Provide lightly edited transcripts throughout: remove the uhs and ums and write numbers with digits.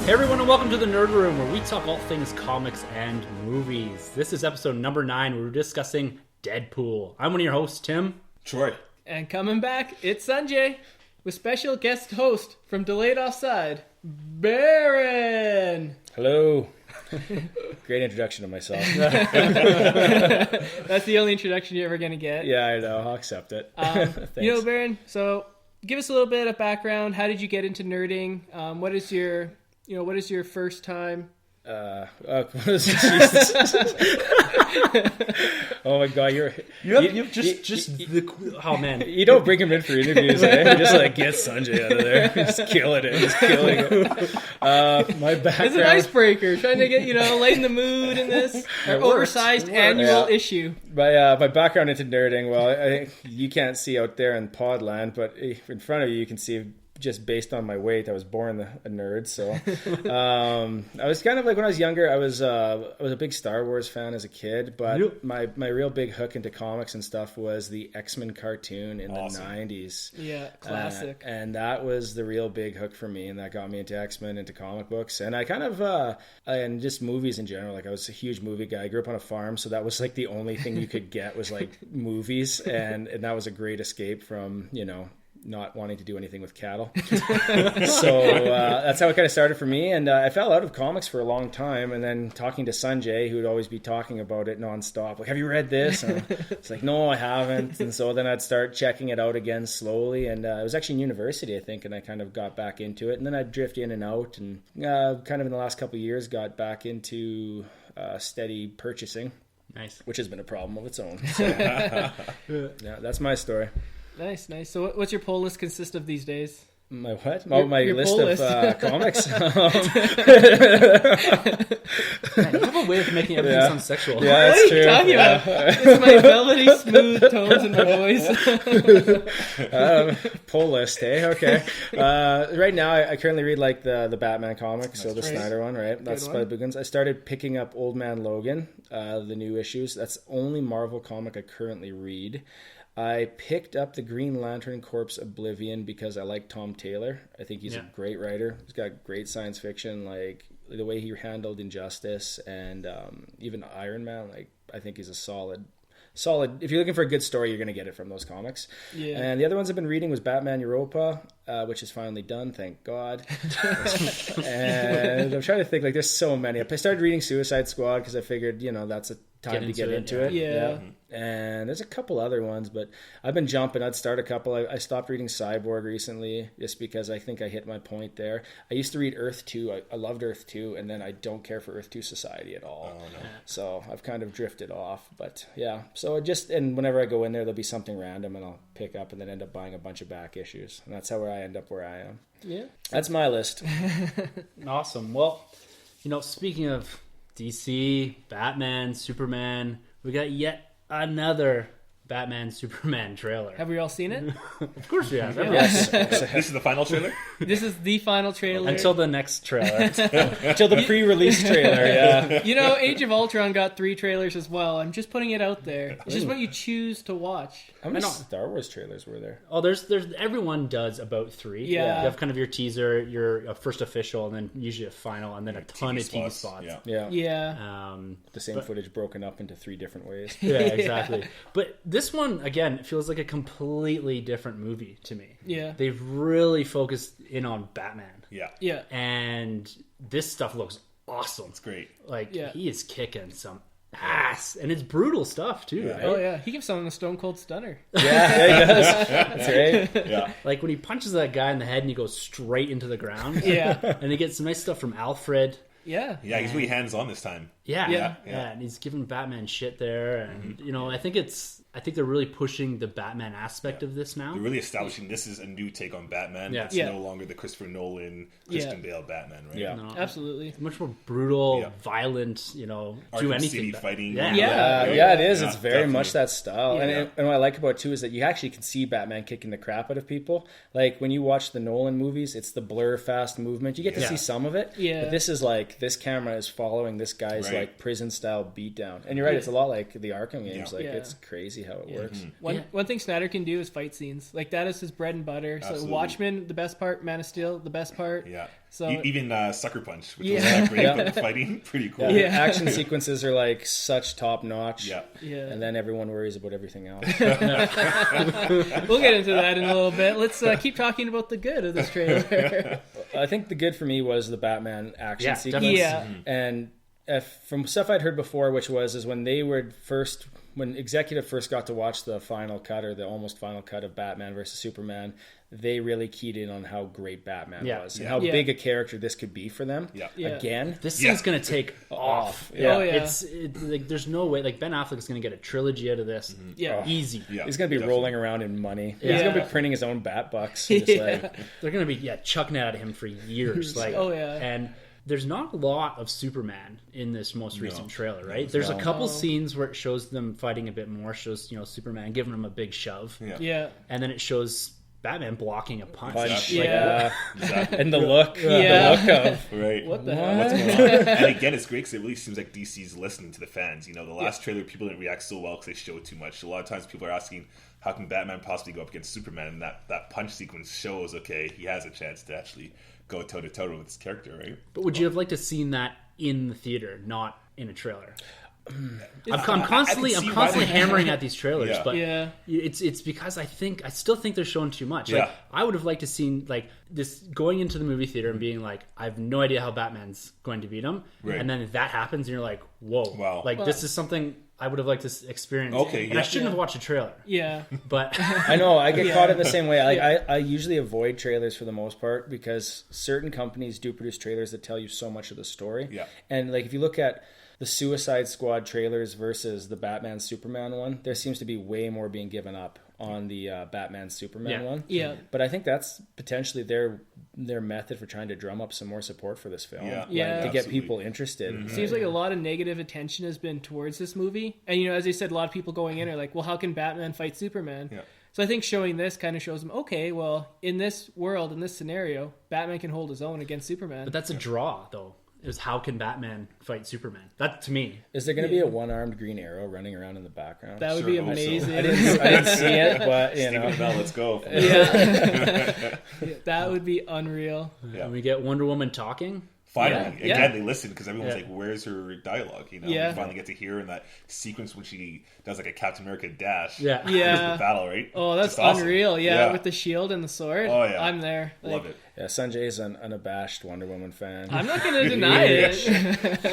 Hey everyone, and welcome to the Nerd Room, where we talk all things comics and movies. This is episode number 9, where we're discussing Deadpool. I'm one of your hosts, Tim. Troy. And coming back, it's Sunjay, with special guest host from Delayed Offside, Baron! Hello. Great introduction to myself. That's the only introduction you're ever going to get. Yeah, I know. I'll accept it. You know, Baron, so give us a little bit of background. How did you get into nerding? What is your first time? Oh my god, Oh man, you don't bring him in for interviews, eh? You just like get Sunjay out of there, just killing it, just killing it. My background. It's an icebreaker, trying to get lighten the mood in this oversized annual issue. My background into nerding. Well, you can't see out there in Podland, but in front of you, you can see. Just based on my weight, I was born a nerd. So I was kind of like when I was younger, I was a big Star Wars fan as a kid. But my real big hook into comics and stuff was the X-Men cartoon in the 90s. Yeah, classic. And that was the real big hook for me, and that got me into X-Men, into comic books, and I kind of and just movies in general. Like I was a huge movie guy. I grew up on a farm, so that was like the only thing you could get was like movies, and that was a great escape from not wanting to do anything with cattle. So that's how it kind of started for me. And I fell out of comics for a long time. And then talking to Sunjay, who would always be talking about it nonstop. Like, have you read this? And it's like, no, I haven't. And so then I'd start checking it out again slowly. And it was actually in university, I think. And I kind of got back into it. And then I'd drift in and out. And kind of in the last couple of years, got back into steady purchasing. Nice. Which has been a problem of its own. So, yeah, that's my story. Nice. So what's your pull list consist of these days? My what? My list of comics. Man, you have a way of making everything sound sexual. Yeah, what are you talking about? It's my velvety smooth tones in my voice. Pull list, hey? Okay. Right now, I currently read like the Batman comics, so the Snyder one, right? That's by the big ones. I started picking up Old Man Logan, the new issues. That's the only Marvel comic I currently read. I picked up the Green Lantern Corps Oblivion because I like Tom Taylor. I think he's a great writer. He's got great science fiction, like the way he handled Injustice and even Iron Man. Like I think he's a solid. If you're looking for a good story, you're going to get it from those comics. Yeah. And the other ones I've been reading was Batman Europa, which is finally done, thank God. And I'm trying to think, like, there's so many. I started reading Suicide Squad because I figured, that's a time to get into it. Yeah. And there's a couple other ones, but I've been jumping. I'd start a couple. I stopped reading Cyborg recently just because I think I hit my point there. I used to read Earth 2. I loved Earth 2, and then I don't care for Earth 2 Society at all. Oh, no. So I've kind of drifted off. But yeah, so and whenever I go in there, there'll be something random, and I'll pick up and then end up buying a bunch of back issues. And that's how I end up where I am. Yeah. That's my list. Awesome. Well, speaking of DC, Batman, Superman, we got yet another Batman Superman trailer. Have we all seen it? Of course we have. Yes. This is the final trailer? This is the final trailer. Until the next trailer. Until the pre-release trailer, yeah. Age of Ultron got 3 trailers as well. I'm just putting it out there. It's just what you choose to watch. How many Star Wars trailers were there? Oh, there's everyone does about 3. Yeah. You have kind of your teaser, your first official, and then usually a final, and then a ton of TV spots. Yeah. The same footage broken up into 3 different ways. Yeah, exactly. But this one, again, feels like a completely different movie to me. Yeah. They've really focused in on Batman. Yeah. And this stuff looks awesome. It's great. Like, he is kicking some ass. And it's brutal stuff, too, right? Oh, yeah. He gives someone a stone cold stunner. Yeah, he does. That's right. Yeah. Like, when he punches that guy in the head and he goes straight into the ground. Yeah. And he gets some nice stuff from Alfred. Yeah. Yeah, he's really hands-on this time. Yeah. And he's giving Batman shit there. And, I think they're really pushing the Batman aspect of this now. They're really establishing this is a new take on Batman. Yeah. It's no longer the Christopher Nolan, Christian Bale Batman, right? Yeah. No, absolutely. It's much more brutal, violent, do Arkham anything. City fighting. Yeah, it is. Yeah, it's very definitely. much that style. And what I like about it, too, is that you actually can see Batman kicking the crap out of people. Like, when you watch the Nolan movies, it's the blur fast movement. You get to see some of it. Yeah. But this is like, this camera is following this guy's like prison style beatdown. And you're right, it's a lot like the Arkham games. Yeah. Like it's crazy how it works. One thing Snyder can do is fight scenes. Like that is his bread and butter. So Absolutely. Watchmen, the best part. Man of Steel, the best part. Yeah. So Even Sucker Punch, which was not great, but the fighting, pretty cool. Yeah. Action sequences are like such top notch. Yeah. yeah. And then everyone worries about everything else. We'll get into that in a little bit. Let's keep talking about the good of this trailer. I think the good for me was the Batman action sequence. definitely. Yeah. And from stuff I'd heard before, which was when they were first, when Executive first got to watch the final cut or the almost final cut of Batman versus Superman, they really keyed in on how great Batman was and how big a character this could be for them. Yeah. Yeah. Again, This thing's gonna take off. Yeah. Oh, yeah. It's like there's no way. Like Ben Affleck's gonna get a trilogy out of this. Yeah. Easy. Yeah, he's gonna be definitely. rolling around in money. Yeah. He's gonna be printing his own bat bucks. And just like, They're gonna be chucking it at him for years. Like Oh, yeah. And there's not a lot of Superman in this most recent trailer, right? There's a couple scenes where it shows them fighting a bit more. Shows Superman giving him a big shove. Yeah. And then it shows Batman blocking a punch. Exactly. Like, Yeah. Exactly. and the look, Yeah. the look of Right. What the hell? What's going on? And again, it's great because it really seems like DC's listening to the fans. The last trailer, people didn't react so well because they showed too much. A lot of times people are asking, how can Batman possibly go up against Superman? And that punch sequence shows, okay, he has a chance to actually go toe-to-toe with his character, right? But would you have liked to seen that in the theater, not in a trailer? I'm constantly hammering at these trailers, Yeah. but Yeah. it's because I still think they're showing too much. Yeah. Like I would have liked to seen like this going into the movie theater and being like, I have no idea how Batman's going to beat him, Right. and then if that happens, and you're like, whoa, Wow. like this is something I would have liked to experience. Okay, and yeah. I shouldn't have watched a trailer, Yeah. but I know I get caught in the same way. I usually avoid trailers for the most part because certain companies do produce trailers that tell you so much of the story. Yeah. And like if you look at the Suicide Squad trailers versus the Batman Superman one, there seems to be way more being given up on the Batman Superman one. Yeah. But I think that's potentially their method for trying to drum up some more support for this film. Yeah. Yeah. To get Absolutely. people interested. Seems like a lot of negative attention has been towards this movie. And, as I said, a lot of people going in are like, well, how can Batman fight Superman? Yeah. So I think showing this kind of shows them, okay, well, in this world, in this scenario, Batman can hold his own against Superman. that's a draw though. Is how can Batman fight Superman? That to me, Is there going to be a one-armed Green Arrow running around in the background? That would Sure, be hope so. amazing. I didn't see it, but Stephen Bell, let's go. Yeah. That would be unreal. Yeah. when we get Wonder Woman talking. Finally, Yeah. again, they listen because everyone's Yeah. like, "Where's her dialogue?" Yeah. We finally get to hear in that sequence when she does like a Captain America dash. Yeah. Yeah. There's the battle, right? Oh, that's Just awesome. unreal. Yeah, with the shield and the sword. Oh, yeah. I'm there. Love it. Yeah, Sanjay's an unabashed Wonder Woman fan. I'm not going to deny it.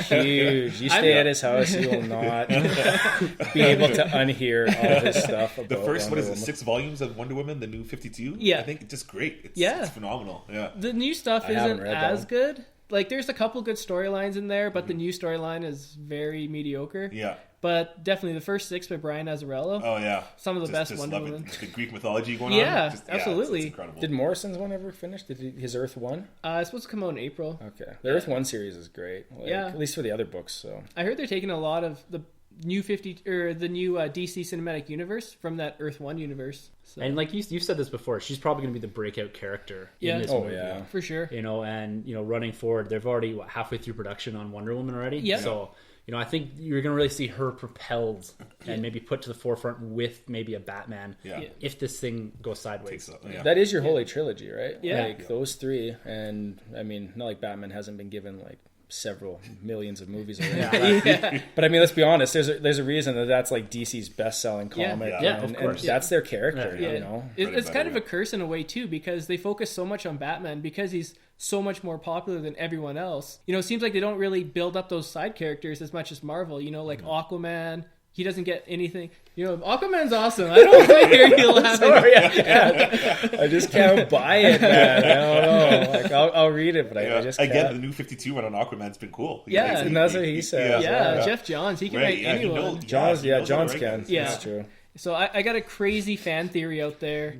Huge. You stay at his house, you will not be able to unhear all his stuff about The first, Wonder what is it, Woman. 6 volumes of Wonder Woman, the new 52? Yeah. I think it's just great. It's, Yeah. it's phenomenal. Yeah. The new stuff I haven't isn't read that as one. good. Like, there's a couple good storylines in there, but the new storyline is very mediocre. Yeah. But definitely the first 6 by Brian Azzarello. Oh, yeah. Some of the best just Wonder love it. Woman. The Greek mythology going Yeah, on. Just, absolutely. it's incredible. Did Morrison's one ever finish? Did his Earth 1? It's supposed to come out in April. Okay. The Earth 1 series is great. Yeah. At least for the other books, so. I heard they're taking a lot of the new DC cinematic universe from that Earth 1 universe. So, And like you've said this before, she's probably going to be the breakout character Yeah. in this Oh, movie. yeah. for sure. And running forward, they've already halfway through production on Wonder Woman already. Yeah. So I think you're going to really see her propelled and maybe put to the forefront with maybe a Batman. Yeah. If this thing goes sideways. Yeah. That is your holy trilogy, right? Yeah. Like, those 3. And, I mean, not like Batman hasn't been given, like, several millions of movies already. But I mean, let's be honest. There's a reason that's like DC's best-selling comic. Yeah. Yeah, and, of course. And that's their character. Yeah. You know. It's kind of a curse in a way too, because they focus so much on Batman because he's so much more popular than everyone else. It seems like they don't really build up those side characters as much as Marvel. Like Aquaman, he doesn't get anything. Aquaman's awesome. I don't want to hear you laughing. Sorry, I just can't buy it, man. I don't know. Like, I'll read it, but I just can't. Again, the new 52 run on Aquaman's been cool. Yeah. And that's what he said. Yeah, Jeff Johns, he can write anyone. John's John's can. Yeah. That's true. So I got a crazy fan theory out there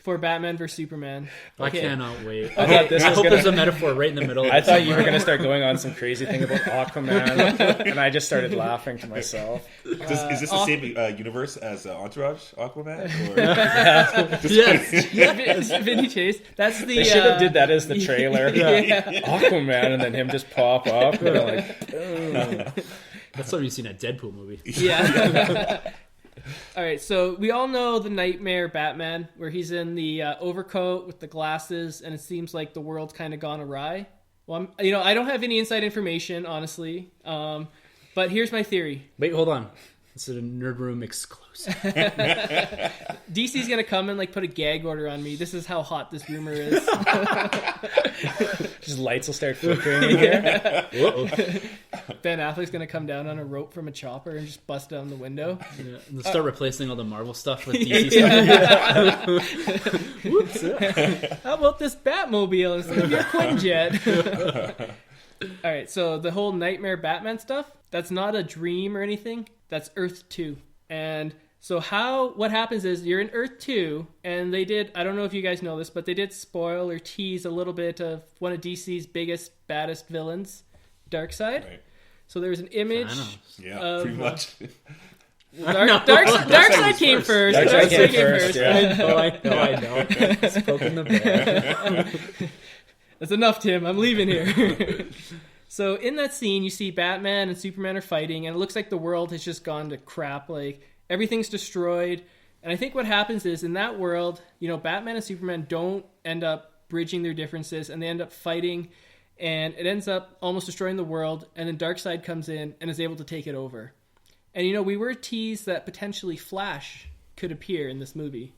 for Batman vs Superman. I cannot wait. thought this I was hope gonna- there's a metaphor right in the middle of I it thought you were somewhere. going to start going on some crazy thing about Aquaman, and I just started laughing to myself. Is this the same universe as Entourage Aquaman? Or? Yes. Vinny Chase. That's the. They should have did that as the trailer. Yeah. Aquaman, and then him just pop up. And like, boom. That's what you've seen at Deadpool movie. Yeah. All right, so we all know the Nightmare Batman, where he's in the overcoat with the glasses, and it seems like the world's kind of gone awry. Well, I don't have any inside information, honestly, but here's my theory. Wait, hold on. This is a Nerd Room exclusive. DC's gonna come and like put a gag order on me. This is how hot this rumor is. Just lights will start flickering in here. Ben Affleck's gonna come down on a rope from a chopper and just bust down the window. Yeah, and they'll start replacing all the Marvel stuff with DC stuff. Whoops. How about this Batmobile instead of your Quinjet? All right, so the whole Nightmare Batman stuff, that's not a dream or anything. That's Earth 2. And so what happens is you're in Earth 2, and they did, I don't know if you guys know this, but they did spoil or tease a little bit of one of DC's biggest, baddest villains, Darkseid. Right. So there's an image of... pretty much. Darkseid came first. Darkseid came first. Yeah. I know. Spoke in the bear. That's enough, Tim. I'm leaving here. So in that scene, you see Batman and Superman are fighting, and it looks like the world has just gone to crap. Like, everything's destroyed. And I think what happens is, in that world, Batman and Superman don't end up bridging their differences, and they end up fighting, and it ends up almost destroying the world, and then Darkseid comes in and is able to take it over. And, we were teased that potentially Flash could appear in this movie.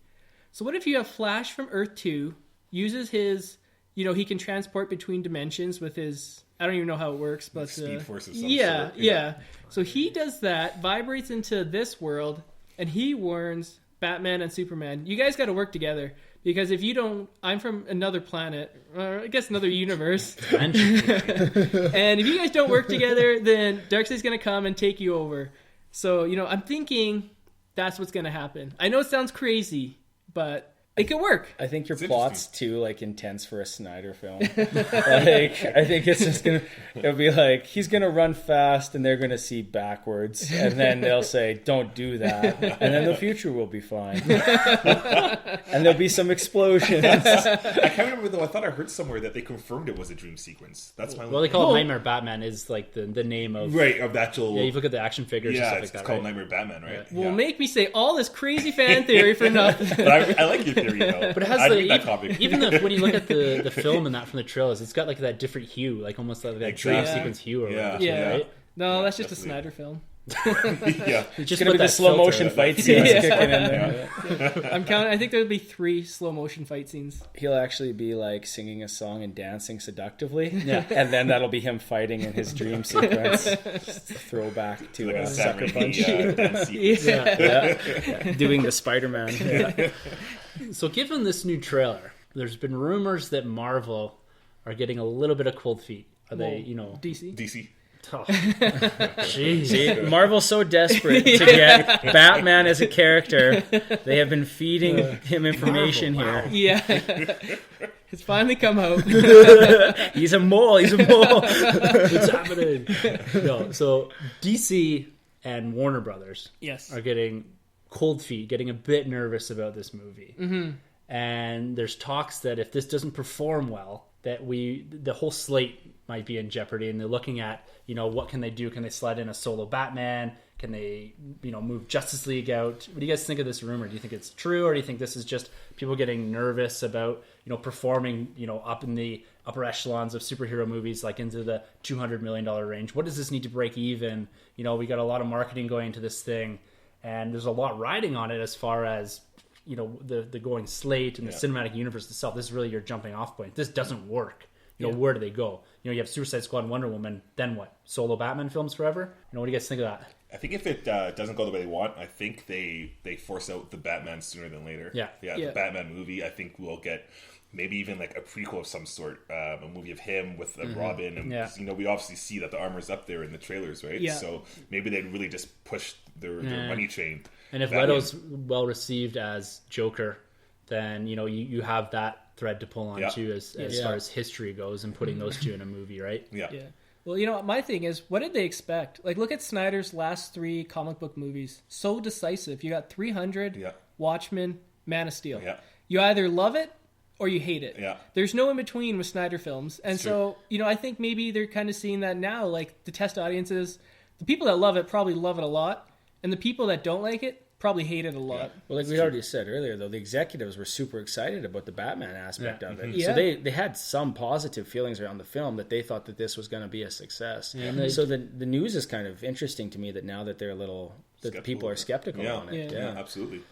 So what if you have Flash from Earth 2, uses his, he can transport between dimensions with his... I don't even know how it works, but... Speed Force of some sort. Yeah. Yeah. So he does that, vibrates into this world, and he warns Batman and Superman, you guys got to work together. Because if you don't... I'm from another planet, or I guess another universe. And if you guys don't work together, then Darkseid's going to come and take you over. So, I'm thinking that's what's going to happen. I know it sounds crazy, but... it could work. I think your plot's too intense for a Snyder film. I think it's just it'll be like he's gonna run fast and they're gonna see backwards, and then they'll say, "Don't do that," and then the future will be fine, and there'll be some explosions. I can't remember though. I thought I heard somewhere that they confirmed it was a dream sequence. That's my. Well, they call it Nightmare Batman is like the name of of the actual. Yeah, you look at the action figures. Yeah, and stuff it's like that, called right? Nightmare Batman, right? Yeah. Well, make me say all this crazy fan theory for nothing. But I like your theory though. But it has even when you look at the film and that from the trailers, it's got like that different hue, like almost like that dream sequence hue. Or whatever, right? No, that's just a Snyder film. It's just gonna be the slow motion fight scenes kicking in there. I'm counting. I think there'll be 3 slow motion fight scenes. He'll actually be like singing a song and dancing seductively, and then that'll be him fighting in his dream sequence. Just a throwback to like Sucker Punch. Doing the Spider-Man. So, given this new trailer, there's been rumors that Marvel are getting a little bit of cold feet. Are they, DC. Oh, jeez. See, Marvel's so desperate to get Batman as a character. They have been feeding him information here. Yeah. It's finally come out. He's a mole. What's happening? No, so DC and Warner Brothers are getting cold feet, getting a bit nervous about this movie. Mm-hmm. And there's talks that if this doesn't perform well, that the whole slate might be in jeopardy, and they're looking at, what can they do? Can they slide in a solo Batman? Can they, move Justice League out? What do you guys think of this rumor? Do you think it's true, or do you think this is just people getting nervous about, performing, up in the upper echelons of superhero movies, like into the $200 million range? What does this need to break even? We got a lot of marketing going into this thing, and there's a lot riding on it as far as, the going slate and the cinematic universe itself. This is really your jumping off point. If this doesn't work, where do they go? You have Suicide Squad and Wonder Woman, then what? Solo Batman films forever? What do you guys think of that? I think if it doesn't go the way they want, I think they force out the Batman sooner than later. Yeah. The Batman movie, I think we'll get maybe even like a prequel of some sort, a movie of him with Robin, and we obviously see that the armor's up there in the trailers, right? Yeah. So maybe they'd really just push their money train. And if Leto's well received as Joker, then you have that thread to pull on too, as far as history goes, and putting those two in a movie, right? Yeah. Well, my thing is, what did they expect? Like, look at Snyder's last 3 comic book movies. So decisive. You got 300, Watchmen, Man of Steel. Yeah. You either love it or you hate it. Yeah. There's no in between with Snyder films. And so, I think maybe they're kind of seeing that now, like the test audiences, the people that love it probably love it a lot, and the people that don't like it probably hate it a lot. Well, like we already said earlier, though, the executives were super excited about the Batman aspect of it. Yeah. So they had some positive feelings around the film that they thought that this was going to be a success. Yeah, so the news is kind of interesting to me that now that they're a little... that people are skeptical on it. Yeah, absolutely.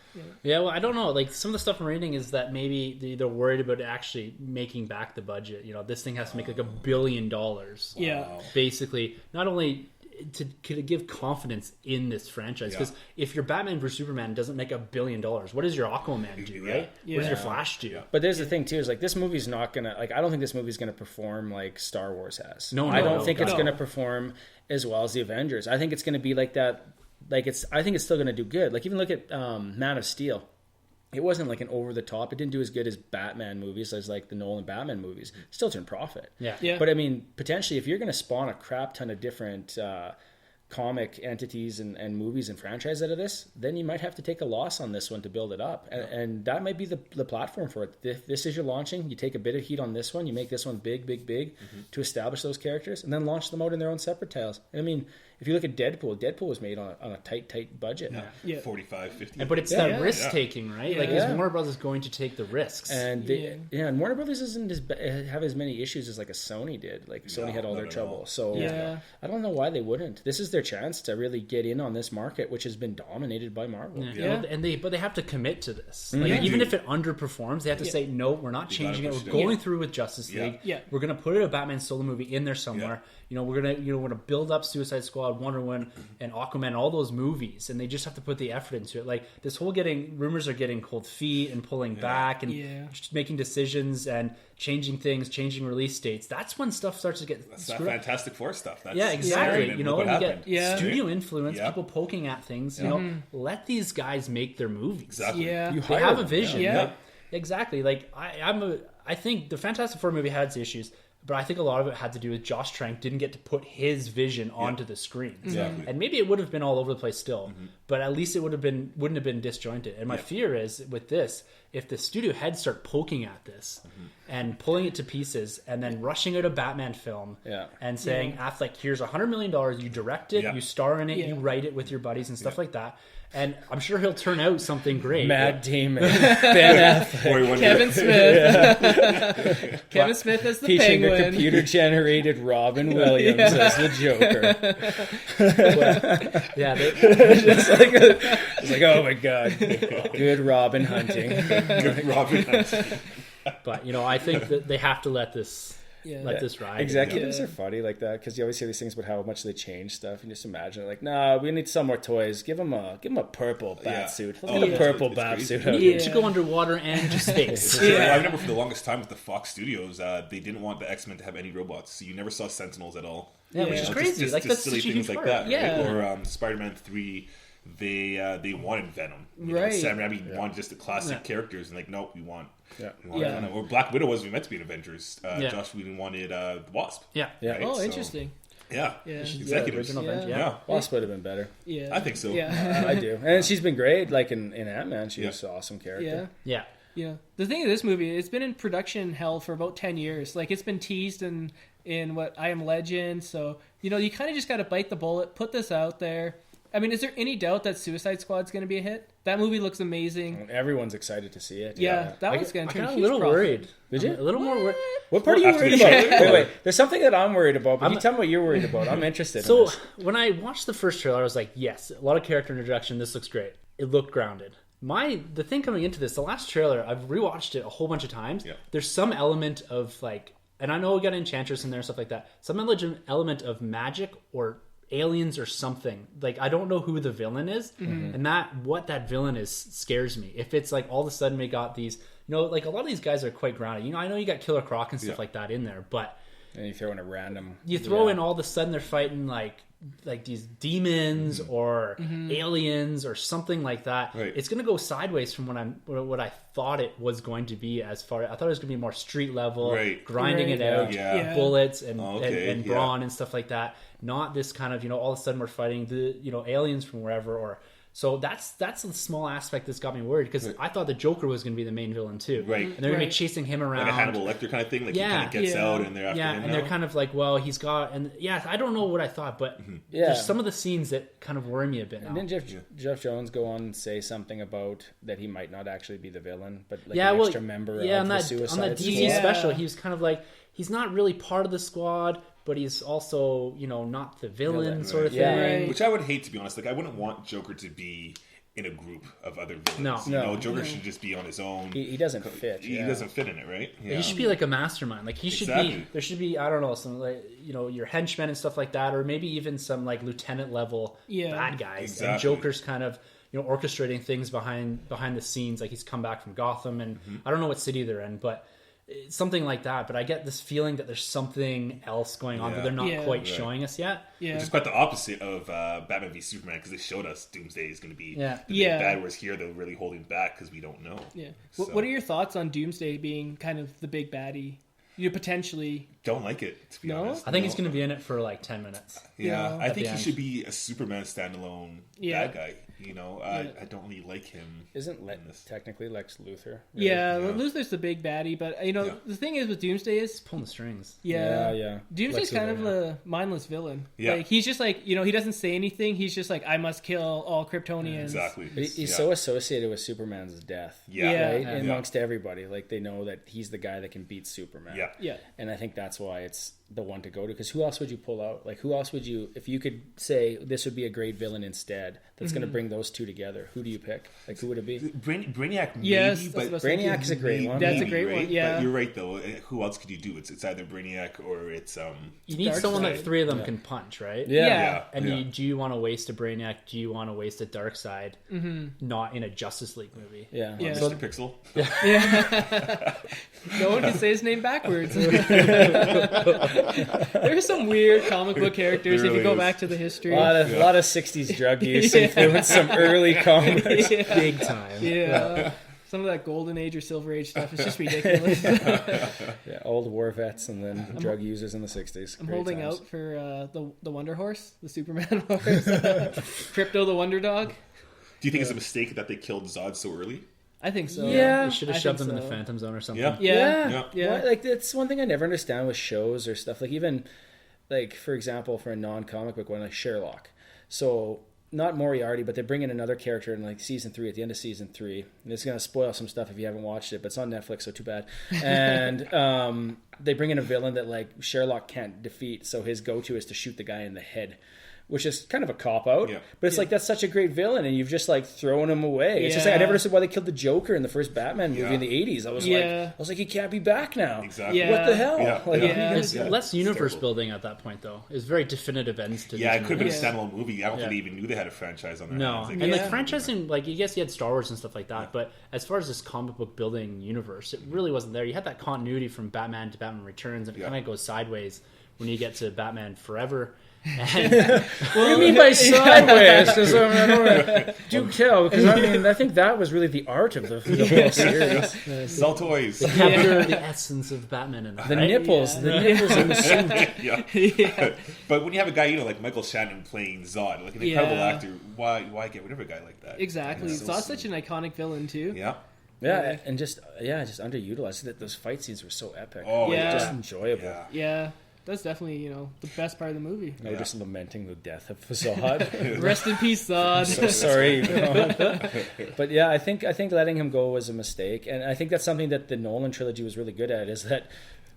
Yeah, well, I don't know. Like, some of the stuff I'm reading is that maybe they're worried about actually making back the budget. You know, this thing has to make like $1 billion. Yeah. Basically, not only to give confidence in this franchise, because if your Batman vs Superman doesn't make $1 billion, what does your Aquaman do, right? What does your Flash do? But there's the thing too, is like this movie's not gonna, like, I don't think this movie's gonna perform like Star Wars has. I don't think it's gonna perform as well as the Avengers. I think it's gonna be like that. Like, I think it's still gonna do good. Like, even look at Man of Steel. It wasn't like an over the top. It didn't do as good as Batman movies, as like the Nolan Batman movies. Still turned profit. Yeah. But I mean, potentially, if you're going to spawn a crap ton of different comic entities and movies and franchise out of this, then you might have to take a loss on this one to build it up. And that might be the platform for it. If this is your launching, you take a bit of heat on this one, you make this one big to establish those characters, and then launch them out in their own separate titles. I mean, if you look at Deadpool was made on a tight budget. Yeah. 45, 50. But it's that risk taking, right? Like, is Warner Brothers going to take the risks? And and Warner Brothers doesn't have as many issues as like a Sony did. Like, Sony had all their trouble. So I don't know why they wouldn't. This is their chance to really get in on this market, which has been dominated by Marvel. But they have to commit to this. Like, even if it underperforms, they have to say, no, we're not changing it. We're going through with Justice League. Yeah. We're going to put a Batman solo movie in there somewhere. You know, we're gonna build up Suicide Squad, Wonder Woman, and Aquaman, all those movies, and they just have to put the effort into it. Like, this whole rumors are getting cold feet and pulling back and just making decisions and changing things, changing release dates. That's when stuff starts to get That's that Fantastic Four stuff. That's exactly. You know, you get studio influence, Yeah. people poking at things. You know, let these guys make their movies. Exactly. Yeah. They have a vision. Yeah. Exactly. Like, I think the Fantastic Four movie had its issues, but I think a lot of it had to do with Josh Trank didn't get to put his vision onto the screen. Exactly. And maybe it would have been all over the place still, but at least it wouldn't have been disjointed. And my fear is with this, if the studio heads start poking at this and pulling it to pieces and then rushing out a Batman film and saying, Affleck, here's $100 million, you direct it, you star in it, you write it with your buddies and stuff like that. And I'm sure he'll turn out something great. Matt Damon, Ben Affleck, Kevin Smith. Kevin Smith as the featuring Penguin. a computer-generated Robin Williams as the Joker. It's like, oh my god, good Robin hunting. Good Robin hunting. But, you know, I think that they have to let this ride. Executives are funny like that, because you always hear these things about how much they change stuff, and just imagine like, nah, we need some more toys. Give them a purple bat suit. Let's get a purple bat suit. You need to go underwater and to space. I remember for the longest time with the Fox Studios, they didn't want the X-Men to have any robots, so you never saw Sentinels at all. Yeah, which is crazy. Just, like, that's silly such a things huge like part. that. Right? Or Spider-Man 3. They wanted Venom. You know, Sam Raimi wanted just the classic characters, and like, nope, we want Venom. Or Black Widow was meant to be an Avengers. Josh Whedon wanted the Wasp. Yeah. Right? Oh, interesting. Executives. Wasp would have been better. Yeah, I think so. Yeah, I do. And she's been great. Like in Ant-Man, she was an awesome character. Yeah. The thing of this movie, it's been in production hell for about 10 years. Like, it's been teased in what I Am Legend. So, you know, you kind of just got to bite the bullet, put this out there. I mean, is there any doubt that Suicide Squad's going to be a hit? That movie looks amazing. Everyone's excited to see it. That one's going to turn I'm a huge little profit. worried. Did you? A little more worried. What part are you worried about? Wait. There's something that I'm worried about, but you tell me what you're worried about. I'm interested in this. When I watched the first trailer, I was like, yes, a lot of character introduction. This looks great. It looked grounded. The thing coming into this, the last trailer, I've rewatched it a whole bunch of times. Yeah. There's some element of, like, and I know we got Enchantress in there and stuff like that, some element of magic or aliens or something. Like, I don't know who the villain is, and what that villain is scares me. If it's like all of a sudden we got these, you know, like a lot of these guys are quite grounded. You know, I know you got Killer Croc and stuff like that in there, but and you throw in a random, in all of a sudden they're fighting like these demons or aliens or something like that. Right. It's going to go sideways from what I thought it was going to be. I thought it was going to be more street level, grinding it out, bullets and brawn and stuff like that. Not this kind of, you know, all of a sudden we're fighting the, you know, aliens from wherever or So that's a small aspect that's got me worried, because I thought the Joker was going to be the main villain too. Right. And they're going to be chasing him around. Like a Hannibal Lecter kind of thing. Like he kind of gets out and they're after him. And they're kind of like, well, he's got... And I don't know what I thought, but there's some of the scenes that kind of worry me a bit now. And didn't Jeff Jones go on and say something about that he might not actually be the villain, but like an extra member of the Suicide Squad? On that DC special, he was kind of like, he's not really part of the squad, but he's also, not the villain sort of thing. Right. Which I would hate, to be honest. Like, I wouldn't want Joker to be in a group of other villains. No. Joker should just be on his own. He doesn't fit. He doesn't fit in it, right? Yeah. He should be like a mastermind. Like, he should be... There should be, I don't know, some, like, your henchmen and stuff like that, or maybe even some, like, lieutenant level bad guys. Exactly. And Joker's kind of... orchestrating things behind the scenes, like he's come back from Gotham, and I don't know what city they're in, but something like that. But I get this feeling that there's something else going on that they're not quite showing us yet. Yeah, which is quite the opposite of Batman v Superman, because they showed us Doomsday is going to be the big bad, whereas here they're really holding back because we don't know. Yeah. So. What are your thoughts on Doomsday being kind of the big baddie? Potentially don't like it, to be honest. I think he's going to be in it for like 10 minutes. Yeah, I think he should be a Superman standalone bad guy. I don't really like him. Isn't technically Lex Luthor? Really? Yeah, Luthor's the big baddie, but the thing is with Doomsday is he's pulling the strings. Yeah. Doomsday's kind of a mindless villain. Yeah, like he's just like he doesn't say anything. He's just like, I must kill all Kryptonians. Exactly. He's so associated with Superman's death. Right? Amongst everybody, like they know that he's the guy that can beat Superman. Yeah. And I think that's why it's the one to go to, because who else would you pull out? Like, who else would you, if you could say this would be a great villain instead that's going to bring those two together, who do you pick? Like, who would it be? Brainiac maybe, yes, but Brainiac is a great one. That's a great right? one, yeah. But you're right, though. Who else could you do? It's either Brainiac or it's... You need someone that three of them can punch, right? Yeah. And do you want to waste a Brainiac? Do you want to waste a Darkseid? Not in a Justice League movie. Yeah. Mr. Pixel. Yeah. No one can say his name backwards. There's some weird comic book characters if you go back to the history. A lot of 60s drug use influenced some early comics. Big time. Yeah. Some of that golden age or silver age stuff is just ridiculous. Old war vets and then drug users in the 60s. I'm holding out for the Wonder Horse, the Superman horse. Crypto the Wonder Dog. Do you think it's a mistake that they killed Zod so early? I think so. Yeah. They should have shoved him in the Phantom Zone or something. Yeah. Well, like, that's one thing I never understand with shows or stuff. Like, even, like, for example, for a non-comic book one, like Sherlock. So, not Moriarty, but they bring in another character in, like, season 3, at the end of season 3. And it's going to spoil some stuff if you haven't watched it, but it's on Netflix, so too bad. And they bring in a villain that, like, Sherlock can't defeat, so his go-to is to shoot the guy in the head, which is kind of a cop-out. Yeah. But it's like, that's such a great villain, and you've just, like, thrown him away. It's just like, I never understood why they killed the Joker in the first Batman movie in the 80s. I was like, he can't be back now. Exactly. What the hell? There's less universe building at that point, though. It's very definitive ends to it could have been a standalone movie. I don't think they even knew they had a franchise on their hands. And, like, franchising, like, I guess you had Star Wars and stuff like that, but as far as this comic book building universe, it really wasn't there. You had that continuity from Batman to Batman Returns, and it kind of goes sideways when you get to Batman Forever. What do you mean by sideways? Because I don't do tell. Because I think that was really the art of the whole series. Sell toys. Capture the essence of Batman in the nipples, the nipples in the suit. But when you have a guy, like Michael Shannon playing Zod, like an incredible actor, why get rid of a guy like that? Exactly. Zod's such an iconic villain too. Yeah, and just underutilized. That those fight scenes were so epic. Just enjoyable. Yeah. That's definitely, the best part of the movie. No, just lamenting the death of Zod. Rest in peace, Zod. So sorry. But yeah, I think letting him go was a mistake, and I think that's something that the Nolan trilogy was really good at. Is that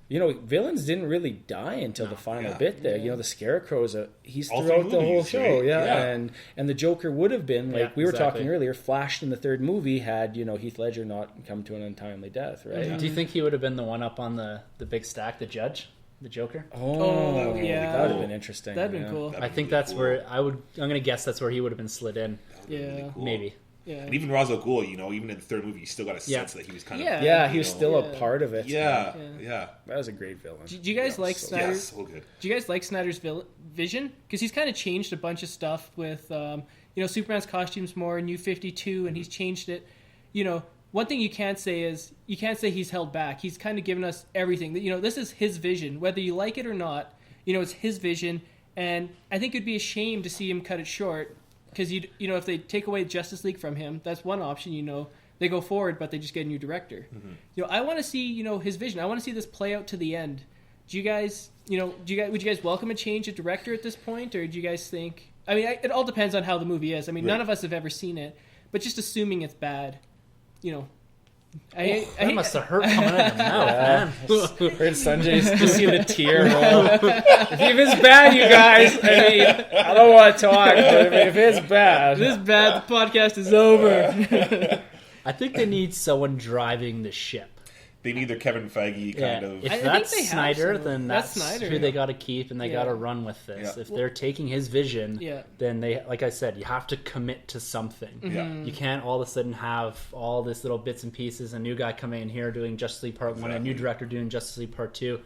villains didn't really die until the final bit there. The Scarecrow's he's throughout the whole show, and the Joker would have been like we were talking earlier, flashed in the third movie had Heath Ledger not come to an untimely death, right? Yeah. Do you think he would have been the one up on the big stack, the judge? The Joker? That would have been interesting. That'd been cool. I think that's where I'm going to guess that's where he would have been slid in. Really cool. Maybe. Yeah. And even Ra's al Ghul, even in the third movie, you still got a sense that he was kind of... Yeah, he was still a part of it. Yeah. That was a great villain. Do you guys like Snyder? Yeah, so good. Do you guys like Snyder's vision? Because he's kind of changed a bunch of stuff with, Superman's costumes more, New 52, and he's changed it. One thing you can't say is he's held back. He's kind of given us everything. This is his vision, whether you like it or not. It's his vision, and I think it'd be a shame to see him cut it short. because you know, if they take away Justice League from him, that's one option. You know, they go forward, but they just get a new director. You know, I want to see, you know, his vision. I want to see this play out to the end. Do you guys, would you guys welcome a change of director at this point, or do you guys think? I mean, it all depends on how the movie is. I mean, none of us have ever seen it, but just assuming it's bad, you know. That must have hurt coming out of your mouth, man. Heard Sunjay's just see the tear roll. If it's bad, you guys, I mean, I don't want to talk, but if it's bad. If it's bad, the podcast is over. I think they need someone driving the ship. They need their Kevin Feige kind of. If that's Snyder, then that's Snyder, who they got to keep, and they got to run with this. If they're taking his vision, then they, like I said, you have to commit to something. You can't all of a sudden have all this little bits and pieces. A new guy coming in here doing Justice League Part 1, a new director doing Justice League Part 2.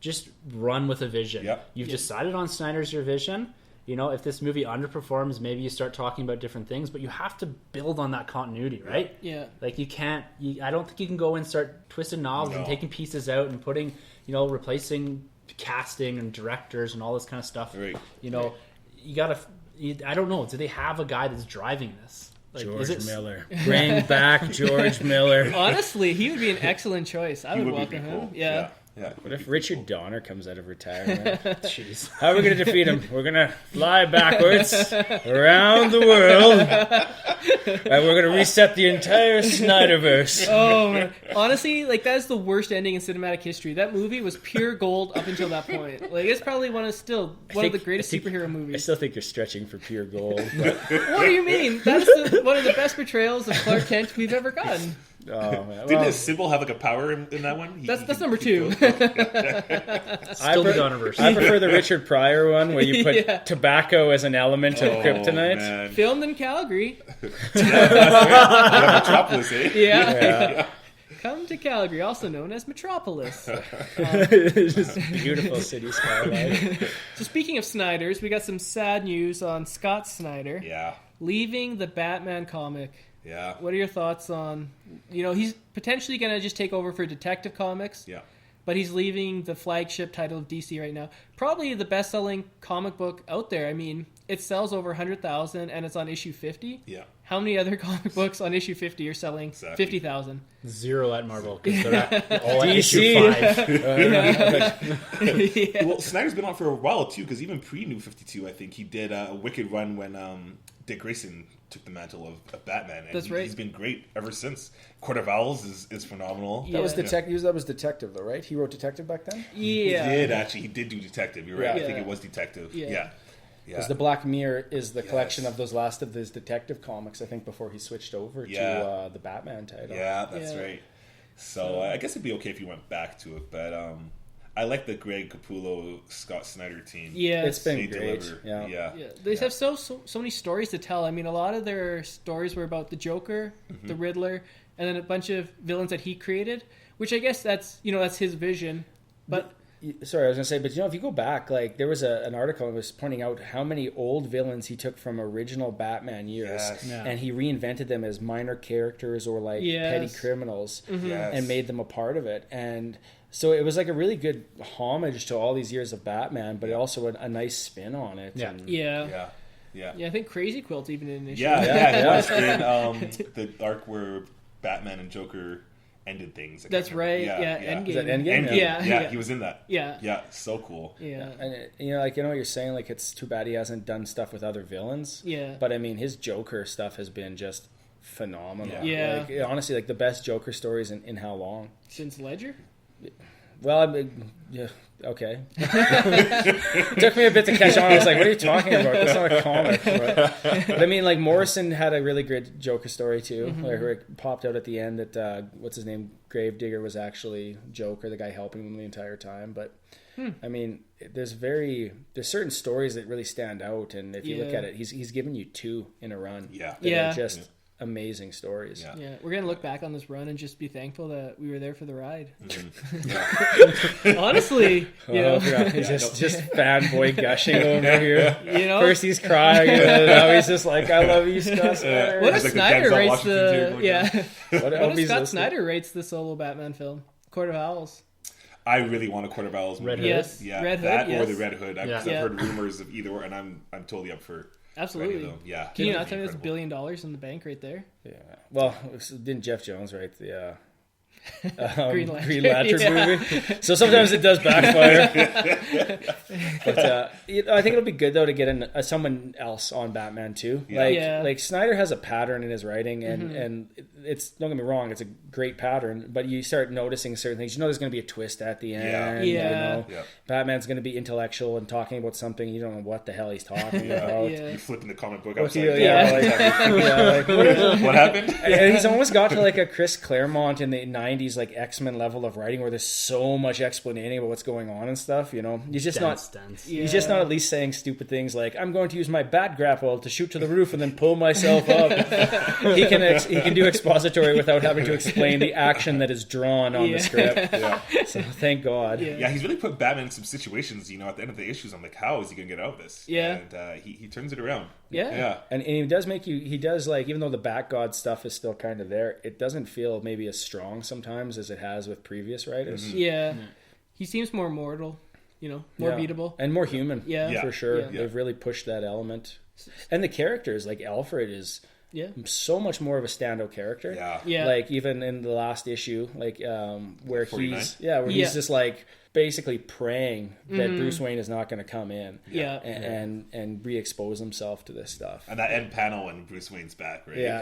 Just run with a vision. You've decided on Snyder's your vision. You know, if this movie underperforms, maybe you start talking about different things, but you have to build on that continuity, right? Yeah. Like, you can't, I don't think you can go and start twisting knobs and taking pieces out and putting, you know, replacing casting and directors and all this kind of stuff. Right. You know, you gotta, I don't know, do they have a guy that's driving this? Like, George Miller. Bring back George Miller. Honestly, he would be an excellent choice. I would welcome him. Cool. Yeah. What if Richard Donner comes out of retirement? Jeez. How are we going to defeat him? We're going to fly backwards around the world, and we're going to reset the entire Snyderverse. Oh, man. Honestly, like, that's the worst ending in cinematic history. That movie was pure gold up until that point. Like, it's probably one of the greatest superhero movies. I still think you're stretching for pure gold. But... What do you mean? That's one of the best portrayals of Clark Kent we've ever gotten. Oh, man. Didn't his symbol have like a power in that one? That's number 2. Still the Donnerverse. I prefer the Richard Pryor one where you put tobacco as an element of kryptonite. Man. Filmed in Calgary. Metropolis, eh? Yeah. Come to Calgary, also known as Metropolis. Just beautiful city skyline. So speaking of Snyders, we got some sad news on Scott Snyder. Yeah. Leaving the Batman comic. Yeah. What are your thoughts on, you know, he's potentially going to just take over for Detective Comics. Yeah. But he's leaving the flagship title of DC right now. Probably the best-selling comic book out there. I mean, it sells over 100,000 and it's on issue 50. Yeah. How many other comic books on issue 50 are selling 50,000? 0 at Marvel. Because they're all at issue 5. Well, Snyder's been on for a while, too, because even pre-New 52, I think, he did a wicked run when Dick Grayson took the mantle of Batman. And That's right. He's been great ever since. Court of Owls is phenomenal. Yeah. That was Detective, though, right? He wrote Detective back then? Yeah. He did, actually. He did do Detective. You're right. Yeah. I think it was Detective. Yeah. Because the Black Mirror is the collection of those last of his Detective comics, I think, before he switched over to the Batman title. Yeah, that's right. So I guess it'd be okay if you went back to it, but I like the Greg Capullo, Scott Snyder team. Yeah, it's been they great. Deliver. Yeah. They have so many stories to tell. I mean, a lot of their stories were about the Joker, the Riddler, and then a bunch of villains that he created. Which I guess that's his vision. But sorry, I was gonna say, but if you go back, like there was an article that was pointing out how many old villains he took from original Batman years, and he reinvented them as minor characters or like petty criminals, and made them a part of it. And so it was like a really good homage to all these years of Batman, but also a nice spin on it. Yeah, I think Crazy Quilt's even in an issue. It was in the arc where Batman and Joker ended things. That's right. Endgame. Is that Endgame? Yeah, he was in that. Yeah, so cool. Yeah, and what you're saying. Like, it's too bad he hasn't done stuff with other villains. Yeah, but I mean, his Joker stuff has been just phenomenal. Yeah, like, honestly, like the best Joker stories in how long? Since Ledger. Well, I mean, okay. It took me a bit to catch on. I was like, what are you talking about? That's not a comic. But I mean, like, Morrison had a really great Joker story, too, where it popped out at the end that, what's his name, Gravedigger was actually Joker, the guy helping him the entire time. But, I mean, there's certain stories that really stand out, and if you look at it, he's given you 2 in a run. That are just amazing stories. Yeah, we're gonna look back on this run and just be thankful that we were there for the ride. Honestly, just fanboy gushing over here. First he's crying, and now he's just like, "I love you, Scott Snyder." What if Snyder rates What if Scott Snyder rates the solo Batman film, Court of Owls? I really want a Court of Owls movie. Red Hood. Yes. Yeah, Red that Hood, or the Red Hood. I've heard rumors of either, and I'm totally up for Absolutely. Yeah. Can you not tell me there's $1 billion in the bank right there? Yeah. Well, didn't Jeff Jones write the Green Lantern movie? So sometimes it does backfire. But I think it'll be good though to get someone else on Batman too. Like Snyder has a pattern in his writing, and it's, don't get me wrong, it's a great pattern. But you start noticing certain things. You know, there's going to be a twist at the end. You know, Batman's going to be intellectual and talking about something you don't know what the hell he's talking about. You flip in the comic book What happened? And he's almost got to like a Chris Claremont in the 90s, like X-Men level of writing, where there's so much explaining about what's going on and stuff. You know, he's just he's just not at least saying stupid things like, I'm going to use my bat grapple to shoot to the roof and then pull myself up. he can do expository without having to explain the action that is drawn on the script. So thank God. Yeah, he's really put Batman in some situations, you know, at the end of the issues, I'm like, how is he going to get out of this? And he turns it around. And he does like, even though the Bat God stuff is still kind of there, it doesn't feel maybe as strong sometimes as it has with previous writers. He seems more mortal, you know, more beatable and more human. For sure. They've really pushed that element. And the characters, like Alfred is so much more of a standout character. Like even in the last issue, like where 49? He's just like basically praying that Bruce Wayne is not going to come in and re-expose himself to this stuff. And that end panel when Bruce Wayne's back, right?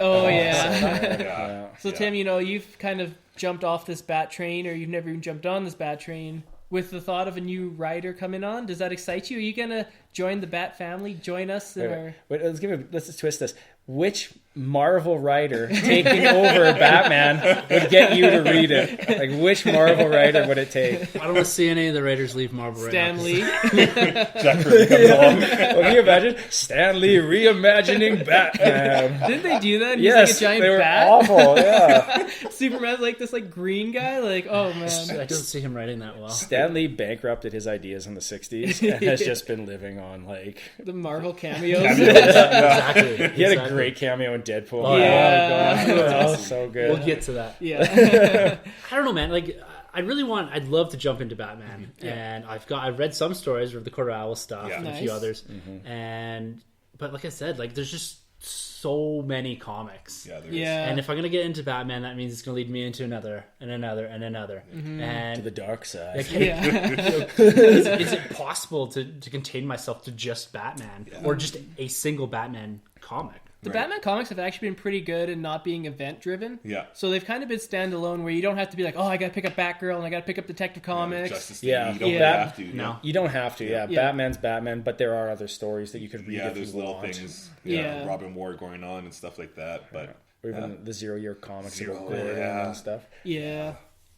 So Tim, you know, you've kind of jumped off this bat train, or you've never even jumped on this bat train with the thought of a new writer coming on. Does that excite you? Are you gonna join the Bat family? Join us in our... Wait, let's just twist this. Which Marvel writer taking over Batman would get you to read it? Like, which Marvel writer would it take? I don't want to see any of the writers leave Marvel right now. Stan Lee. Jack Kirby comes along. Well, can you imagine Stan Lee reimagining Batman? Didn't they do that? Yes, he's like a giant they were bat. awful. Superman's like this like green guy. Like, oh man, I don't see him writing that well. Stan Lee bankrupted his ideas in the 60s and has just been living on like the Marvel cameos. Exactly. He had a great cameo in Deadpool. So good. We'll get to that. I don't know, man. Like, I'd love to jump into Batman, and I've read some stories of the Court of Owls stuff and a few others, but like I said, like there's just so many comics. And if I'm gonna get into Batman, that means it's gonna lead me into another and another and another, and to the dark side. Like, is it possible to contain myself to just Batman or just a single Batman comic? The Batman comics have actually been pretty good in not being event driven. So they've kind of been standalone, where you don't have to be like, oh, I got to pick up Batgirl and I got to pick up Detective Comics. You don't have to. No, you don't have to. Batman's Batman, but there are other stories that you could read. There's little things. Robin War going on and stuff like that. But or even the 0 Year comics and stuff.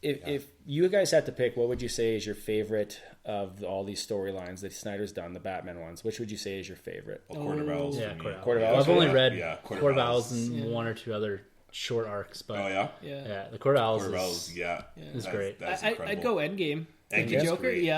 If you guys had to pick, what would you say is your favorite of all these storylines that Snyder's done, the Batman ones? Which would you say is your favorite? Court of Owls. Court of Owls. I've only read Court of Owls and one or two other short arcs, but the Court of Owls is great. I'd go Endgame. Endgame's Joker, great.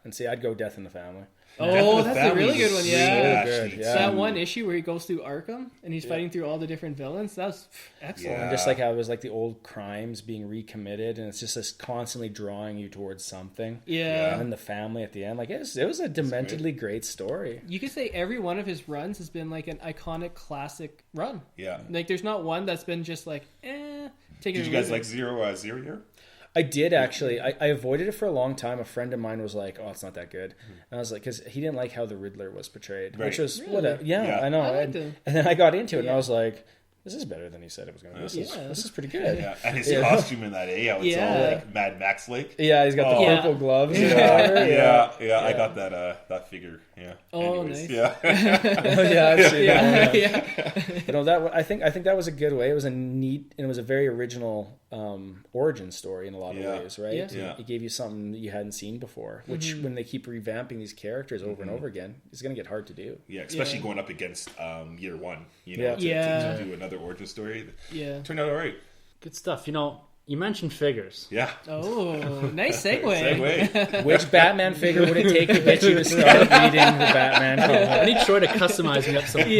And see, I'd go Death in the Family. Oh, that's a really good one. So good. That one issue where he goes through Arkham and he's fighting through all the different villains. That was excellent. And just like how it was like the old crimes being recommitted, and it's just this constantly drawing you towards something. And then the family at the end, like it was a dementedly great story. You could say every one of his runs has been like an iconic classic run. Like there's not one that's been just like, Did you guys like Zero Year? I did actually. I avoided it for a long time. A friend of mine was like, "Oh, it's not that good," and I was like, because he didn't like how the Riddler was portrayed, which was whatever. I know. And then I got into it, and I was like, this is better than he said it was going to be. This is pretty good. And his costume in that, how it's all like Mad Max like. He's got the purple gloves. I got that figure. Oh, anyways, nice. I've seen that. You know, I think that was a good way. It was a neat, and it was a very original origin story in a lot of ways, right? It gave you something that you hadn't seen before, which when they keep revamping these characters over and over again, it's going to get hard to do. Especially going up against Year One, to do another origin story. Turned out all right. Good stuff. You know, you mentioned figures. Oh, nice segue. Which Batman figure would it take to get you to start reading the Batman comic? I need Troy to customize me up something.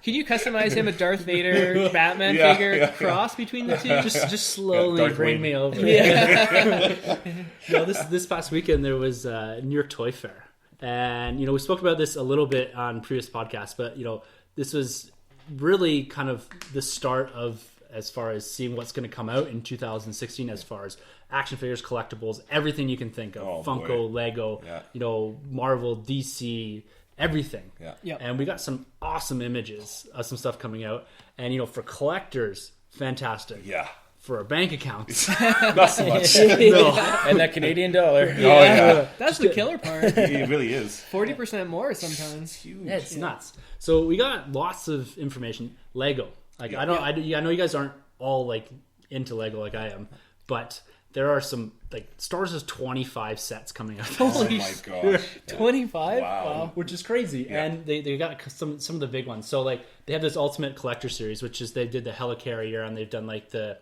Can you customize him a Darth Vader Batman figure cross between the two? Just slowly bring me over. No, this past weekend there was New York Toy Fair. And, we spoke about this a little bit on previous podcasts, but, this was really kind of the start of, as far as seeing what's going to come out in 2016, as far as action figures, collectibles, everything you can think of. Funko, Lego, Marvel, DC, everything. And we got some awesome images of some stuff coming out. And, for collectors, fantastic. Yeah. For our bank accounts, not so much. No. And that Canadian dollar. That's the killer part. It really is. 40% more sometimes. Huge. Yeah, it's nuts. So we got lots of information. Lego. Like I know you guys aren't all like into Lego like I am, but there are some, like, Star Wars has 25 sets coming out. Oh my gosh. 25? Wow. Which is crazy. Yeah. And they got some of the big ones. So, like, they have this Ultimate Collector Series, which is, they did the Helicarrier, and they've done, like, the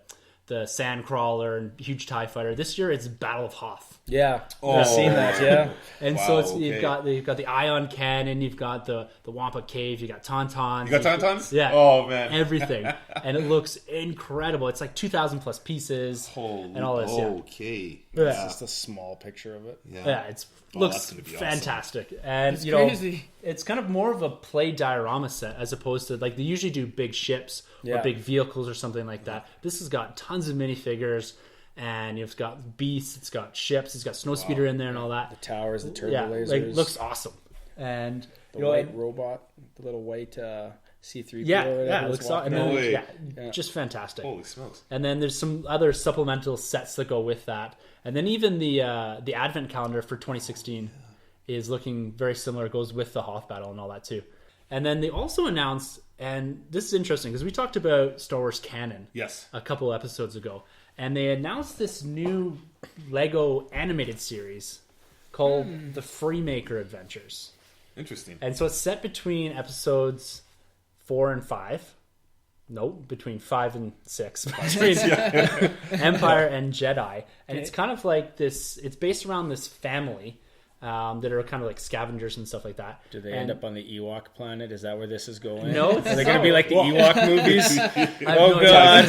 Sandcrawler and huge TIE Fighter. This year it's Battle of Hoth. Yeah. I've seen that, yeah. And so you've got the Ion Cannon, you've got the Wampa Cave, you got Tauntauns. You got Tauntauns? Yeah. Oh, man. Everything. And it looks incredible. It's like 2,000 plus pieces and all this. Okay. Yeah. It's just a small picture of it. Yeah, it looks fantastic. Awesome. And, it's crazy. It's kind of more of a play diorama set as opposed to, like, they usually do big ships or big vehicles or something like that. This has got tons of minifigures. And it's got beasts, it's got ships, it's got Snowspeeder in there and all that. The towers, the turbo lasers. Like, looks awesome. And the white robot, the little white C-3PO. Yeah, it looks awesome. Just fantastic. Holy smokes. And then there's some other supplemental sets that go with that. And then even the advent calendar for 2016 is looking very similar. It goes with the Hoth battle and all that too. And then they also announced, and this is interesting because we talked about Star Wars canon a couple episodes ago. And they announced this new Lego animated series called The Freemaker Adventures. Interesting. And so it's set between episodes 4 and 5. No, between 5 and 6. Between Empire and Jedi. And it's kind of like this, it's based around this family that are kind of like scavengers and stuff like that. Do they end up on the Ewok planet? Is that where this is going? No. Are they going to be like the Ewok movies? Oh, God.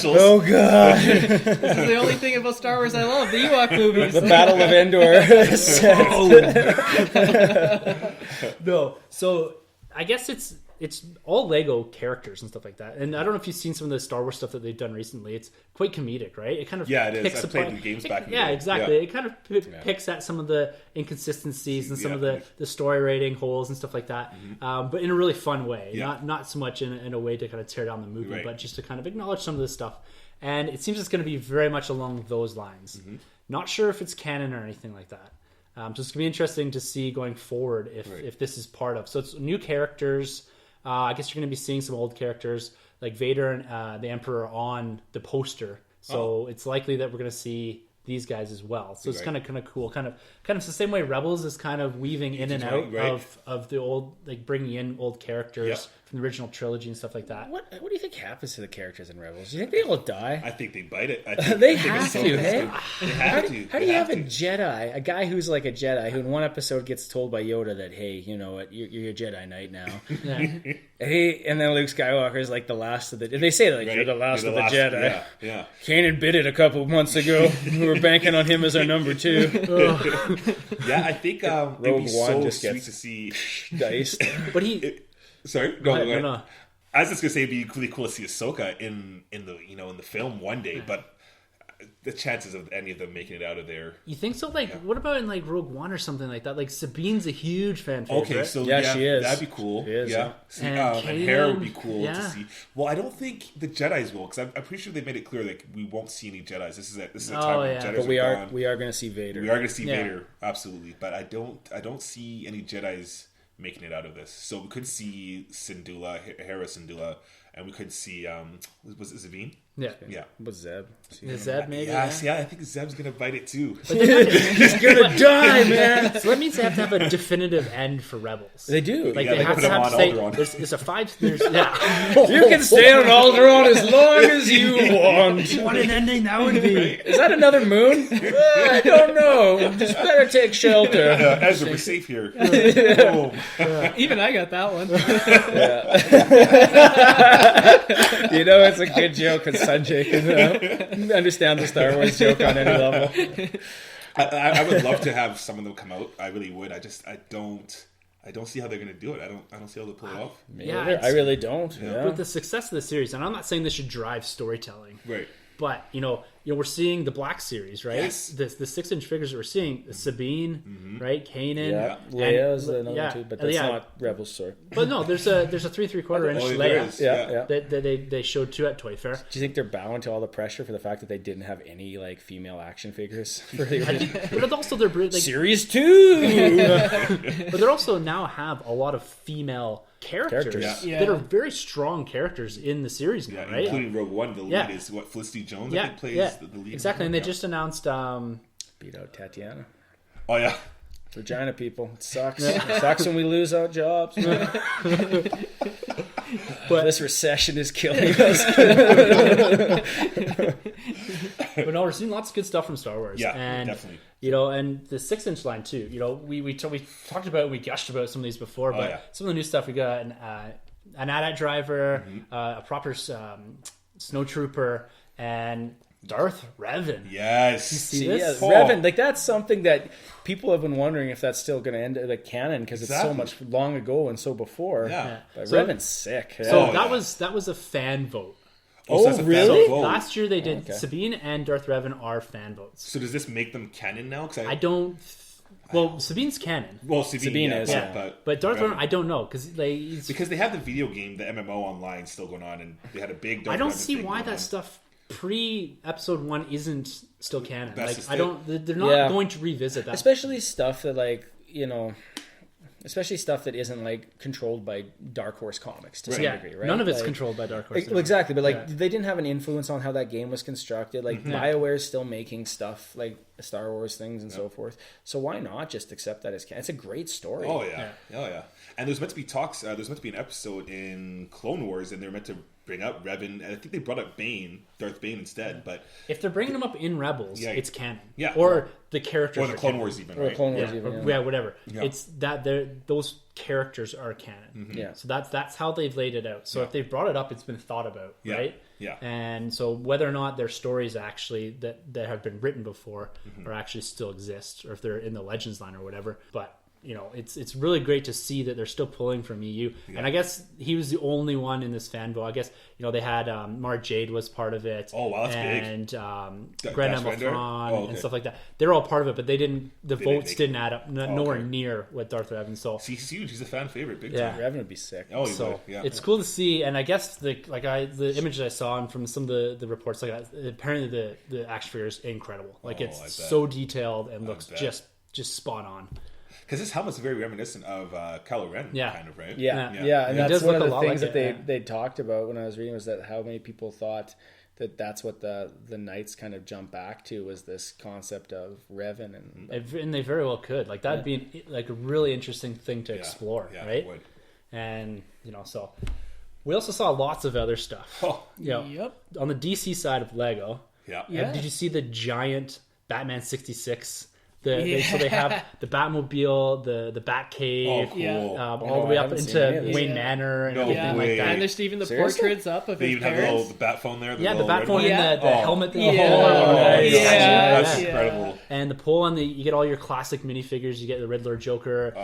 Oh, God. This is the only thing about Star Wars I love, the Ewok movies. The Battle of Endor. No. So I guess it's all Lego characters and stuff like that. And I don't know if you've seen some of the Star Wars stuff that they've done recently. It's quite comedic, right? It kind of it is. I played the games back in the day. Yeah, exactly. It kind of picks at some of the inconsistencies and some of the story rating holes and stuff like that, but in a really fun way. Not so much in a way to kind of tear down the movie, but just to kind of acknowledge some of this stuff. And it seems it's going to be very much along those lines. Not sure if it's canon or anything like that. So it's going to be interesting to see going forward if this is part of. So it's new characters. I guess you're going to be seeing some old characters like Vader and the Emperor on the poster. So it's likely that we're going to see these guys as well. So it's kind of cool. Kind of the same way Rebels is kind of weaving in and out of the old, like bringing in old characters from the original trilogy and stuff like that. What do you think happens to the characters in Rebels? Do you think they all die? I think they bite it. They have to, hey? They have to. How do you have a Jedi, a guy who's like a Jedi, who in one episode gets told by Yoda that, hey, you know what, you're a Jedi Knight now. And then Luke Skywalker is like the last of the... They say that, like, you're the last of the Jedi. Yeah. Kanan bit it a couple of months ago. We were banking on him as our number 2. Yeah, I think it'd be so sweet to see... Diced. But he... Sorry? No. I was just gonna say it'd be really cool to see Ahsoka in the film one day, but the chances of any of them making it out of there. You think so? Like, what about in like Rogue One or something like that? Like Sabine's a huge fan favorite. Okay, so she is. That'd be cool. She is, and Hera would be cool to see. Well, I don't think the Jedis will, because I'm pretty sure they made it clear like we won't see any Jedis. This is a time when Jedis but we are are gone. We are going to see Vader. We are going to see Vader, absolutely. But I don't see any Jedis making it out of this. So we could see Hera Syndulla, and we could see was it Zavine? Yeah. What's Zeb? Zeb maybe? Yeah, I think Zeb's gonna bite it too. He's gonna die, man. So that means they have to have a definitive end for Rebels. They do. Like they have to say there's a 5. There's you can stay on Alderaan as long as you want. What an ending that would be! Is that another moon? I don't know. Just better take shelter. Ezra, we're safe here. Even I got that one. You know, it's a good joke because Sunjay can understand the Star Wars joke on any level. I would love to have some of them come out. I really would. I don't see how they're going to do it. I don't see how they'll pull it off. I really don't. Yeah. With the success of the series, and I'm not saying this should drive storytelling, Right. but we're seeing the Black Series, right? Yes. The 6-inch figures that we're seeing, Sabine, right? Kanan, Yeah, Leia's another two, but that's not Rebels story. But no, there's a 3/4 inch Leia Yeah. that they showed too at Toy Fair. Do you think they're bowing to all the pressure for the fact that they didn't have any like female action figures for the But also they're like, Series 2? but they also now have a lot of female characters that are very strong characters in the series now, right? Including Rogue One. The lead is Felicity Jones. I think plays the lead. Exactly, and they just announced beat out Tatiana. Oh yeah. Vagina people. It sucks. It sucks when we lose out jobs. But this recession is killing us. But no, we're seeing lots of good stuff from Star Wars. Yeah, and, definitely. And the 6-inch line too. We talked about, we gushed about some of these before, but some of the new stuff we got an AT-AT driver, a proper snowtrooper, and Darth Revan. Yes. You see this? Revan, like that's something that people have been wondering if that's still going to end like canon because it's so much long ago and so before. Yeah. But Revan's sick. Yeah. So that was a fan vote. So that's a really? fan vote. Last year they did Sabine and Darth Revan are fan votes. So does this make them canon now? Because I don't. Well, Sabine's canon. Well, Sabine is, but Darth Revan, I don't know because they have the video game, the MMO online still going on, and they had a big. Darth I don't Revan see thing why going that on. stuff pre-episode 1 isn't still canon. That's Like the I don't. They're not going to revisit that. Especially stuff that especially stuff that isn't like controlled by Dark Horse Comics to some degree, right? None of it's controlled by Dark Horse. Exactly, but they didn't have an influence on how that game was constructed. Like BioWare is still making stuff like Star Wars things and so forth. So why not just accept that as canon? It's a great story. Oh yeah. And there's meant to be talks. There's meant to be an episode in Clone Wars, and they're meant to bring up Revan. And I think they brought up Darth Bane instead. But if they're bringing them up in Rebels, it's canon. Yeah. Or the characters, or the Clone Wars even, right? Or Clone Wars even. Yeah, whatever. Yeah. It's that those characters are canon. Yeah. So that's how they've laid it out. So if they've brought it up, it's been thought about, right? Yeah. And so whether or not their stories actually that have been written before or actually still exist, or if they're in the Legends line or whatever, but it's really great to see that they're still pulling from EU. Yeah. And I guess he was the only one in this fan vote. I guess they had Mara Jade was part of it. Oh wow, that's and, big. And Grand Emma and stuff like that. They're all part of it, but they didn't. The votes didn't add up. Nowhere near what Darth Revan. So he's huge. He's a fan favorite. Big time. Revan would be sick. Oh, he would. Yeah. It's cool to see. And I guess the images I saw and from some of the reports, apparently the action figure is incredible. Like it's so detailed and looks just spot on. Because this helmet's very reminiscent of Kylo Ren, kind of, right? Yeah. And that's one of the things that they talked about when I was reading was that how many people thought that's what the Knights kind of jump back to was this concept of Revan. And they very well could. Like that'd be like a really interesting thing to explore, right? It would. And, so we also saw lots of other stuff. Oh. On the DC side of Lego. Yeah. Did you see the giant Batman 66? So they have the Batmobile, the Batcave, all the way up into Wayne Manor and everything like that. And there's even the portraits up of his parents. They even have the Bat phone there. The Bat phone and the helmet. That's incredible. And the pole on you get all your classic minifigures. You get the Riddler, Joker,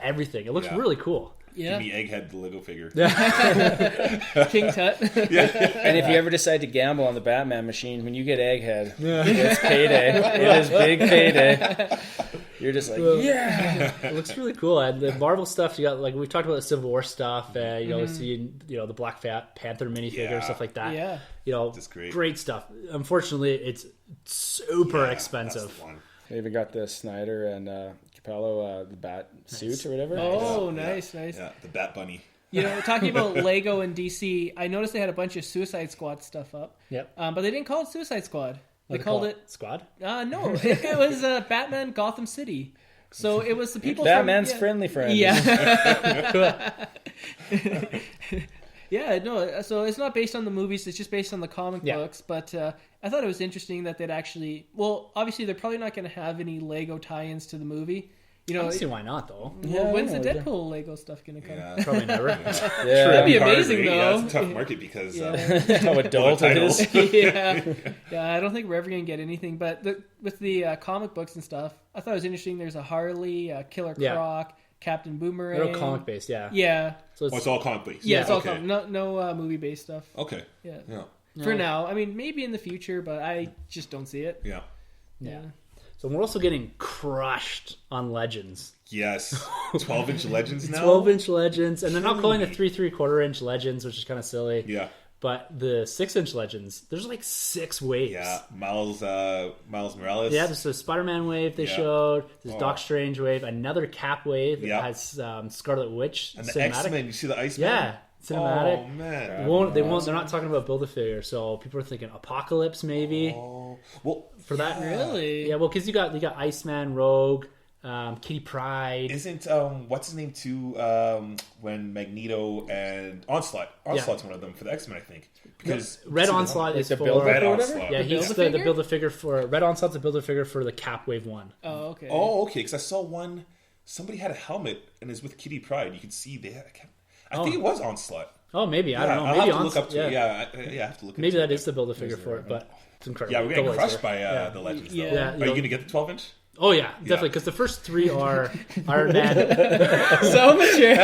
everything. It looks really cool. Yeah. Give me Egghead, the Lego figure. King Tut. And if you ever decide to gamble on the Batman machine, when you get Egghead, it's payday. It is big payday. You're just like, it looks really cool. And the Marvel stuff, you got like we've talked about the Civil War stuff. Seeing the Black Panther minifigure stuff like that. Yeah, that's great stuff. Unfortunately, it's super expensive. That's the one. They even got the Snyder and Capello, the bat suit or whatever. Oh, nice. Yeah, the Bat Bunny. Talking about Lego and DC, I noticed they had a bunch of Suicide Squad stuff up. Yep. But they didn't call it Suicide Squad. They called it Squad? No, it was Batman Gotham City. So it was the people Batman's friendly friend. Yeah. Yeah, no, so it's not based on the movies, it's just based on the comic books, but I thought it was interesting that they'd actually, well, obviously they're probably not going to have any Lego tie-ins to the movie, You know, I don't see why not though. Well, when's the Deadpool Lego stuff gonna come? Yeah. Probably never. That'd be amazing, though. Yeah, it's a tough market because how adult it is. I don't think we're ever gonna get anything. But with the comic books and stuff, I thought it was interesting. There's a Harley, Killer Croc, Captain Boomerang. They're all comic based, yeah. Yeah. So it's all comic based. Yeah, it's all comic. No movie based stuff. Okay. Yeah. Yeah. For now, I mean, maybe in the future, but I just don't see it. Yeah. So we're also getting crushed on Legends. Yes. 12-inch Legends now? 12-inch Legends. And they're not calling the 3.75-inch Legends, which is kind of silly. Yeah. But the 6-inch Legends, there's like 6 waves. Yeah. Miles Morales. Yeah, there's a Spider-Man wave they showed. There's Doc Strange wave. Another Cap wave that has Scarlet Witch. And the cinematic. X-Men, you see the Iceman? Yeah. Cinematic. Oh, man. They're not talking about Build-A-Figure, so people are thinking Apocalypse maybe. Oh. Well, for that. Really? Yeah, well, because you got Iceman, Rogue, Kitty Pryde. Isn't what's his name too? When Magneto and Onslaught's one of them for the X-Men, I think. Because Red Onslaught is the for Red Onslaught. Yeah, he's the Build-A-Figure for Red Onslaught's a Build-A-Figure for the Cap Wave 1. Oh, okay. Oh, okay. Because I saw one. Somebody had a helmet and is with Kitty Pryde. You could see they had. I think it was Onslaught. Oh, maybe I don't know. I'll maybe have to look up to it. Yeah, I have to look. Maybe that is the Build-A-Figure for it, but it's incredible. Yeah, we're getting crushed by the Legends. Though. Yeah. Are you going to get the 12-inch? Oh yeah, definitely. Because the first 3 are Iron Man. So mature.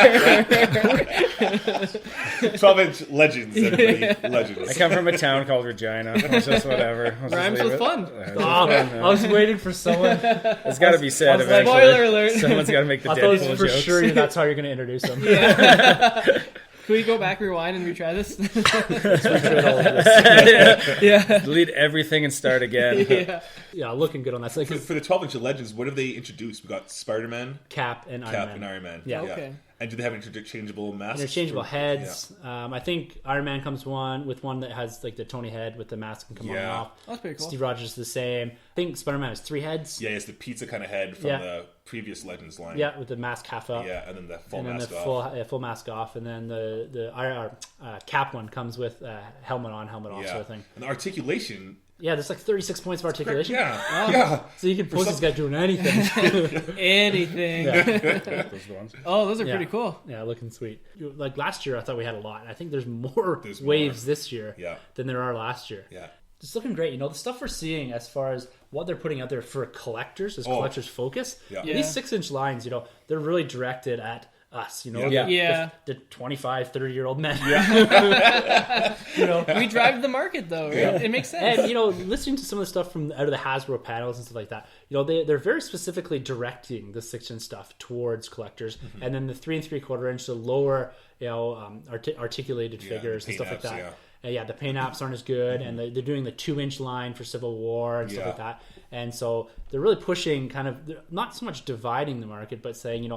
12-inch Legends, everybody. Legends. I come from a town called Regina. It's just whatever. Rhymes with fun. I was waiting for someone. It's got to be said eventually. Spoiler alert. Someone's got to make the I Deadpool thought for jokes. sure that's how you're going to introduce them. Can we go back, rewind, and retry this? Delete everything and start again. Yeah, looking good on that. So, For the 12-inch Legends, what have they introduced? We got Spider-Man, Cap and Iron Man. Yeah. Okay. And do they have interchangeable masks? Interchangeable heads. Yeah. I think Iron Man comes with one that has like the Tony head with the mask can come on and off. That's pretty cool. Steve Rogers is the same. I think Spider-Man has 3 heads. Yeah, it's the pizza kind of head from the previous Legends line. Yeah, with the mask half up. Yeah, and then the full mask off. Full mask off, and then the Cap one comes with helmet on, helmet off sort of thing. And the articulation. Yeah, there's like 36 points of articulation. Yeah. So you can post this guy doing anything. Anything. Those are pretty cool. Yeah, looking sweet. Like last year, I thought we had a lot. I think there's more waves this year than there are last year. Yeah. It's looking great. The stuff we're seeing as far as what they're putting out there for collectors, as collectors focus. Yeah. These 6-inch lines, they're really directed at us, the 25, 30-year-old men. We drive the market, though, right? It makes sense. And, listening to some of the stuff from out of the Hasbro panels and stuff like that, they're very specifically directing the 6-inch stuff towards collectors. Mm-hmm. And then the 3 3/4 inch, the lower, articulated figures and stuff like that. The paint apps aren't as good, and they're doing the 2-inch line for Civil War and stuff like that. And so they're really pushing not so much dividing the market, but saying,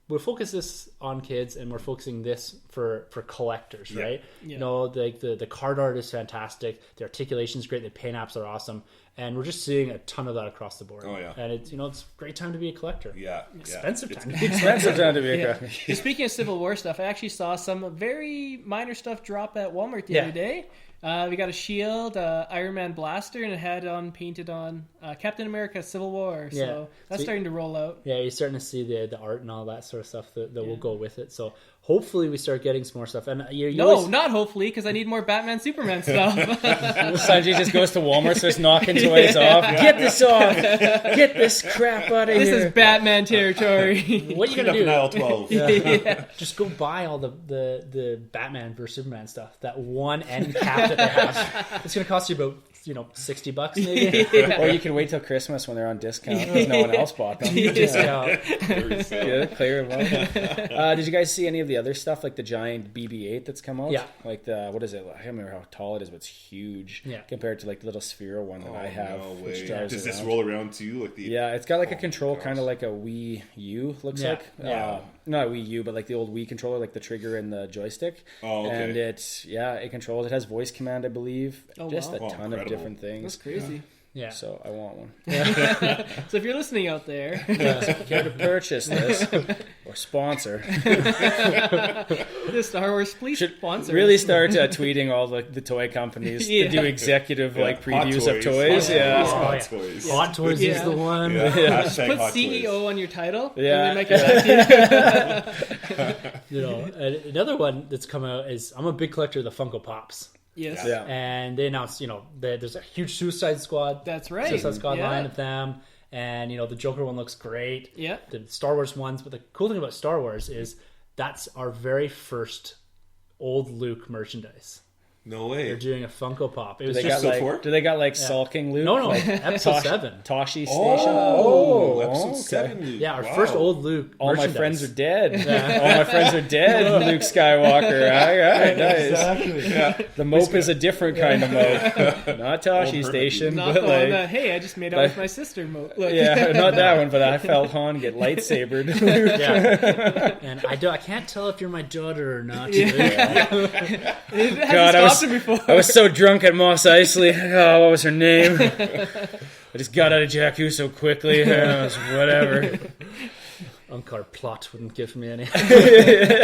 we'll focus this on kids, and we're focusing this for collectors, right? Yeah. The card art is fantastic, the articulation is great, the paint apps are awesome, and we're just seeing a ton of that across the board. Oh yeah, and it's it's a great time to be a collector. Yeah, expensive time to be a collector. Speaking of Civil War stuff, I actually saw some very minor stuff drop at Walmart the other day. We got a shield, Iron Man blaster, and it had painted on Captain America Civil War. So that's starting to roll out. Yeah, you're starting to see the art and all that sort of stuff that will go with it. So hopefully we start getting some more stuff. And not hopefully, because I need more Batman Superman stuff. Sanjay just goes to Walmart, starts knocking toys off. Get this off! Get this crap out of here! This is Batman territory. What are you gonna do? Aisle 12. Just go buy all the Batman versus Superman stuff. That one end cap that they have. It's gonna cost you about $60 maybe. Or you can wait till Christmas when they're on discount because no one else bought them. Discount. Clear them up. Did you guys see any of the other stuff, like the giant BB-8 that's come out? Yeah. Like what is it? I can't remember how tall it is, but it's huge compared to like the little Sphero one that I have. No way. Does this roll around too? It's got like a control kind of like a Wii U, looks like. Yeah. Not Wii U, but like the old Wii controller, like the trigger and the joystick. Oh, okay. And it controls. It has voice command, I believe. A ton of different things. That's crazy. Yeah. So I want one. So if you're listening out there, Care to purchase this or sponsor? the Star Wars please sponsor. Really start tweeting all the toy companies to do executive like previews of toys. Hot toys. Hot Toys is the one. Hashtag Put hot CEO toys. on your title. Yeah. And then make it You know, and another one that's come out is I'm a big collector of the Funko Pops. Yes. Yeah. And they announced, you know, that there's a huge Suicide Squad. That's right. Suicide Squad Yeah. line of them. And, you know, the Joker one looks great. Yeah. The Star Wars ones. But the cool thing about Star Wars is that's our very first old Luke merchandise. No way. They're doing a Funko Pop. It was Do just they got like sulking Luke? No, like episode 7. Toshi Station. Episode okay. 7. Luke. Yeah, our Wow. first old Luke All my merchandise. friends are dead. All my friends are dead. Luke Skywalker. All right, nice. Exactly. Yeah. The mope is a different kind of mope, not Toshi Station, Not but the one like. that, hey, I just made out with my sister. Look. Yeah, not that one, but I felt Han get lightsabered. Yeah. And I can't tell if you're my daughter or not. It hasn't God, stopped him before. I was so drunk at Mos Eisley. Oh, what was her name? I just got out of Jakku so quickly. It was whatever. Unkar plot wouldn't give me any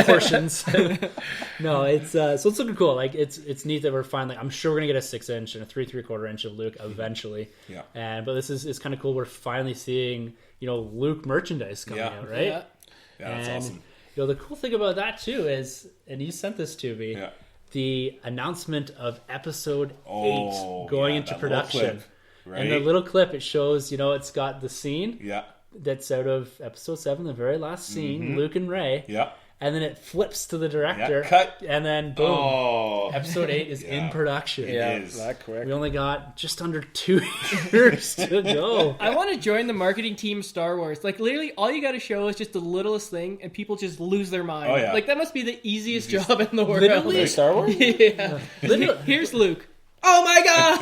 portions. No, it's so it's looking cool. Like it's neat that we're finally. I'm sure we're gonna get a 6-inch and a 3.75 inch of Luke eventually. Yeah. But this is kind of cool. We're finally seeing, you know, Luke merchandise coming out, right? Yeah. Yeah, that's And, awesome. You know, the cool thing about that too is, and you sent this to me. Yeah. The announcement of episode 8 Oh, going yeah, into that little production. clip, right? And the little clip, it shows, you know, it's got the scene Yeah. that's out of episode 7, the very last scene, Luke and Ray. Yeah. And then it flips to the director. Yeah, cut. And then boom. Oh. Episode 8 is in production. Yeah, is. that quick. We only got just under 2 years to go. I want to join the marketing team of Star Wars. Like, literally, all you got to show is just the littlest thing, and people just lose their mind. Oh, yeah. Like, that must be the easiest job in the world. Literally. Star Wars? Yeah. Literally. Here's Luke. Oh my god!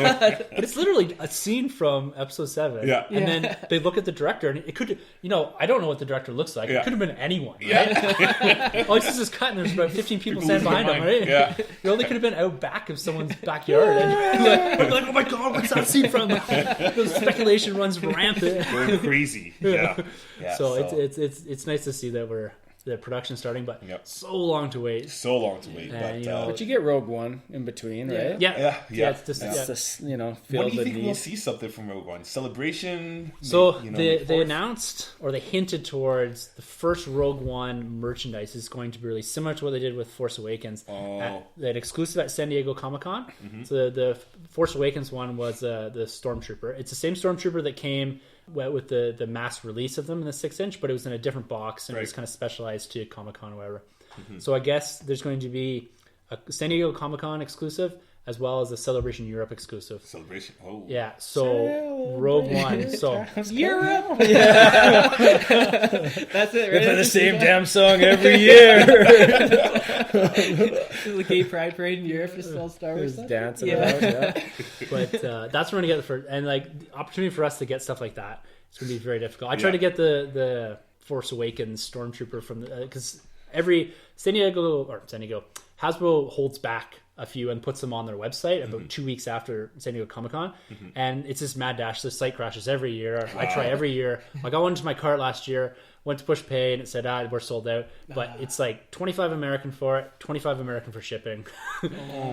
But it's literally a scene from episode 7. Yeah. And then they look at the director, and it could, you know, I don't know what the director looks like. Yeah. It could have been anyone. Right? Oh, it's just this cut, and there's about 15 people standing behind him, right? Yeah. You know, they could have been out back of someone's backyard. And like, oh my god, what's that scene from? The speculation runs rampant. Going crazy. Yeah. Yeah. So it's nice to see that the production's starting, but Yep. so long to wait. so long to wait. And, But, you know, But you get Rogue One in between, right? Yeah. Yeah. It's just, Yeah. It's just, you know, when feel do you the think we'll need. see something from Rogue One? Celebration? So You know, they fourth? announced, or they hinted towards, the first Rogue One merchandise is going to be released similar to what they did with Force Awakens. Oh. That exclusive at San Diego Comic-Con. Mm-hmm. So the Force Awakens one was the Stormtrooper. It's the same Stormtrooper that came with the mass release of them in the 6-inch, but it was in a different box and it was Right. kind of specialized to Comic-Con or whatever. So I guess there's going to be a San Diego Comic-Con exclusive as well as a Celebration Europe exclusive. Celebration. Oh. Yeah, so Rogue One. So Europe. That's it, They right? play the same damn song every year. The gay pride parade in Europe to sell Star Wars stuff. Dancing Yeah. about, yeah. but that's where we're gonna get the first, and like the opportunity for us to get stuff like that. It's gonna be very difficult. I tried to get the Force Awakens Stormtrooper from because every San Diego Hasbro holds back a few and puts them on their website about 2 weeks after San Diego Comic-Con, and it's this mad dash. The site crashes every year. I try every year. I got one into my cart last year, went to push pay, and it said, we're sold out. But it's like $25 American for it, $25 American for shipping. Oh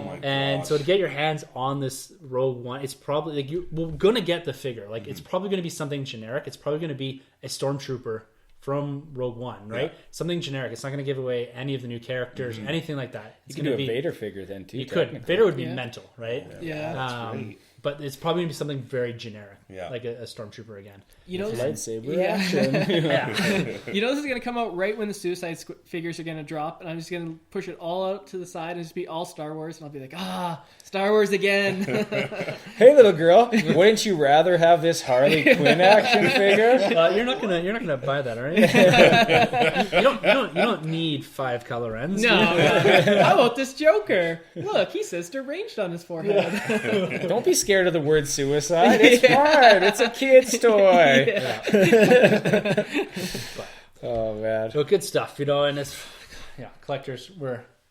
my And gosh. so to get your hands on this Rogue One, it's probably like we're gonna get the figure. Like it's probably gonna be something generic. It's probably gonna be a Stormtrooper from Rogue One, right? Yeah. Something generic. It's not gonna give away any of the new characters, anything like that. It's You can gonna do a be Vader figure then too. You could. technically. Vader would be Yeah. mental, right? Yeah. Great. But it's probably gonna be something very generic, Yeah. like a Stormtrooper again. You know, Lightsaber Yeah. action. Yeah, you know this is going to come out right when the Suicide figures are going to drop, and I'm just going to push it all out to the side and just be all Star Wars, and I'll be like, Star Wars again. Hey, little girl, wouldn't you rather have this Harley Quinn action figure? you're not gonna buy that, are you? You don't need 5 color ends. No, how about this Joker? Look, he says deranged on his forehead. Don't be scared of the word suicide. It's fine. It's a kid's toy. Oh man. So good stuff, and it's collectors.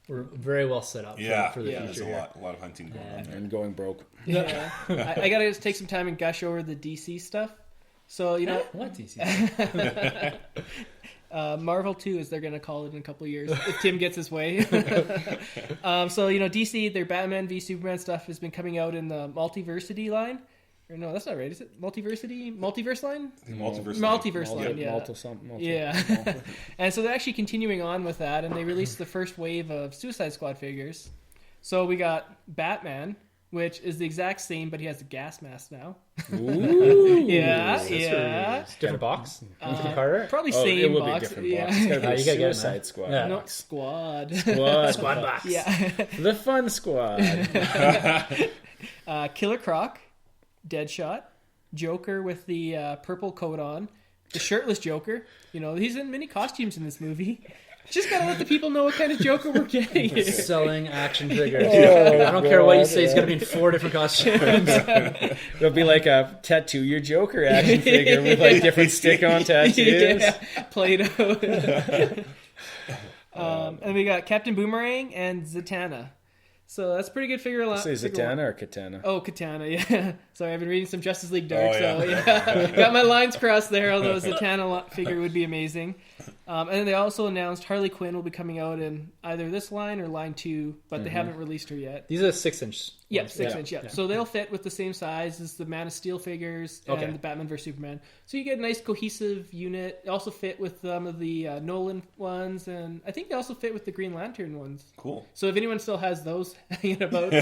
we're very well set up for the there's future. a lot of hunting going on there. And going broke. Yeah. I gotta just take some time and gush over the DC stuff. So What DC? Marvel 2, as they're going to call it in a couple of years, if Tim gets his way. DC, their Batman v Superman stuff has been coming out in the Multiversity line. Or no, that's not right. Is it Multiverse line? Multiverse line, yeah. Yeah. And so they're actually continuing on with that, and they released the first wave of Suicide Squad figures. So we got Batman, which is the exact same, but he has a gas mask now. Ooh. Yeah. Different box? Different Carter? Probably same it will box. be different box. It's gotta be You gotta get it, Suicide man. Squad. Yeah. No, Squad. Squad box. Yeah. The fun squad. Killer Croc, Deadshot, Joker with the purple coat on, the shirtless Joker. He's in many costumes in this movie. Just gotta let the people know what kind of Joker we're getting. Selling action figures. I don't care what you say. He's gonna be in 4 different costumes. It'll be like a tattoo your Joker action figure with like different stick-on tattoos. Yeah, Play-Doh. And we got Captain Boomerang and Zatanna. So that's a pretty good figure. Say Zatanna or Katana? Oh, Katana, yeah. Sorry, I've been reading some Justice League Dark, so yeah. Got my lines crossed there, although Zatanna figure would be amazing. And then they also announced Harley Quinn will be coming out in either this line or line 2, but they haven't released her yet. These are 6-inch. Yeah, ones. 6-inch, yeah. So they'll fit with the same size as the Man of Steel figures and the Batman vs. Superman. So you get a nice cohesive unit. They also fit with some of the Nolan ones, and I think they also fit with the Green Lantern ones. Cool. So if anyone still has those hanging about,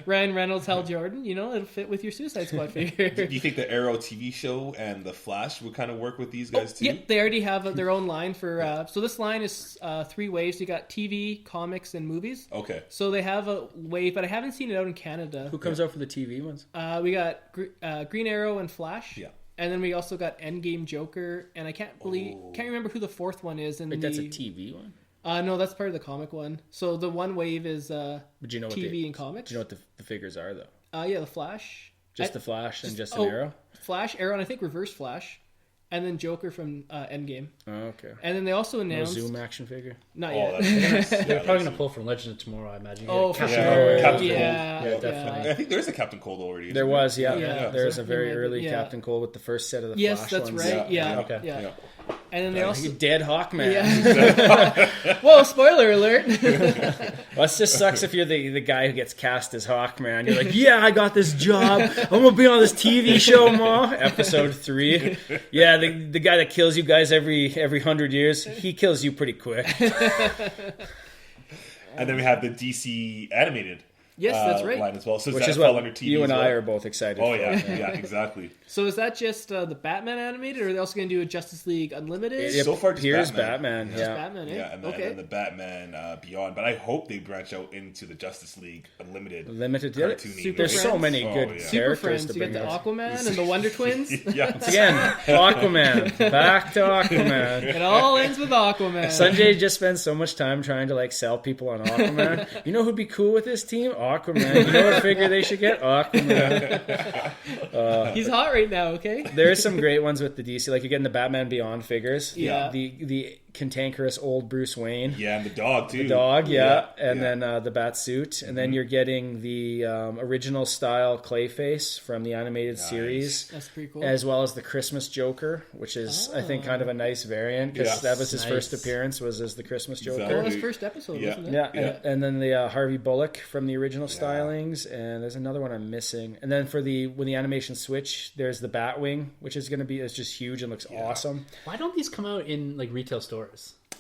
Ryan Reynolds, Hal Jordan, it'll fit with your Suicide Squad figure. Do you think the Arrow TV show and the Flash would kind of work with these guys too? Yeah, they already have their own line for. So this line is 3 waves. You got TV, comics, and movies. Okay. So they have a wave, but I haven't seen it out in Canada. Who comes out for the TV ones? We got Green Arrow and Flash. Yeah. And then we also got Endgame Joker, and I can't remember who the 4th one is. Wait, that's a TV one? No, that's part of the comic one. So the one wave is But you know TV and comics. Do you know what the figures are though? Yeah, the Flash. Just the Flash and just an Arrow? Flash, Arrow, and I think Reverse Flash. And then Joker from Endgame. Oh, okay. And then they also No announced... Zoom action figure? Not Oh, yet. They're probably going to pull from Legend of Tomorrow, I imagine. Oh, for Captain sure. Cold. Captain Yeah, Cold. definitely. I think there's a Captain Cold already. There was, yeah. Yeah. There's a very Yeah. early Yeah. Captain Cold with the first set of the Yes, Flash that's ones. right. Yeah. Okay. Yeah. And then they also... Dead Hawkman. Yeah. Whoa, spoiler alert. Well, it just sucks if you're the guy who gets cast as Hawkman. You're like, yeah, I got this job. I'm going to be on this TV show, Ma. Episode 3. Yeah, the guy that kills you guys every 100 years, he kills you pretty quick. And then we have the DC animated Yes, that's right. line as well. So Which does is that fall what under TV you and as well? I are both excited Oh for. yeah, yeah, exactly. So is that just the Batman animated, or are they also going to do a Justice League Unlimited? So far, just here's Batman. Just Batman, eh? Yeah, and then the Batman Beyond. But I hope they branch out into the Justice League Unlimited. Limited. Cartoony. Super There's so Friends? many good Oh, yeah. Super characters Friends. to You got bring the up. Aquaman and the Wonder Twins. Yeah. Again, Aquaman. Back to Aquaman. It all ends with Aquaman. Sanjay just spends so much time trying to sell people on Aquaman. You know who'd be cool with this team? Aquaman. You know what figure they should get? Aquaman. He's hot right now, okay? There's some great ones with the DC. Like you're getting the Batman Beyond figures. Yeah. The cantankerous old Bruce Wayne. Yeah, and the dog too. The dog, and yeah. then the bat suit, and then you're getting the original style Clayface from the animated series, That's pretty cool. as well as the Christmas Joker, which is I think kind of a nice variant because Yes. that was his Nice. first appearance was as the Christmas Joker. That was Exactly. first episode, Yeah. wasn't it? Yeah, Yeah. And then the Harvey Bullock from the original stylings, and there's another one I'm missing. And then when the animation switch, there's the Batwing, which is going to be it's just huge and looks awesome. Why don't these come out in retail stores?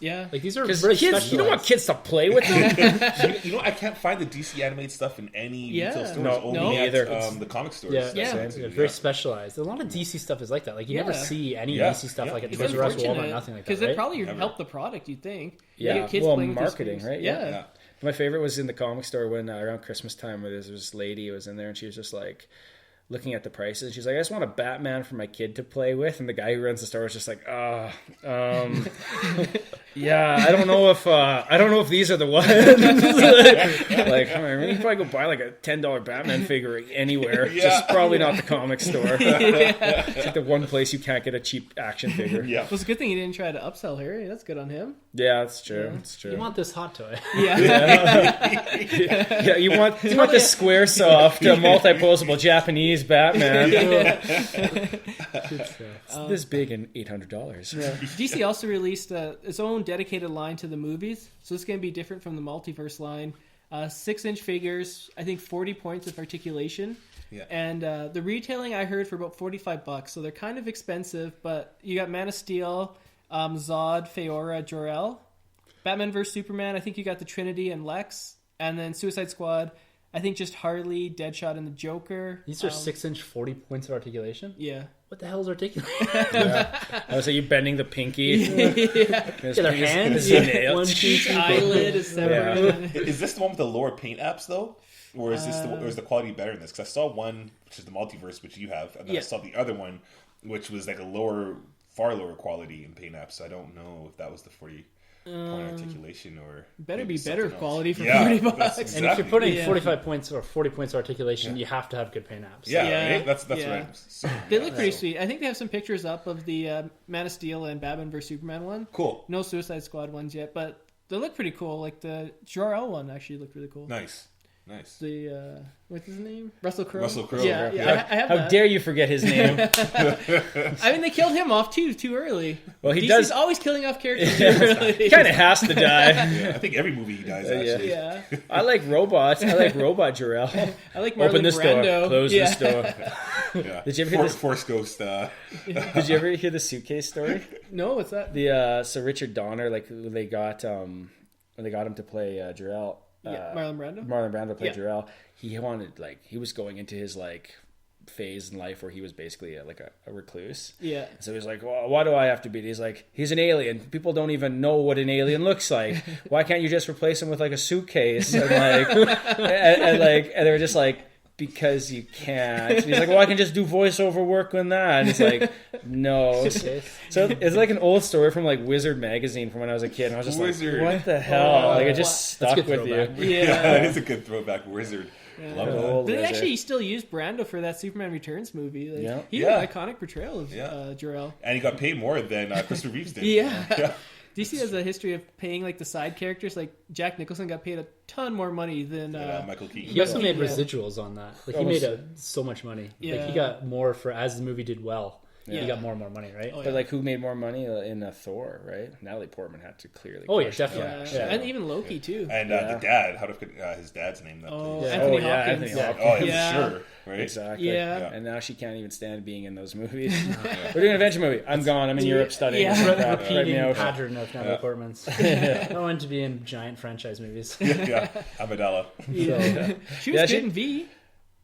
Yeah. Like these are Because very kids, specialized. you don't want kids to play with them. You know, I can't find the DC animated stuff in any Yeah. retail stores. No, only me at, either. the comic stores. Yeah, That's Yeah. it. It's very specialized. A lot of DC stuff is like that. Like you never Yeah. see any Yeah. DC stuff Yeah. like at It's Toys R Us, Walmart, unfortunate nothing like that. because Right? it probably Never. helped the product. You'd think. Yeah. You get kids Well, playing with those marketing, figures. right? Yeah. Yeah. My favorite was in the comic store when around Christmas time where there was this lady who was in there and she was just like, looking at the prices. She's like, I just want a Batman for my kid to play with. And the guy who runs the store is just like, yeah, I don't know if these are the ones. Like, I mean, you can probably go buy like a $10 Batman figure anywhere. Just probably not the comic store. It's like the one place you can't get a cheap action figure. Yeah. Well, it's a good thing he didn't try to upsell Harry. That's good on him. Yeah, that's true. That's true. You want this hot toy? Yeah, you want the Squaresoft multi-posable Japanese Batman. It's this big and $800. DC also released its own dedicated line to the movies, so it's going to be different from the multiverse line. 6-inch figures, I think 40 points of articulation. Yeah. And the retailing I heard for about $45, so they're kind of expensive, but you got Man of Steel, Zod, Feora, Jor-El. Batman vs. Superman, I think you got the Trinity and Lex. And then Suicide Squad, I think just Harley, Deadshot, and the Joker. These are 6-inch, 40 points of articulation? Yeah. What the hell is articulation? I was like, you bending the pinky. Their hands? One, two, eyelid is separate. Yeah. Is this the one with the lower paint apps, though? Or is the quality better in this? Because I saw one, which is the multiverse, which you have, and then I saw the other one, which was like far lower quality in paint apps. So I don't know if that was the 40 point articulation or better be better else. quality for $40. Exactly. And if you're putting 45 points or 40 points of articulation, you have to have good paint apps. Right? That's right. So, they look pretty sweet. I think they have some pictures up of the Man of Steel and Batman vs Superman one. Cool. No Suicide Squad ones yet, but they look pretty cool. Like the Jor-El one actually looked really cool. Nice. The what's his name? Russell Crowe. Yeah. I have How that. dare you forget his name? I mean, they killed him off too early. Well, he DC's does always killing off characters too early. He kind of has to die. Yeah, I think every movie he dies actually. Yeah. I like robots. I like Robot Jor-El. I like Marlon Open this Brando. door. Close this door. Yeah. Did you ever hear this? Force Ghost. Did you ever hear the suitcase story? No, what's that? So Richard Donner, like when they got him to play Jor-El. Marlon Brando. Marlon Brando played Jor-El. He wanted he was going into his phase in life where he was basically a recluse. Yeah. So he's like, well, why do I have to be? He's like, he's an alien. People don't even know what an alien looks like. Why can't you just replace him with a suitcase? And and they were just like, because you can't. And he's like, well, I can just do voiceover work on that. And it's like, no. So it's like an old story from Wizard magazine from when I was a kid. And I was just Wizard. like, what the hell? It just stuck with you. Yeah, it is a good throwback. Wizard. Yeah. Love that. But they actually still used Brando for that Superman Returns movie. He did an iconic portrayal of Jor-El. And he got paid more than Christopher Reeves did. Yeah. DC has a history of paying the side characters. Like Jack Nicholson got paid a ton more money than Michael Keaton. He also made residuals on that. He made so much money. He got more as the movie did well. Yeah. He got more and more money, right? But who made more money in Thor, right? Natalie Portman had to clearly. Oh yeah, definitely. Yeah. And even Loki too. And the dad, how to his dad's name? Anthony Hopkins. Sure, right? Exactly. Yeah. And now she can't even stand being in those movies. We're doing an adventure movie. I'm gone. I'm in Europe studying. Yeah. Repeating pattern of Natalie Portman's. I want to be in giant franchise movies. Amidala. Yeah. She was good in V.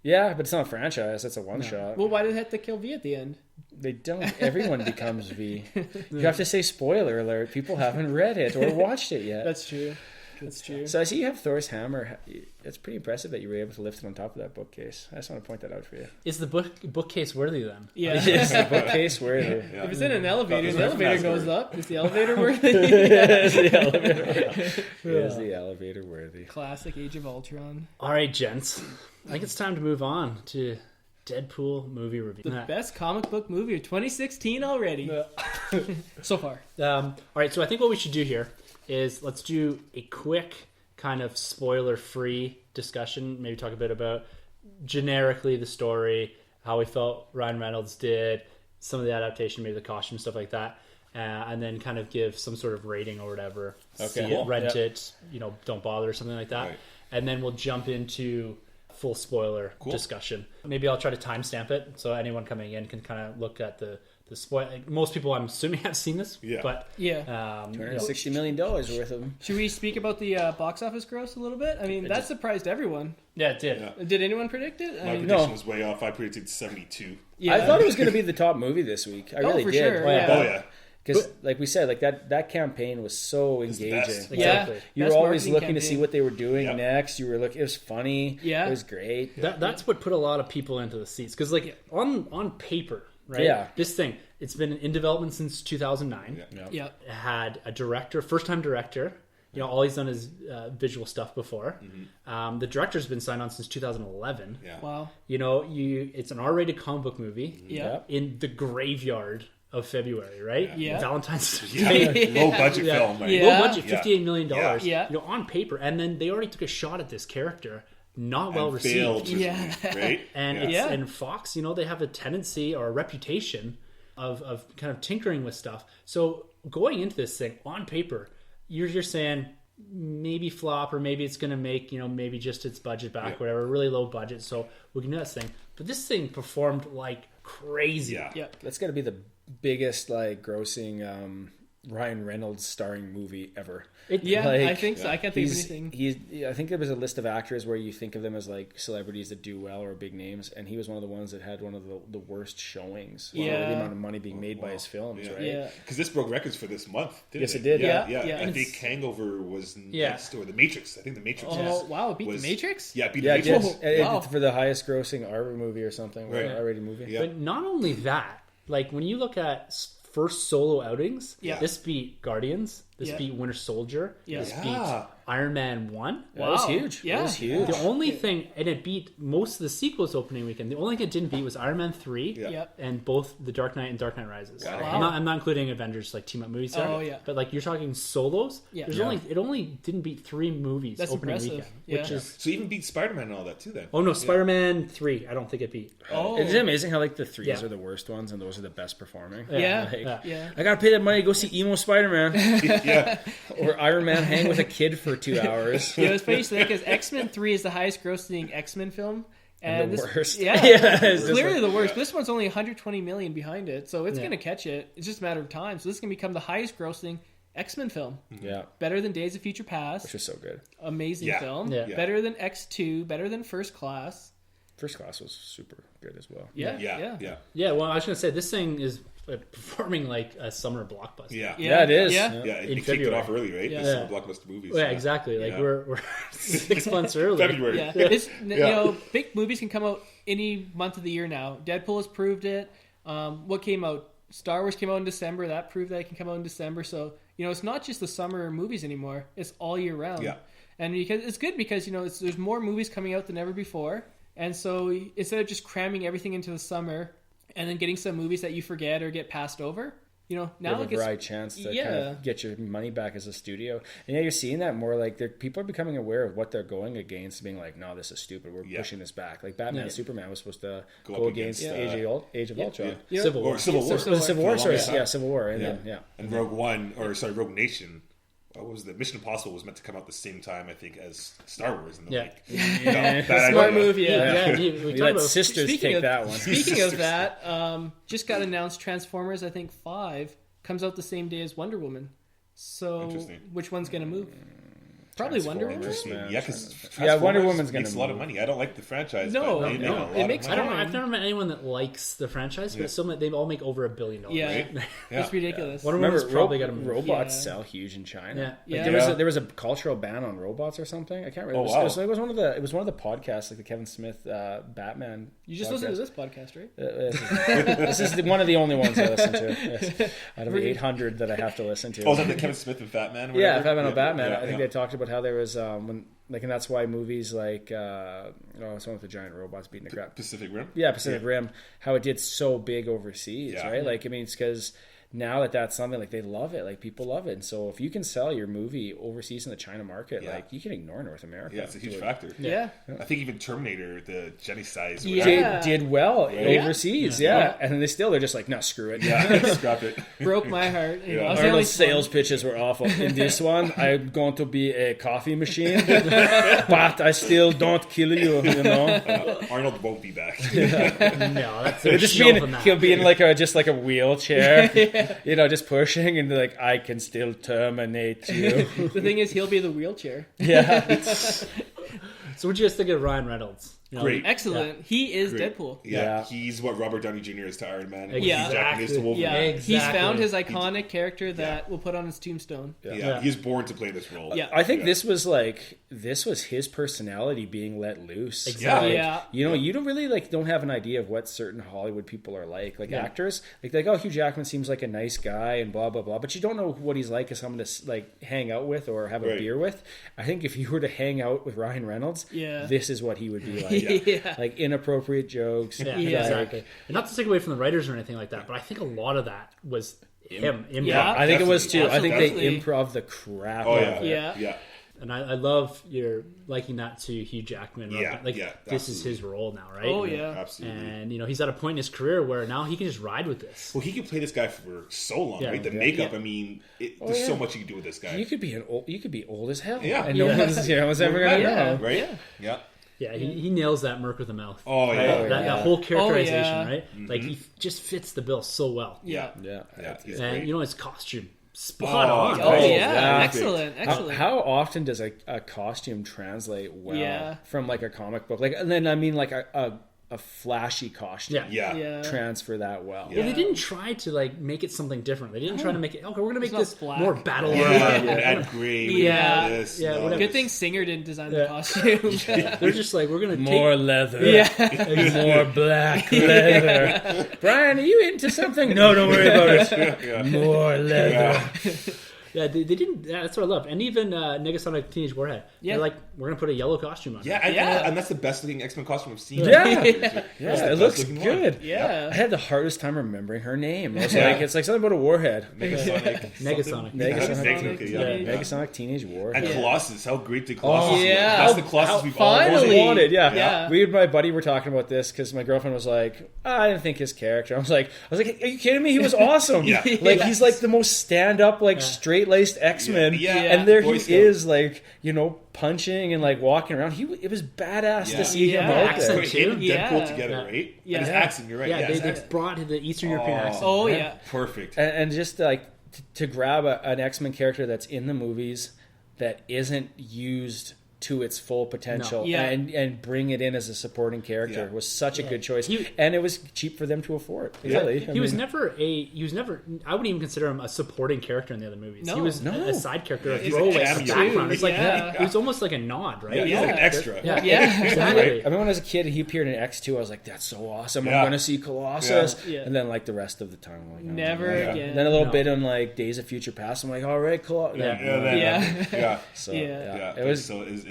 Yeah, but it's not a franchise. It's a one-shot. Well, why did they have to kill V at the end? They don't. Everyone becomes V. You have to say spoiler alert. People haven't read it or watched it yet. That's true. That's true. So I see you have Thor's hammer. It's pretty impressive that you were able to lift it on top of that bookcase. I just want to point that out for you. Is the bookcase worthy then? Yeah. Is the bookcase worthy? Yeah. If it's in an elevator, the elevator goes up. Is the elevator worthy? Is the elevator worthy? Classic Age of Ultron. All right, gents. I think it's time to move on to Deadpool movie review. The best comic book movie of 2016 already. So far. All right, so I think what we should do here is let's do a quick kind of spoiler-free discussion. Maybe talk a bit about generically the story, how we felt Ryan Reynolds did, some of the adaptation, maybe the costume, stuff like that. And then kind of give some sort of rating or whatever. Okay. See it, rent it, don't bother or something like that. Right. And then we'll jump into full spoiler discussion. Maybe I'll try to timestamp it so anyone coming in can kind of look at the spoil. Most people, I'm assuming, have seen this. Yeah. But $260 million worth of them. Should we speak about the box office gross a little bit? I mean, that surprised everyone. Yeah, it did. Yeah. Did anyone predict it? My prediction was way off. I predicted 72. Yeah. I thought it was going to be the top movie this week. I really for did. sure. Oh, yeah. Oh, yeah. Because, like we said, like that campaign was so engaging. Exactly. Yeah, you were best always marketing looking to see campaign. what they were doing Yep. next. You were looking; it was funny. Yeah. it was great. That's what put a lot of people into the seats. Because, like, on paper, right? Yeah. This thing, it's been in development since 2009. Yeah. It had a director, first-time director. You know, all he's done is visual stuff before. The director's been signed on since 2011. Yeah. Wow. You know, it's an R-rated comic book movie Yeah. in the graveyard of February, right? Yeah. Valentine's Yeah. Day. Low budget film. Like, Yeah. Low budget, $58 million. Yeah. You know, on paper. And then they already took a shot at this character. Not well and received. failed to Yeah. right? And yeah. it's, Yeah. and Fox, you know, they have a tendency or a reputation of kind of tinkering with stuff. So going into this thing on paper, you're saying maybe flop, or maybe it's going to make, you know, maybe just its budget back, whatever, really low budget. So we can do this thing. But this thing performed like crazy. Yeah. Yeah. That's got to be the biggest like grossing Ryan Reynolds starring movie ever. Yeah, Like, I think so. I can't think of He's, anything. I think there was a list of actors where you think of them as like celebrities that do well or big names, and he was one of the ones that had one of the worst showings. for Yeah. the amount of money being made by his films, right? Yeah. Because this broke records for this month, didn't Yes, it? it did. Yeah, Yeah. yeah. Yeah. I think Hangover was Yeah. next, or The Matrix. I think The Matrix. Oh, wow. It beat was- The Matrix? Yeah, it beat Yeah, The it did. Matrix. Wow. For the highest grossing R movie or something, Right. R-rated movie. Yeah. But not only that, like when you look at first solo outings, Yeah. this beat Guardians, this Yeah. beat Winter Soldier, Yeah. this Yeah. beat Iron Man 1. That was Wow. huge. Yeah. It was huge. The only thing, and it beat most of the sequels opening weekend. The only thing it didn't beat was Iron Man 3 Yeah. Yep. and both The Dark Knight and Dark Knight Rises. Wow. I'm not including Avengers like team up movies there. Oh, yeah. But like you're talking solos. Yeah. There's Yeah. it only didn't beat 3 movies That's opening impressive. weekend, Yeah. which is So even beat Spider-Man and all that too. Then. oh no, Spider-Man 3. I don't think it beat. Oh. It's amazing how like the threes Yeah. are the worst ones and those are the best performing. Yeah. Like, Yeah. I gotta pay that money to go see emo Spider-Man Yeah. or Iron Man hang with a kid for 2 hours. Yeah, it's funny you say that because X-Men 3 is the highest grossing X-Men film. And the this, worst. Yeah, Yeah, it's just clearly like- the worst. This one's only 120 million behind it, so it's Yeah. going to catch it. It's just a matter of time. So this is going to become the highest grossing X-Men film. Yeah, Better than Days of Future Past. which was so good. Amazing Yeah. film. Yeah. Yeah. Better than X2. Better than First Class. First Class was super good as well. Yeah. Yeah. Yeah. Yeah, well, I was gonna say this thing is performing like a summer blockbuster. Yeah. Yeah, it is. Yeah. Yeah, it In kicked it February. off early, right? Yeah. This summer blockbuster movies. Yeah, exactly. Like Yeah. we're 6 months early. February. Yeah. It's, you know, big movies can come out any month of the year now. Deadpool has proved it. What came out? Star Wars came out in December. That proved that it can come out in December. So, you know, it's not just the summer movies anymore. It's all year round. Yeah. And because it's good because, you know, there's more movies coming out than ever before. And so instead of just cramming everything into the summer and then getting some movies that you forget or get passed over, you know, You now have it a gets... right chance to kind Yeah. of get your money back as a studio. And yeah, you're seeing that more. Like people are becoming aware of what they're going against, being like, "No, this is stupid. We're Yeah. pushing this back." Like Batman Yeah. and Superman was supposed to Go go up against against, Age of Ultron. Yeah. Civil War. Or Civil War. Civil War, sorry, Yeah. yeah, Civil War, and Yeah. then yeah. And Rogue Nation. What was the Mission Impossible was meant to come out the same time, I think, as Star Wars. And Yeah. like, no, bad Smart idea. move, yeah. Yeah, We we talked let about sisters Speaking take of- that one. Speaking of that, just got announced Transformers, I think 5, comes out the same day as Wonder Woman. So Interesting. which one's going to move? Probably Wonder Woman. Transformers. Man, Yeah, because Wonder Woman's gonna makes a lot of move. money. I don't like the franchise. No, but they make no, a lot it of makes I don't know. money. I've never met anyone that likes the franchise, but they all make over $1 billion. Yeah, Right? Yeah. it's ridiculous. Wonder Remember, Woman's probably got to move. robots Yeah. sell huge in China. Yeah. Like, Yeah. there was a cultural ban on robots or something. I can't remember. Oh, wow. It was one of the podcasts, like the Kevin Smith Batman. You just podcast. listened to this podcast, right? This is one of the only ones I listen to. Yes. Out of the 800 that I have to listen to. Oh, is that the Kevin Smith and Batman? or Yeah, whatever? Batman on Batman. Yeah, I think yeah. they talked about how there was when and that's why movies like someone with the giant robots beating the crap. Pacific Rim. Yeah, Pacific Rim. How it did so big overseas, Yeah. right? Like I mean, it's because now that's something like they love it, like people love it, and so if you can sell your movie overseas in the China market, Yeah. like you can ignore North America. Yeah, it's a huge Like, factor. Yeah. I think even Terminator, the Jenny size. Yeah. Did well Yeah. overseas, Yeah. yeah. And then they're just like, no, screw it. Yeah, scrap it. Broke my heart. You know, Yeah. I was the only Arnold's sales pitches were awful. In this one, I'm going to be a coffee machine, but I still don't kill you. You know, Arnold won't be back. No, that's he'll he'll be in like a wheelchair, you know, just pushing and be like, I can still terminate you. The thing is, he'll be the wheelchair. Yeah, So what do you guys think of Ryan Reynolds? Great. Excellent. He is Great. Deadpool. Yeah, he's what Robert Downey Jr. is to Iron Man. Exactly. Yeah. Hugh Jackman is to Wolverine. Yeah, Exactly. he's found his iconic character that will put on his tombstone. Yeah, he's born to play this role. Yeah. I think this was his personality being let loose. Exactly. You don't really don't have an idea of what certain Hollywood people are like actors. Like, oh, Hugh Jackman seems like a nice guy and blah blah blah, but you don't know what he's like as someone to hang out with or have a beer with. I think if you were to hang out with Ryan Reynolds, this is what he would be like. Like inappropriate jokes. Yeah, exactly. And not to take away from the writers or anything like that, but I think a lot of that was him. Improv. Yeah, I think it was too. Absolutely. I think they improv the crap out of it. Yeah. And I love your liking that to Hugh Jackman. This is his role now, right? Oh, yeah. Absolutely. And, he's at a point in his career where now he can just ride with this. Well, he could play this guy for so long, right? The makeup, I mean, there's so much you can do with this guy. You could be old as hell. Yeah. And no one's ever going to know. Right? Yeah. Yeah, he nails that Merc with a mouth. Oh, right? yeah. That whole characterization, right? Mm-hmm. Like, he just fits the bill so well. Yeah. He's And, great. his costume, spot on. Oh, Right? yeah. Excellent. How often does a costume translate well from a comic book? And then I mean a flashy costume. Yeah. Transfer that well. Well, they didn't try to make it something different. They didn't try to make it. Okay, we're gonna make this black. more battle. Add gray. Whatever. Good thing Singer didn't design the costume. They're just we're gonna More leather. Yeah. More black leather. Brian, are you into something? No, don't worry about it. More leather. Yeah, they didn't. Yeah, that's what I love. And even Negasonic Teenage Warhead. Yeah. They're we're going to put a yellow costume on. And that's the best looking X-Men costume I've seen. It looks good. Yeah. I had the hardest time remembering her name. I was it's something about a warhead. Negasonic. Negasonic Teenage Warhead. And Colossus, how great did Colossus look? yeah. That's the Colossus we've all finally. wanted. Yeah. We and my buddy were talking about this because my girlfriend was like, I didn't think his character. I was like, are you kidding me? He was awesome. He's the most stand up, straight-laced X-Men. And there he is, punching and walking around. It was badass to see him out there. Him and Deadpool together, right? Yeah. And his accent, you're right. Yeah, they brought the Eastern European accent. Oh, yeah. Perfect. And just to grab an X-Men character that's in the movies that isn't used to its full potential and bring it in as a supporting character was such a good choice. And it was cheap for them to afford. Really. He was never I wouldn't even consider him a supporting character in the other movies. No. He was a side character, a he's throwaway, a a background. It's Yeah. it was almost like a nod, right? He's like an extra. Yeah, exactly. I mean, when I was a kid and he appeared in X2, I was like, that's so awesome. I'm going to see Colossus. Yeah. And then the rest of the time, I'm like, Never again. And then a little bit on Days of Future Past, I'm like, all right, Colossus.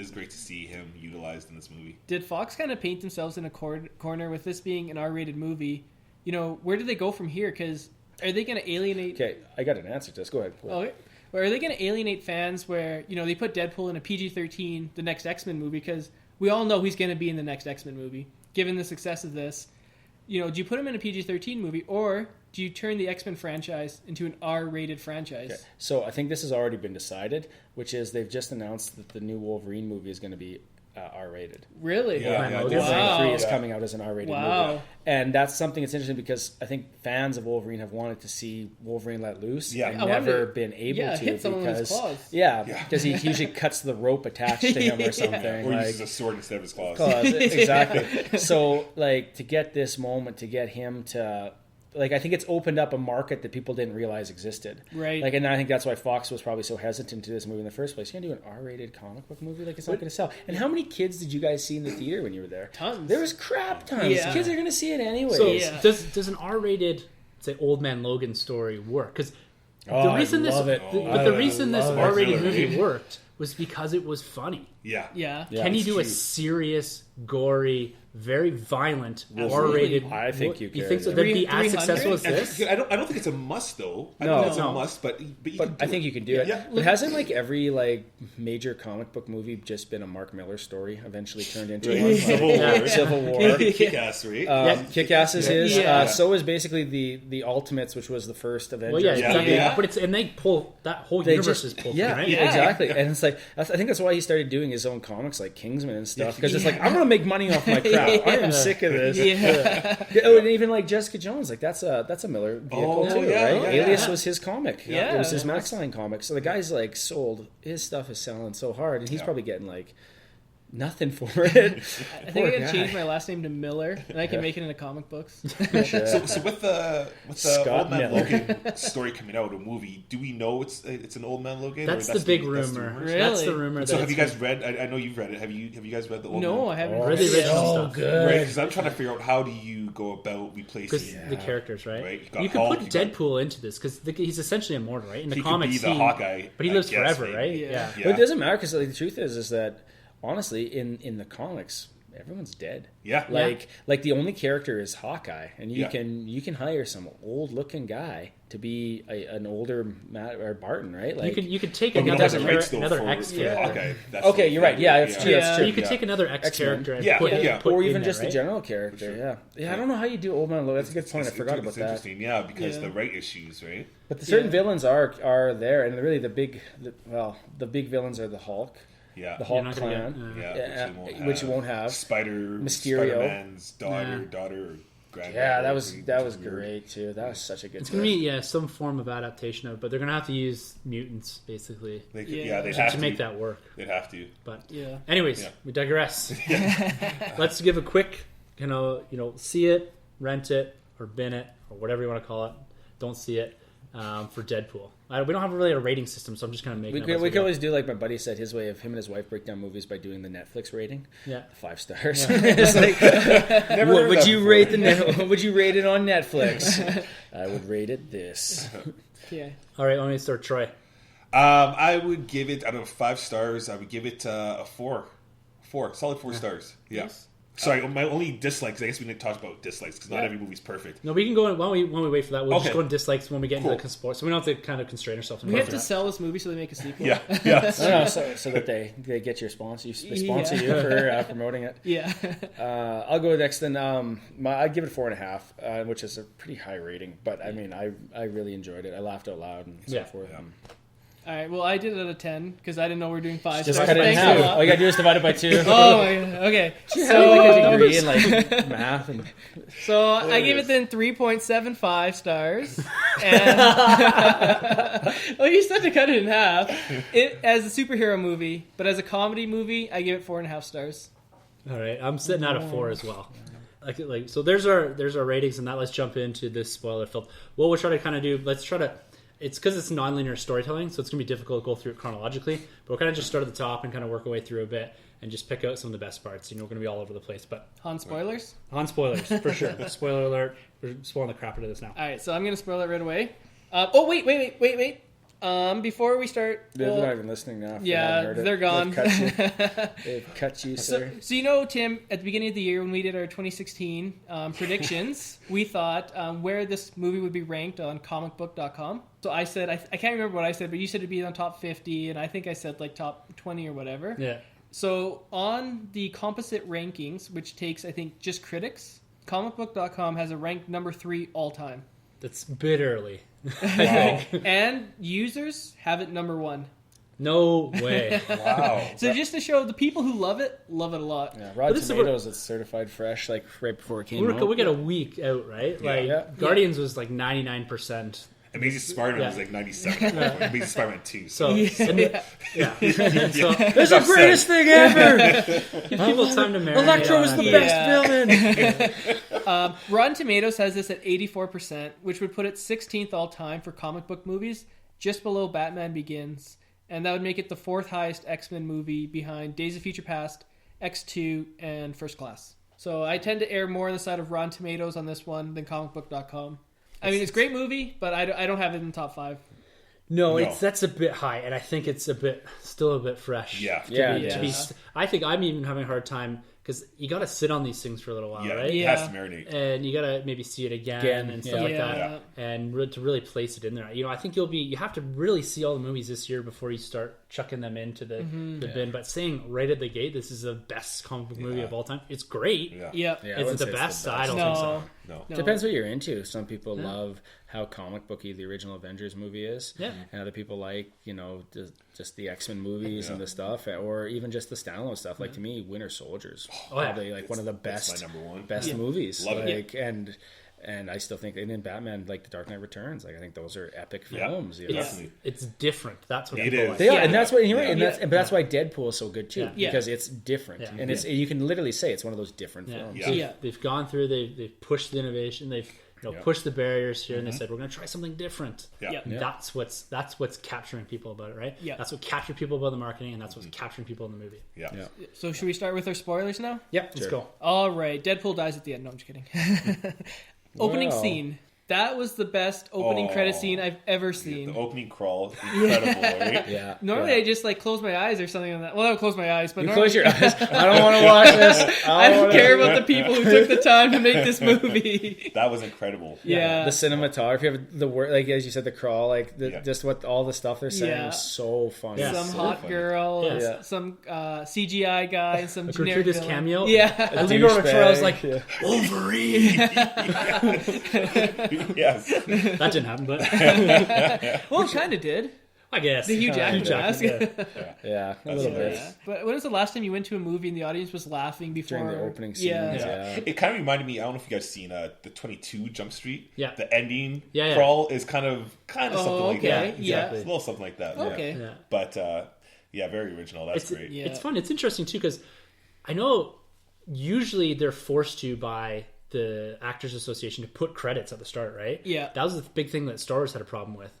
It was great to see him utilized in this movie. Did Fox kind of paint themselves in a corner with this being an R-rated movie? Where do they go from here? Because are they going to alienate? Okay, I got an answer to this. Go ahead. Okay. Or are they going to alienate fans where they put Deadpool in a PG-13, the next X-Men movie? Because we all know he's going to be in the next X-Men movie. Given the success of this, do you put him in a PG-13 movie, or do you turn the X-Men franchise into an R-rated franchise? Okay. So I think this has already been decided, which is they've just announced that the new Wolverine movie is going to be R-rated. Really? Wolverine 3 is coming out as an R-rated movie. Wow. And that's something that's interesting because I think fans of Wolverine have wanted to see Wolverine let loose and I never wonder, been able to hit someone with his claws. because he usually cuts the rope attached to him or something. Or uses a sword instead of his claws. Exactly. So, to get this moment, to get him to... I think it's opened up a market that people didn't realize existed. Right. And I think that's why Fox was probably so hesitant to this movie in the first place. You're going to do an R-rated comic book movie? It's not going to sell. And how many kids did you guys see in the theater when you were there? Tons. There was crap tons. Yeah. Kids are going to see it anyway. So does an R-rated, say, Old Man Logan story work? Because the reason this R-rated movie worked was because it was funny. Yeah. Can you do a serious, gory, very violent R-rated? I think you can. You think so? That'd be as successful as this? I don't think it's a must though. I don't think it's a must, but I think you can do it. Yeah. But hasn't every major comic book movie just been a Mark Miller story eventually turned into one? Civil War. Kick-Ass, right? Kick-Ass is his. Yeah. So is basically the Ultimates, which was the first Avengers. Well, exactly. But they pull that whole universe is pulled. Yeah, right? exactly. And it's I think that's why he started doing his own comics like Kingsman and stuff because it's I'm going to make money off my crap. I am sick of this. And even Jessica Jones, that's a Miller vehicle too, right? Alias was his comic. It was his Max Line comic. So the guy's sold his stuff is selling so hard, and he's probably getting nothing for it. I think I can change my last name to Miller, and I can make it into comic books. So with the Scott Old Man Miller. Logan story coming out, a movie, do we know it's an Old Man Logan? That's or the big that's the rumor. Really? That's the rumor. So that have you it's- guys read? I know you've read it. Have you guys read the Old Man? No, I haven't. Read the original so stuff. good. Right, because I'm trying to figure out how do you go about Because replacing. the characters, right? Right. You got You could Hulk, put you got- Deadpool into this because he's essentially immortal, right? In the He could comics, be the Hawkeye, but he I lives guess, forever, maybe. right? Yeah. Yeah. But it doesn't matter because like, the truth is that honestly, in the comics, everyone's dead. Yeah. Like the only character is Hawkeye, and you Yeah. can hire some old looking guy to be an older Matt or Barton, right? Like You could take But we don't another have the rights, though, another for X for character. Hawkeye. That's okay, the you're right. thing. Yeah, it's true. Yeah. It's So true. you could yeah. take another X X-Men. character and Yeah, put, yeah. put or in even there, just right? the general character. sure. Yeah. I don't know how you do Old Man Logan. That's a good point. I forgot about it's that. interesting, yeah, because Yeah. the right issues, right? But the certain Yeah. villains are there, and really the big villains are the Hulk, Yeah. the You're Hulk not gonna clan, Yeah, which you won't have. Mysterio, Mysterio. Spider-Man's daughter, or granddaughter. Yeah, that was Weird. great too. That was such a good. It's gonna be some form of adaptation of it, but they're gonna have to use mutants basically They could, Yeah. they'd to have to make that work. They'd have to. But Yeah. anyways, Yeah. we digress. Let's give a quick, see it, rent it, or bin it, or whatever you want to call it. Don't see it for Deadpool. We don't have really a rating system, so I'm just kind of making. We up as could go. always do like my buddy said his way of him and his wife break down movies by doing the Netflix rating. Yeah. 5 stars. It's like, what would you rate what would you rate it on Netflix? I would rate it this. Yeah. All right, let me start. Troy. I would give it out of 5 stars. I would give it a 4. Solid 4 stars. Yeah. Nice. Sorry, my only dislikes. I guess we didn't talk about dislikes because not every movie's perfect. No, we can go in, while we wait for that. We'll just Okay. go in dislikes when we get Cool. into the sports. So we don't have to kind of constrain ourselves. We have to sell this movie so they make a sequel. Yeah. No, so that they get your sponsor. They sponsor you for promoting it. Yeah. I'll go next. Then I'd give it 4.5, which is a pretty high rating. But I mean, I really enjoyed it. I laughed out loud and so Yeah. forth. Yeah. All right. Well, I did it out of 10 because I didn't know we were doing 5 Just stars. cut it in Thanks half. a lot. All you gotta do is divide it by 2. Oh my god. Okay. So, So, like a degree in like math and so I gave it then 3.75 stars. And well, you said to cut it in half. It as a superhero movie, but as a comedy movie, I give it 4.5 stars. All right, I'm sitting at a 4 as well. Like so, there's our ratings, and that let's jump into this spoiler filled. What we'll try to kind of do. Let's try to. It's because it's nonlinear storytelling, so it's gonna be difficult to go through it chronologically. But we'll kind of just start at the top and kind of work our way through a bit, and just pick out some of the best parts. We're gonna be all over the place, but Han spoilers. on spoilers for sure. Spoiler alert! We're spoiling the crap out of this now. All right, so I'm gonna spoil it right away. Wait. Before we start, they're not even listening now. if they yeah, haven't heard it. they're gone. They've cut you, sir. So Tim, at the beginning of the year when we did our 2016 predictions, we thought where this movie would be ranked on comicbook.com. So I said, I can't remember what I said, but you said it'd be on top 50, and I think I said like top 20 or whatever. Yeah. So on the composite rankings, which takes, I think, just critics, comicbook.com has a ranked number 3 all time. That's bit early. Wow. And users have it number 1. No way. Wow. So just to show the people who love it a lot. Yeah, But Rotten this is Tomatoes, it's certified fresh, like right before it came out. we got a week out, right? Like Yeah. Guardians was like 99%. Amazing Spider-Man Yeah. was like 97. Amazing Spider-Man 2. So Yeah. And so It's the greatest thing ever! give people time to marinate. Electro on is the that. best villain! Rotten Tomatoes has this at 84%, which would put it 16th all time for comic book movies, just below Batman Begins. And that would make it the 4th highest X-Men movie behind Days of Future Past, X2, and First Class. So I tend to err more on the side of Rotten Tomatoes on this one than comicbook.com. I mean, it's a great movie, but I don't have it in the top 5. No, No. that's a bit high, and I think it's still a bit fresh. Yeah. To be, Yeah. I think I'm even having a hard time because you got to sit on these things for a little while, Yeah. right? It Yeah. has to marinate. And you got to maybe see it again Again, and stuff yeah. like Yeah. that, and to really place it in there. I think you have to really see all the movies this year before you start chucking them into the bin. But saying right at the gate, this is the best comic book movie of all time. It's great. Yeah. Yep. Yeah, I Is it wouldn't the say it's best? the I don't think so. No. No. Depends what you're into. Some people love how comic booky the original Avengers movie is. Yeah. And other people like, just the X-Men movies and the stuff, or even just the standalone stuff. Like to me, Winter Soldier's Oh, yeah. probably like one of the That's best my number 1. best movies. Love it. Like, and And I still think, and in Batman, like The Dark Knight Returns, like I think those are epic films. You know? It's different. That's what it is. They are, and that's what you're right. And that's why Deadpool is so good too, because it's different, and you can literally say it's one of those different films. They've gone through. They've pushed the innovation. They've pushed the barriers here, and they said we're going to try something different. That's what's capturing people about it, right? That's what captured people about the marketing, and that's what's capturing people in the movie. So should we start with our spoilers now? Let's go. All right, Deadpool dies at the end. No, I'm just kidding. Opening scene. That was the best opening credit scene I've ever seen. The opening crawl, incredible, right? Yeah. Normally I just like close my eyes or something on that. Well, I don't close my eyes, but close your eyes. I don't want to watch this. I don't care about the people who took the time to make this movie. That was incredible. Yeah. The cinematography of the work, like as you said, the crawl, like just what all the stuff they're saying was so funny. Some so hot funny. Some CGI guy, and some generic gratuitous cameo. Yeah. You go to Troy, I was like, Wolverine. Yes. That didn't happen, but well, it kind of did. I guess the Hugh Jackman mask. Yeah, a little bit. But when was the last time you went to a movie and the audience was laughing before During the opening scenes? Yeah. It kind of reminded me. I don't know if you guys seen the 22 Jump Street. Yeah. The ending crawl is kind of something like that. Exactly. It's a little something like that. Okay. Yeah. But very original. That's great. Yeah. It's fun. It's interesting too because I know usually they're forced to by the Actors Association to put credits at the start, right? Yeah. That was the big thing that Star Wars had a problem with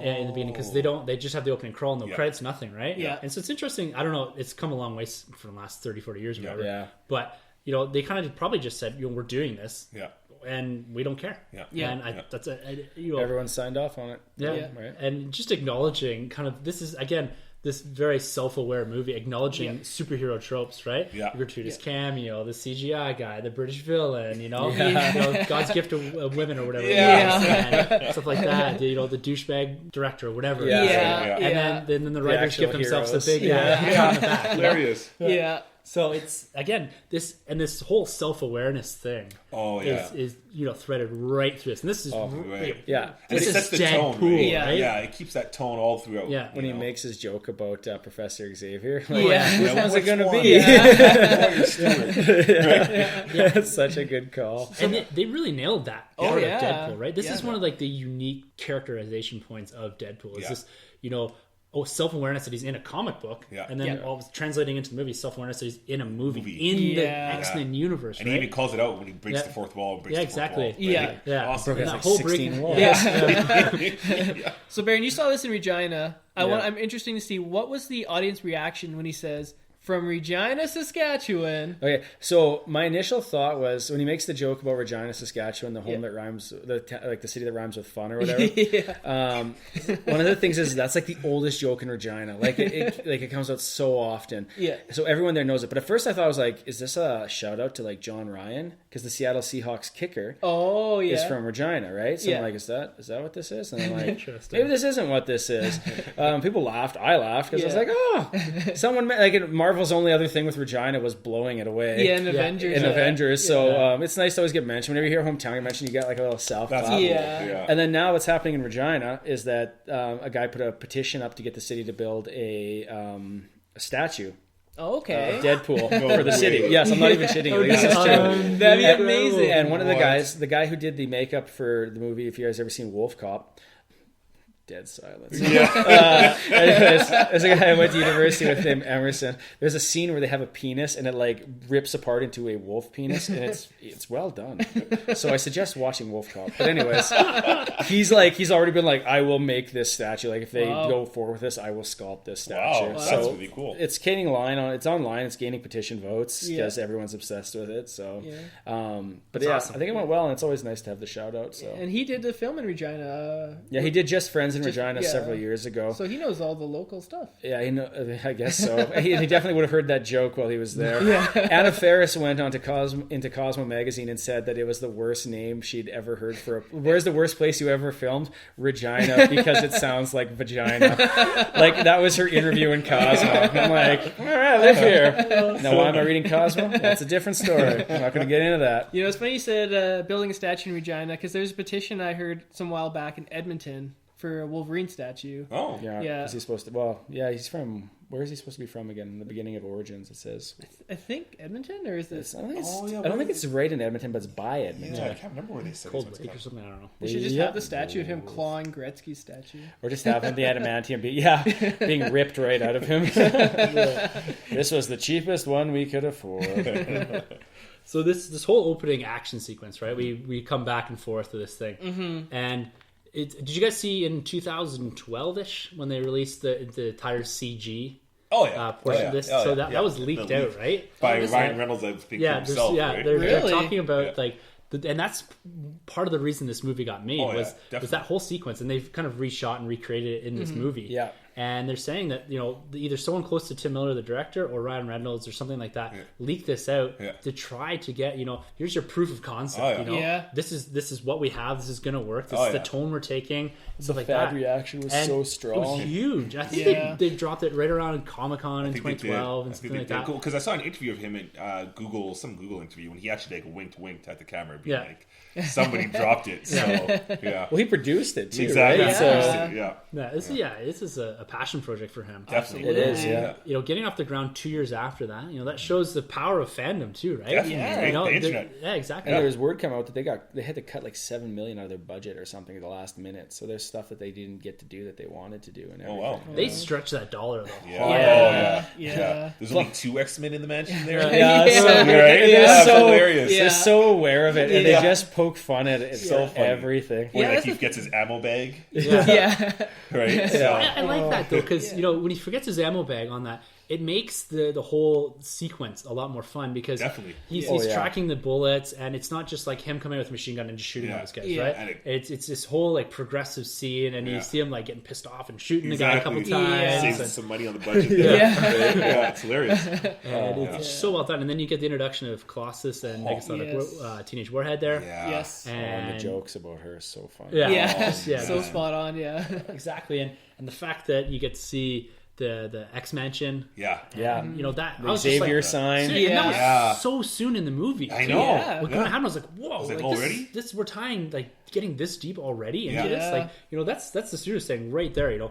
in the beginning because they just have the opening crawl, no credits, nothing, right? Yeah. And so it's interesting. I don't know. It's come a long way from the last 30, 40 years or whatever. Yeah. But, they kind of probably just said, we're doing this. Yeah. And we don't care. Yeah. And that's everyone signed off on it. Yeah. Right. And just acknowledging kind of, this is, again, this very self-aware movie acknowledging superhero tropes, right? Yeah. The gratuitous cameo, the CGI guy, the British villain, God's gift to women or whatever, and stuff like that. The douchebag director or whatever. And then the writers give themselves the big on the back. Hilarious. Yeah. So it's again this whole self-awareness thing. Is threaded right through this, and this is This is the Deadpool, tone, right? Yeah, it keeps that tone all throughout. Yeah, when he makes his joke about Professor Xavier, which one's it going to be? It's such a good call. And they really nailed that part of Deadpool, right? This is one of the unique characterization points of Deadpool. Is this self-awareness that he's in a comic book, and then translating into the movie, self-awareness that he's in a movie. In the X-Men universe, and he even calls it out when he breaks the fourth wall. Awesome. That whole 16 walls. So Baron, you saw this in Regina. I'm interested to see what was the audience reaction when he says, "From Regina, Saskatchewan." Okay, so my initial thought was when he makes the joke about Regina, Saskatchewan, the home that rhymes, the city that rhymes with fun or whatever. One of the things is that's the oldest joke in Regina. It comes out so often. Yeah. So everyone there knows it. But at first I thought I was like, is this a shout out to John Ryan? Because the Seattle Seahawks kicker is from Regina, right? So I'm like, is that what this is? And I'm like, maybe this isn't what this is. People laughed. I laughed because I was like, oh, someone Marvel's only other thing with Regina was blowing it away. Yeah, in Avengers. Avengers. So it's nice to always get mentioned. Whenever you hear hometown get mentioned, you get a little South clap. Cool. And then now what's happening in Regina is that a guy put a petition up to get the city to build a statue. Oh, okay. Deadpool for the city. Yes, I'm not even shitting. This is true. That'd be amazing. And one of the guys, the guy who did the makeup for the movie, if you guys ever seen Wolf Cop, dead silence. Anyways, there's a guy I went to university with named Emerson. There's a scene where they have a penis and it rips apart into a wolf penis, and it's well done. So I suggest watching Wolf Cop. But anyways, he's already been I will make this statue. If they go forward with this, I will sculpt this statue. Wow, that's really cool. It's gaining it's online. It's gaining petition votes because everyone's obsessed with it. So, but awesome. I think it went well, and it's always nice to have the shout out. So, and he did the film in Regina. He did Just Friends in Regina several years ago. So he knows all the local stuff. Yeah, I guess so. he definitely would have heard that joke while he was there. Anna Faris went on to into Cosmo magazine and said that it was the worst name she'd ever heard for where's the worst place you ever filmed? Regina, because it sounds like vagina. That was her interview in Cosmo. I'm like, all right, I live here. Now why am I reading Cosmo? That's a different story. I'm not going to get into that. It's funny you said building a statue in Regina, because there's a petition I heard some while back in Edmonton for a Wolverine statue. Oh. Yeah. Is he supposed to? Well, yeah, he's from. Where is he supposed to be from again? In the beginning of Origins, it says. I think Edmonton, or is this? I don't think it's right in Edmonton, but it's by Edmonton. Yeah, I can't remember where they said Cold Lake or something. I don't know. They should just have the statue of him clawing Gretzky's statue, or just having the adamantium being ripped right out of him. This was the cheapest one we could afford. So this whole opening action sequence, right? We come back and forth with this thing, and. Did you guys see in 2012-ish when they released the entire CG portion of this? That was leaked out, right? By Ryan Reynolds, I think, himself. Right? They're talking about and that's part of the reason this movie got made was that whole sequence, and they've kind of reshot and recreated it in this movie. Yeah. And they're saying that, either someone close to Tim Miller, the director, or Ryan Reynolds or something like that leaked this out to try to get, here's your proof of concept. This is what we have. This is going to work. This is the tone we're taking. The fan reaction was so strong. It was huge. I think they dropped it right around Comic-Con in 2012 and something like that. Because I saw an interview of him at some Google interview, when he actually winked at the camera, being like, somebody dropped it. So well, he produced it too. Exactly. Right? This is a passion project for him. Definitely. It is. Yeah. Getting off the ground 2 years after that, that shows the power of fandom too, right? Definitely. The internet. Yeah, exactly. And there was word come out that they had to cut like $7 million out of their budget or something at the last minute. So there's stuff that they didn't get to do that they wanted to do. And everything. Wow. They stretched that dollar though. Yeah. There's only 2 X-Men in the mansion there. They're hilarious. They're so aware of it, and they just poke fun at it. It's so funny. Everything. When he gets his ammo bag. Right. So. I like that though, because when he forgets his ammo bag on that, it makes the whole sequence a lot more fun because he's tracking the bullets, and it's not just like him coming with a machine gun and just shooting all these guys, right? And it's this whole like progressive scene, and you see him like getting pissed off and shooting the guy a couple times. Saving some money on the budget there. It's hilarious. And it's so well done. And then you get the introduction of Colossus and Teenage Warhead there. Yes. And the jokes about her are so funny. So spot on. Exactly. And the fact that you get to see the X Mansion, that the Xavier sign, and that was so soon in the movie. I know. When it happened, I was like, "Whoa!" Like already? This we're tying getting this deep already into this. Like that's the studio saying right there.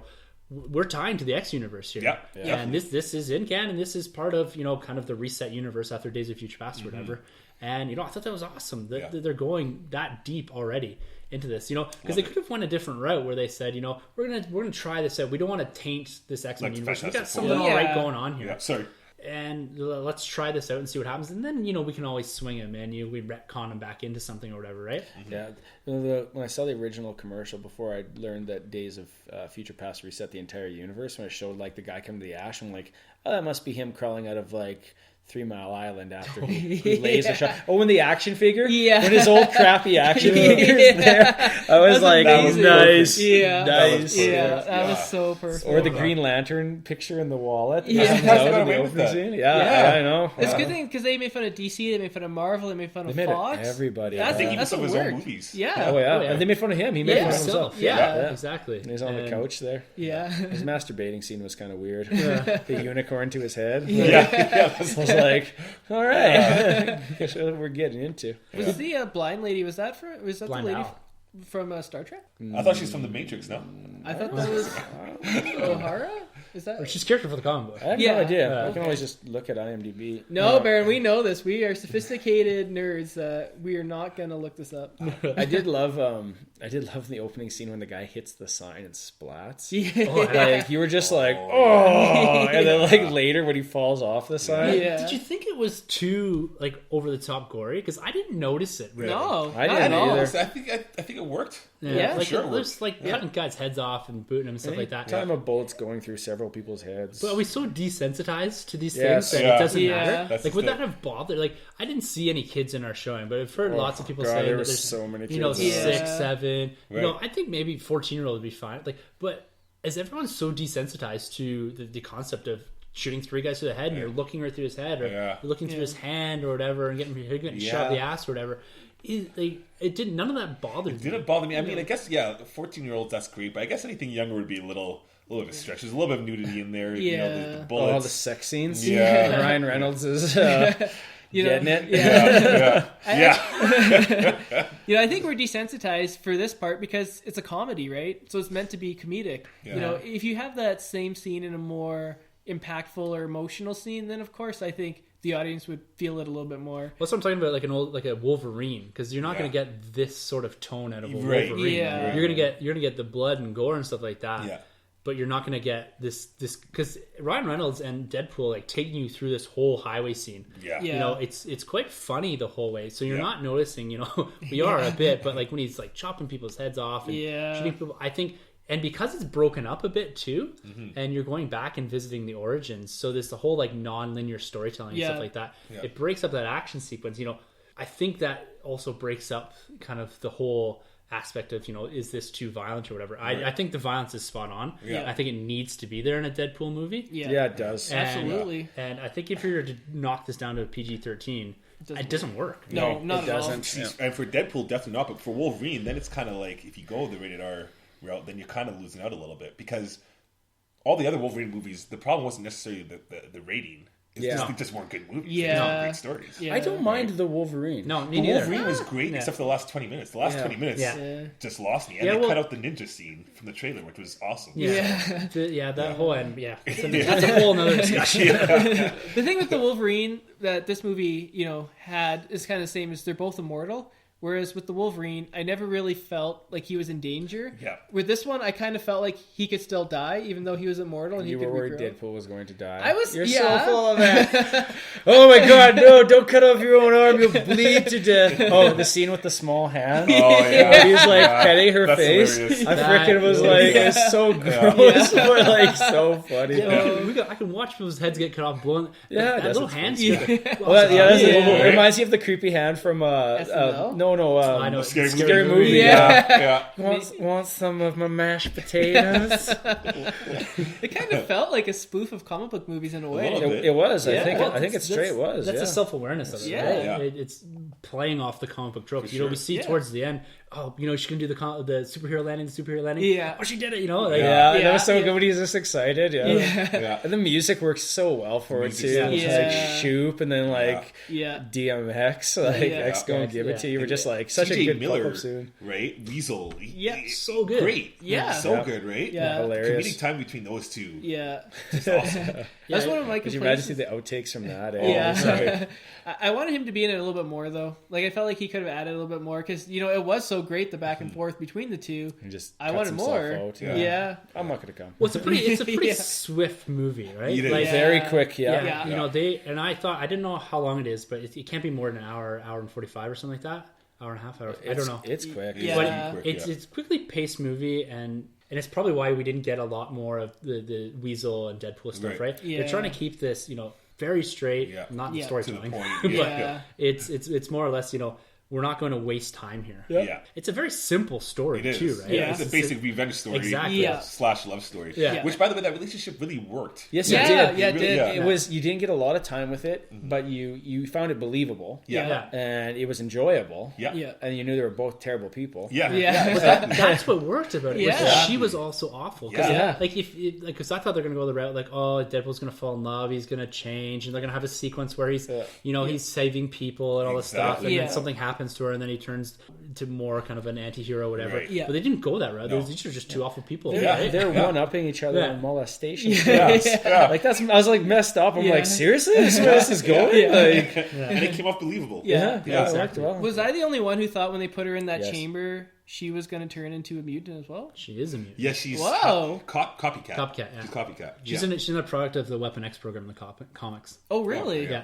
We're tying to the X universe here, and this is in canon. This is part of kind of the reset universe after Days of Future Past or whatever. And I thought that was awesome that they're going that deep already into this, because they could have went a different route where they said, we're gonna try this out. We don't want to taint this X-Men universe. We got something all right going on here. Yeah, sorry. And let's try this out and see what happens. And then we can always swing him and we retcon him back into something or whatever, right? Yeah. When I saw the original commercial before I learned that Days of Future Past reset the entire universe, when it showed like the guy coming to the ash, I'm like, oh, that must be him crawling out of like 3 Mile Island after he lays a shot. Oh, when the action figure? Yeah. When his old crappy action figure's there. I was like, nice. Yeah. Nice. That was so perfect. Or the Green Lantern picture in the wallet. I know. It's a good thing because they made fun of DC, they made fun of Marvel, they made fun of Fox. Everybody. I think even some of his own movies. Yeah. Oh, yeah. And they made fun of him. He made fun of himself. Yeah, exactly. And he's on the couch there. Yeah. His masturbating scene was kind of weird. The unicorn to his head. Yeah. I was like, all right. Guess what we're getting into. Was the blind lady, was that the lady from Star Trek? I thought she was from The Matrix, no? I thought that was O'Hara? Is that? She's character for the comic book. I have no idea. I can always just look at IMDb. No, Baron, we know this. We are sophisticated nerds. We are not going to look this up. I did love the opening scene when the guy hits the sign and splats. Yeah. You were just like, and then later when he falls off the sign. Yeah. Did you think it was too over the top gory? Because I didn't notice it. Really. No, I didn't either. I think it worked. Yeah, sure. There's cutting guys' heads off and booting them and stuff like that. Time of bullets going through several people's heads. But are we so desensitized to these things that it doesn't matter? Would that have bothered? I didn't see any kids in our showing, but I've heard lots of people saying that there's so many kids. 6, 7. Right. I think maybe 14-year-old would be fine. But as everyone's so desensitized to the concept of shooting 3 guys through the head, and you're looking right through his head, or you're looking through his hand, or whatever, and getting shot in the ass, or whatever. It didn't. None of that bothered me. It didn't bother me. I mean, I guess 14-year-olds, that's great, but I guess anything younger would be a little bit of a stretch. There's a little bit of nudity in there. Yeah. The bullets. All the sex scenes. Yeah. Ryan Reynolds is You know, Getting it? Yeah. You know, I think we're desensitized for this part because it's a comedy, right? So it's meant to be comedic. Yeah. You know, if you have that same scene in a more impactful or emotional scene, then of course I think the audience would feel it a little bit more. Well, that's what I'm talking about, like a Wolverine, because you're not going to get this sort of tone out of a Wolverine. Yeah. You're gonna get the blood and gore and stuff like that. Yeah. But you're not going to get this because Ryan Reynolds and Deadpool like taking you through this whole highway scene. Yeah. You know, it's quite funny the whole way. So you're not noticing. You know, we are a bit, but like when he's like chopping people's heads off and shooting people, I think. And because it's broken up a bit too, and you're going back and visiting the origins, so there's the whole like non-linear storytelling and stuff like that. Yeah. It breaks up that action sequence. You know, I think that also breaks up kind of the whole aspect of, you know, is this too violent or whatever. Right. I think the violence is spot on. Yeah. I think it needs to be there in a Deadpool movie. Yeah, it does. Absolutely. And I think if you were to knock this down to a PG-13, it doesn't work. No, not it at doesn't. all. And for Deadpool, definitely not. But for Wolverine, then it's kind of like if you go the rated R route, then you're kind of losing out a little bit because all the other Wolverine movies, the problem wasn't necessarily the rating. They just weren't good movies. Yeah. They weren't great stories. Yeah. I don't mind the Wolverine. No, me The neither. Wolverine was great except for the last 20 minutes. The last 20 minutes just lost me. And they cut out the ninja scene from the trailer, which was awesome. That whole end. Yeah, that's a whole nother discussion. The thing with the Wolverine that this movie, you know, had is kind of the same as they're both immortal. Whereas with the Wolverine, I never really felt like he was in danger. Yeah. With this one, I kind of felt like he could still die, even though he was immortal and You he were could worried regrow. Deadpool was going to die. I was. You're yeah. so full of that. Oh my god, no, don't cut off your own arm. You'll bleed to death. Oh, the scene with the small hand. Oh, yeah. He's like petting her That's face. hilarious. I freaking was like, it's so gross, but like so funny. I can watch people's heads get cut off, blown. Yeah, that little hand. Well, that's it reminds you of the creepy hand from SNL? I know. Scary movie. Yeah. Want some of my mashed potatoes? It kind of felt like a spoof of comic book movies in a way. little bit. It was. Yeah. I think it straight was. That's yeah. a self-awareness of it. Yeah. Right? Yeah. It's playing off the comic book tropes. For You know, we sure. see towards the end. Oh, you know, she can do the superhero landing. The superhero landing. Yeah. Oh, she did it. You know. Like, Yeah, that was so good when he's just excited. Yeah. Yeah. And the music works so well for it too. music's It's so like good. Shoop and then like Yeah. DMX, like Yeah. X gonna give it to you. We're just like such a CJ good Miller, pop-up soon. right? Weasel. Yeah, so good. Great. Yeah. So Yeah. good, right? Yeah. Hilarious. Comedic time between those two. Yeah. It's awesome. That's one of my Could you complaints. imagine the outtakes from that? Yeah. Sorry. I wanted him to be in it a little bit more, though. Like, I felt like he could have added a little bit more because, you know, it was so great, the back and forth between the two. He just I cuts wanted himself more. out, Yeah. I'm not gonna come. Well, it's a pretty Yeah. swift movie, right? It is. Like, Yeah. Very quick, yeah. Yeah. You know, I didn't know how long it is, but it can't be more than an hour and 45 or something like that. Hour and a half. I don't know. It's quick. Yeah. But Quick, it's quickly paced movie, and it's probably why we didn't get a lot more of the Weasel and Deadpool stuff, right? Yeah. They're trying to keep this, you know, very straight, not the Yeah. storytelling, To the point, but Yeah. it's more or less, you know, we're not going to waste time here. Yeah. It's a very simple story It is. too, right? Yeah. It's a basic revenge story. Exactly. Yeah. / love story. Yeah. Which, by the way, that relationship really worked. Yes, Yeah, it did. yeah, it did. Yeah. It was. You didn't get a lot of time with it, but you found it believable. Yeah. Yeah. And it was enjoyable. Yeah. Yeah. And you knew they were both terrible people. Yeah. Yeah. That's what worked about it. Yeah. Was she was also awful. Cause Yeah. Like because I thought they're gonna go the route like, oh, Deadpool's gonna fall in love, he's gonna change, and they're gonna have a sequence where he's, you know, he's saving people and all this stuff, and Exactly. then something happens to her, and then he turns to more kind of an anti-hero, whatever. Right. Yeah. But they didn't go that route. No. These are just two awful people. They're, Right? they're one-upping each other Yeah. on molestation. Yeah. Like I was like messed up. I'm Yeah. like, seriously, this is where this is going? Yeah. Like, And it came off believable. Yeah. yeah, it exactly. worked well. Was I the only one who thought when they put her in that Yes. chamber, she was going to turn into a mutant as well? She is a mutant. Yeah, she's Whoa. copycat. Copycat, yeah. She's copycat. She's a product of the Weapon X program in the comics. Oh, really? Yeah.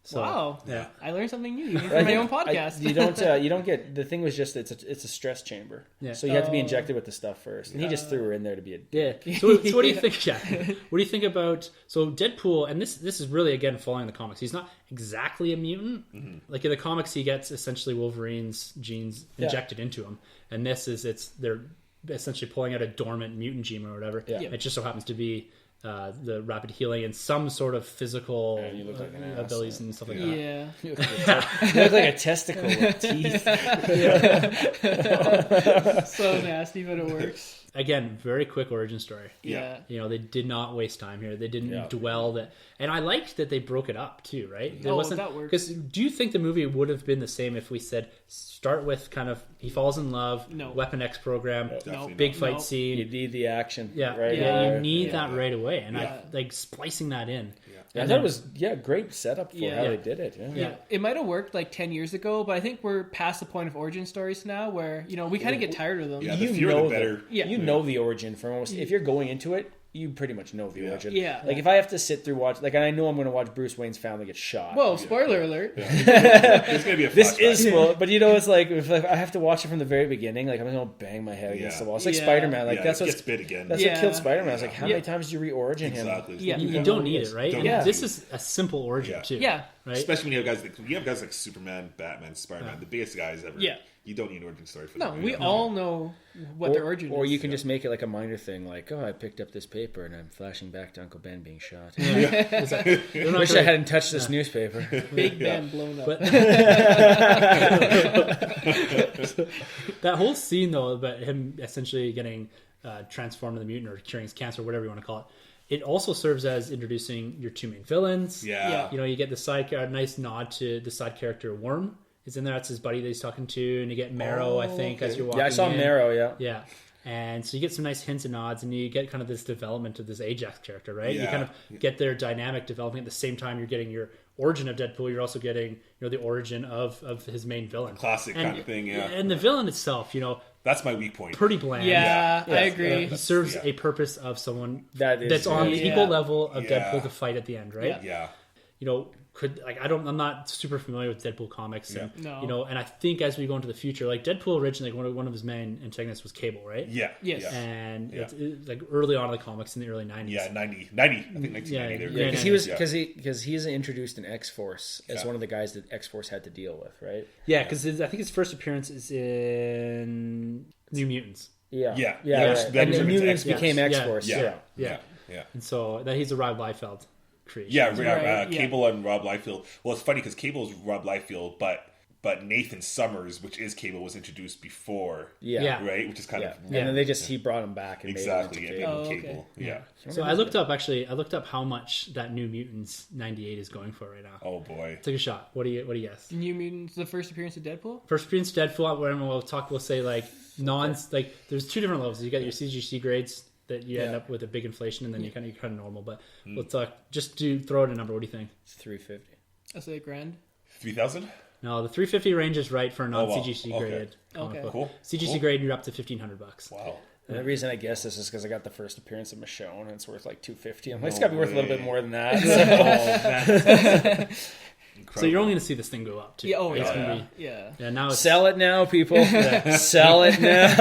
So, Wow. Yeah. I learned something new even from my own podcast. You don't get the thing was just it's a stress chamber. Yeah. So you have to be injected with the stuff first, and he just threw her in there to be a dick. Yeah. So what do you think? Yeah. What do you think about Deadpool? And this is really again following the comics. He's not exactly a mutant. Like in the comics, he gets essentially Wolverine's genes injected into him, and they're essentially pulling out a dormant mutant gene or whatever. Yeah. It just so happens to be the rapid healing and some sort of physical you look like an ass, abilities and stuff like that. Yeah. You look like a testicle with teeth. So nasty, but it works. Again, very quick origin story. Yeah. You know, they did not waste time here. They didn't dwell that. And I liked that they broke it up too, right? It wasn't, that works. because do you think the movie would have been the same if we said start with kind of he falls in love, Weapon X program, big fight scene. You need the action. You need that right away. And I like splicing that in. I thought it was great setup for how they did it. Yeah. It might have worked like 10 years ago, but I think we're past the point of origin stories now where, you know, we kind of get tired of them. Yeah, the fewer the better. You know the origin from almost, if you're going into it, you pretty much know the origin. Yeah. Like if I have to sit through watch, like, and I know I'm going to watch Bruce Wayne's family get shot. Whoa, spoiler alert. There's going to be a flashback. This is spoiler, but you know, it's like if I have to watch it from the very beginning, like I'm going to bang my head against the wall. It's like Spider-Man. Like that's what bit again. That's what killed Spider-Man. I was like, how many times did you re-origin him? You don't need it, right? This is a simple origin too. Yeah. Right? Especially when you have guys like Superman, Batman, Spider-Man, the biggest guys ever. Yeah. You don't need an origin story for them. No, we all know what their origin is. Or you can just make it like a minor thing, like, oh, I picked up this paper and I'm flashing back to Uncle Ben being shot. I wish I hadn't touched this newspaper. Big Ben blown up. But that whole scene, though, about him essentially getting transformed into the mutant or curing his cancer, whatever you want to call it, it also serves as introducing your two main villains. Yeah. You know, you get a nice nod to the side character Worm. Is in there. That's his buddy that he's talking to, and you get Marrow, I think, as you're walking. Yeah, I saw in. Marrow. Yeah, and so you get some nice hints and nods, and you get kind of this development of this Ajax character, right? Yeah. You kind of get their dynamic developing at the same time. You're getting your origin of Deadpool. You're also getting the origin of his main villain, classic kind of thing. Yeah, and the villain itself, that's my weak point. Pretty bland. Yeah, I agree. He serves a purpose of someone that's on the equal level of Deadpool to fight at the end, right? Yeah. I'm not super familiar with Deadpool comics, and and I think as we go into the future, like Deadpool originally, one of his main antagonists was Cable, right? Yeah. Yes. Yeah. And it's like early on in the comics in the early 90s. Yeah, 90. I think 1990. Yeah, because he's introduced in X-Force as one of the guys that X-Force had to deal with, right? Yeah, because I think his first appearance is in New Mutants. Yeah. Right. And the Mutants became X-Force. Yeah. And so that he's a Rob Liefeld creation. Yeah, Cable and Rob Liefeld. Well, it's funny because Cable's Rob Liefeld, but Nathan Summers, which is Cable, was introduced before. Yeah. Right? Which is kind of... And then he brought him back and made him Cable. Yeah. So I looked up how much that New Mutants 98 is going for right now. Oh, boy. Take a shot. What do you guess? New Mutants, the first appearance of Deadpool? First appearance of Deadpool, we'll say like there's two different levels. You got your CGC grades that you end up with a big inflation, and then you kind of normal. But let's throw out a number. What do you think? It's $350. I'll say $1,000. 3,000? No, the 350 range is right for a non-CGC graded comic book. Cool. CGC grade, you're up to $1,500. Wow. And the reason I guess this is because I got the first appearance of Michonne, and it's worth like $250. I'm like, it's got to be worth a little bit more than that. So you're only going to see this thing go up too. Yeah. Now sell it now, people. Sell it now.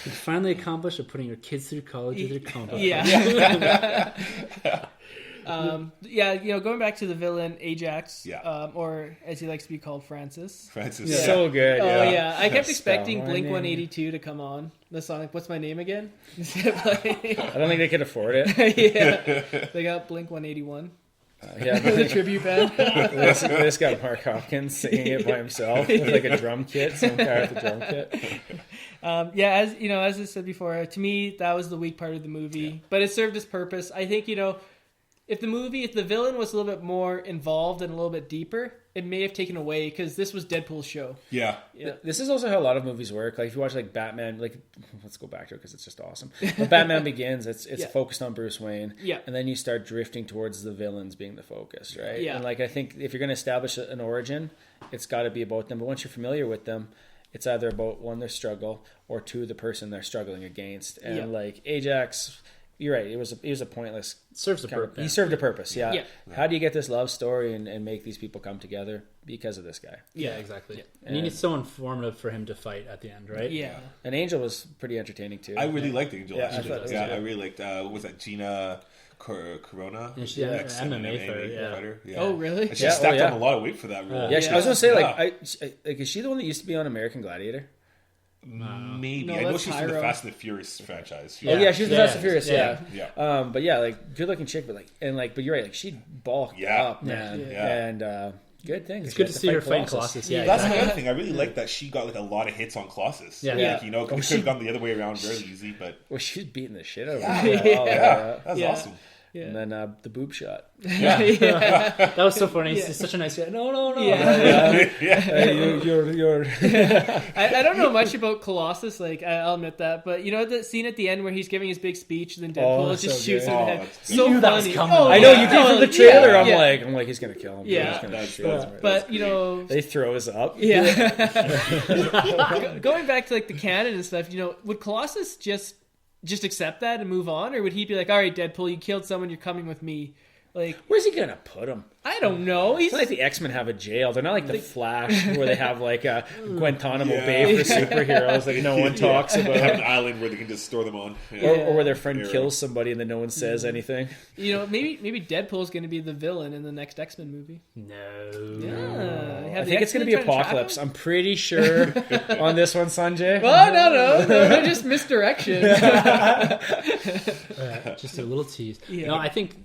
You finally accomplished of putting your kids through college with your comic book. Going back to the villain Ajax, or as he likes to be called, Francis. So good. Oh yeah, I kept expecting Blink 182 to come on the song. What's my name again? I don't think they could afford it. They got Blink 181. The tribute band. This got Mark Hopkins singing it by himself with like a drum kit, some guy with a drum kit. As I said before, to me that was the weak part of the movie, but it served its purpose. I think if the villain was a little bit more involved and a little bit deeper, it may have taken away, because this was Deadpool's show. Yeah. This is also how a lot of movies work. Like if you watch like Batman, like let's go back to it because it's just awesome. When Batman Begins, it's focused on Bruce Wayne. Yeah. And then you start drifting towards the villains being the focus, right? Yeah. And like I think if you're going to establish an origin, it's got to be about them. But once you're familiar with them, it's either about one, their struggle, or two, the person they're struggling against. And like Ajax, you're right. It was a pointless. Serves a purpose. He served a purpose. Yeah. How do you get this love story and make these people come together because of this guy? Yeah, exactly. Yeah. And you need someone formative for him to fight at the end, right? Yeah. And Angel was pretty entertaining too. I really liked Angel. I really liked. What was that? Gina Corona. Yeah, she's an MMA fighter. Yeah. Oh, really? And she stacked on a lot of weight for that role. I was gonna say is she the one that used to be on American Gladiator? Maybe. No, I know she's from the Tyro. Fast and the Furious franchise. She was the Fast and Furious. Yeah. But yeah, like good looking chick, but you're right. Like she bulked up, man. And Good thing. It's good to see her fighting Colossus. Yeah, that's another thing. I really like that she got like a lot of hits on Colossus. Yeah, like, you know, it could have gone the other way around very easy, but she's beating the shit out of her. Yeah. That's awesome. Yeah. And then the boob shot. That was so funny. He's such a nice guy. No. You're. I don't know much about Colossus. Like I'll admit that, but you know the scene at the end where he's giving his big speech, and then Deadpool just shoots him in the head. So funny. I know you came from the trailer. I'm like, he's gonna kill him. Yeah, but you know, they throw us up. Yeah. Going back to like the canon and stuff, you know, would Colossus just accept that and move on, or would he be like, all right, Deadpool, you killed someone, you're coming with me? Like, where's he gonna put him? I don't know. It's not like the X-Men have a jail. They're not like the Flash where they have like a Guantanamo Bay for superheroes that no one talks about. They have an island where they can just store them on. Or where their friend kills somebody and then no one says anything. You know, maybe Deadpool's going to be the villain in the next X-Men movie. No. Yeah. I think it's going to be Apocalypse. I'm pretty sure on this one, Sanjay. Oh, no, just misdirection. Just a little tease. Yeah. No, I think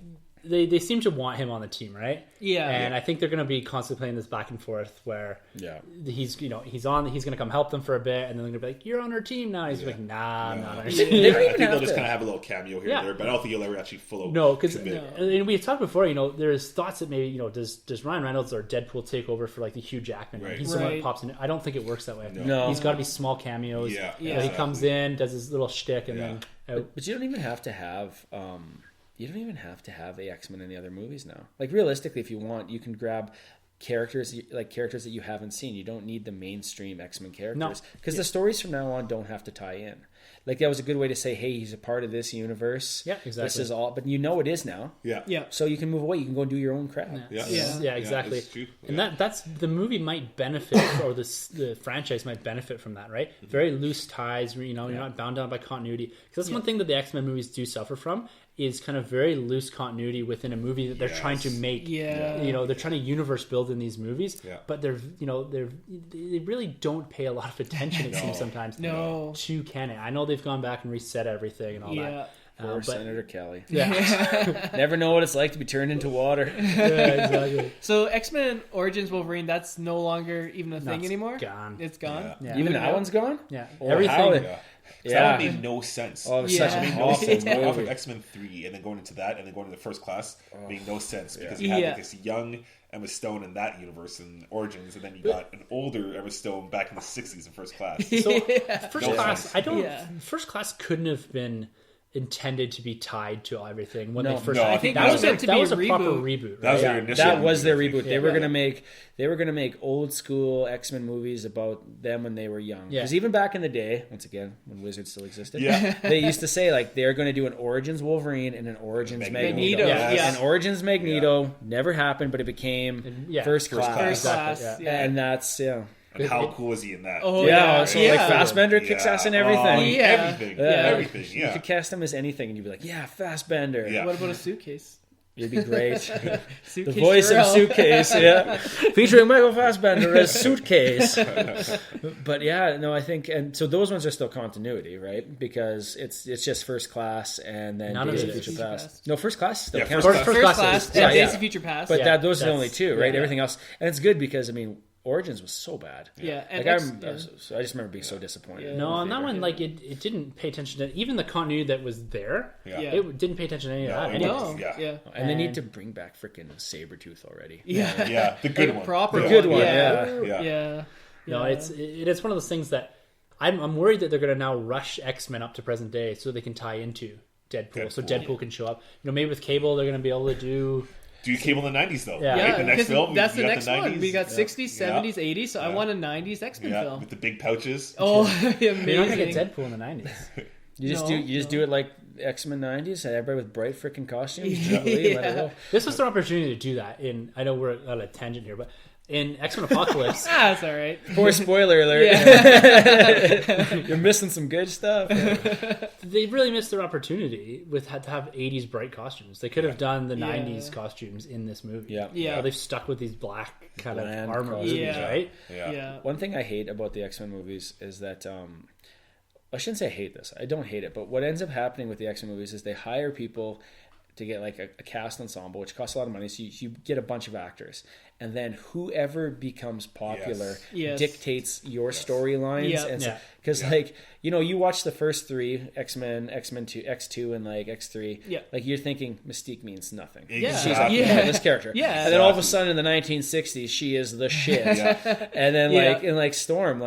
they seem to want him on the team, right? Yeah. And I think they're going to be constantly playing this back and forth where he's going to come help them for a bit, and then they're going to be like, "You're on our team now." He's like, "Nah, I'm not on our team." I think they'll just kind of have a little cameo here and there, but I don't think he'll ever actually follow. No, because and we had talked before. You know, there's thoughts that maybe does Ryan Reynolds or Deadpool take over for like the Hugh Jackman? Right. He's someone that pops in. I don't think it works that way. No. He's got to be small cameos. Yeah. He comes in, does his little shtick, and then out. But you don't even have to have. You don't even have to have the X-Men in the other movies now. Like realistically, if you want, you can grab characters that you haven't seen. You don't need the mainstream X-Men characters because the stories from now on don't have to tie in. Like that was a good way to say, hey, he's a part of this universe. Yeah, exactly. This is all, but you know it is now. Yeah. So you can move away. You can go and do your own crap. Yeah, exactly. And that's the movie might benefit, or the franchise might benefit from that, right? Very loose ties. You know, you're not bound down by continuity. Because that's one thing that the X-Men movies do suffer from. Is kind of very loose continuity within a movie that they're trying to make. You know, they're trying to universe build in these movies, but they really don't pay a lot of attention. It seems sometimes to canon. I know they've gone back and reset everything and all that. Poor Senator Kelly. Yeah. Never know what it's like to be turned into water. Yeah, exactly. So X-Men Origins Wolverine, that's no longer even a thing anymore? Gone. It's gone? Yeah. Even that one's gone? Yeah. Everything. That would make no sense. Oh, it was such an awesome movie. Off of X-Men 3 and then going into that and then going into the First Class made no sense because you had like this young Emma Stone in that universe in Origins, and then you got an older Emma Stone back in the 60s in First Class. So First Class, First Class couldn't have been intended to be tied to everything when they first. I think that was a proper reboot. Right? That was their reboot. They were gonna make old school X-Men movies about them when they were young. Because even back in the day, once again, when Wizards still existed, they used to say like they're going to do an Origins Wolverine and an Origins Magneto. An Origins Magneto never happened, but it became First Class. And that's And how cool is he in that? Like Fassbender kicks ass in everything. Everything. You could cast him as anything, and you'd be like, Fassbender. What about a suitcase? It'd be great. The voice of Suitcase, featuring Michael Fassbender as Suitcase. But I think, and so those ones are still continuity, right? Because it's just First Class and then Days of Future Past. No, First Class still counts. First Class and Days of Future Past. But those are the only two, right? Everything else, and it's good because Origins was so bad. And I just remember being so disappointed. No, on that one, like it didn't pay attention to even the continuity that was there. It didn't pay attention to any of that. No. And they need to bring back freaking Sabretooth already. The good one. Proper the good one. No, it's one of those things that I'm worried that they're going to now rush X-Men up to present day so they can tie into Deadpool. So Deadpool can show up. You know, maybe with Cable they're going to be able to do Cable in the 90s, though. Yeah, the next film. That's the next one. We got 60s, 70s, 80s, so I want a 90s X-Men film. With the big pouches. Oh, amazing. You're not going to get Deadpool in the 90s. You just do it like X-Men 90s, and everybody with bright freaking costumes. This was their opportunity to do that. I know we're on a tangent here, but in X-Men Apocalypse... That's all right. Poor spoiler alert. You're missing some good stuff. They really missed their opportunity to have 80s bright costumes. They could have done the 90s costumes in this movie. They've stuck with these black kind of armor movies, right? One thing I hate about the X-Men movies is that... I shouldn't say I hate this. I don't hate it. But what ends up happening with the X-Men movies is they hire people to get like a cast ensemble, which costs a lot of money. So you get a bunch of actors, and then whoever becomes popular dictates your storylines. Yeah. And because like, you know, you watch the first 3 X-Men 2, X2, and like X3. Yeah. Like you're thinking Mystique means nothing. Yeah. She's like, this character. Yeah. And then all of a sudden in the 1960s, she is the shit. And then like Storm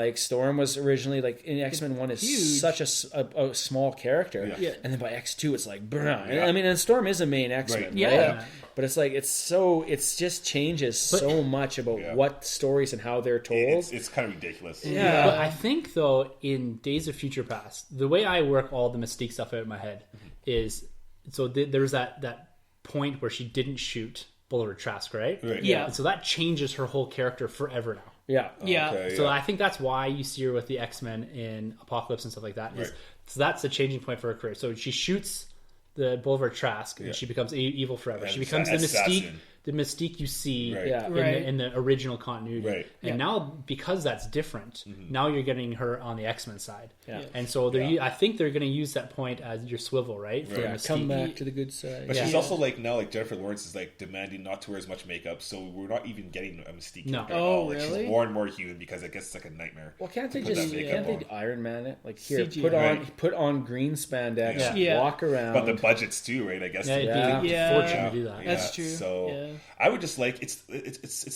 was originally like in X-Men 1 is huge. such a small character. Yeah. And then by X2 it's like, I mean, and Storm is a main X-Men. Right. Yeah. But it's like it's just changes so much about what stories and how they're told. It's kind of ridiculous. Yeah. But I think though, in Days of Future Past, the way I work all the Mystique stuff out in my head is so there was that point where she didn't shoot Bolivar Trask, right? Yeah. And so that changes her whole character forever now. Yeah. Yeah. Okay, So I think that's why you see her with the X-Men in Apocalypse and stuff like that. So that's the changing point for her career. So she shoots the Bolivar Trask and she becomes evil forever. And she becomes the assassin. Mystique you see Right. in the original continuity. Right. And now, because that's different, now you're getting her on the X-Men side. Yeah. And so I think they're going to use that point as your swivel, right? For Mystique. Come back to the good side. But she's also like now like Jennifer Lawrence is like demanding not to wear as much makeup, so we're not even getting a Mystique character at all. Like, really? she's more and more human because I guess it's like a nightmare. Well, can't they to put just that makeup on. Iron Man it? Like here, CGI. put on green spandex, Yeah. walk around. But the budgets too, right? I guess. Yeah, it'd be Yeah. a fortune to do that. That's true. So Yeah. I would just like it's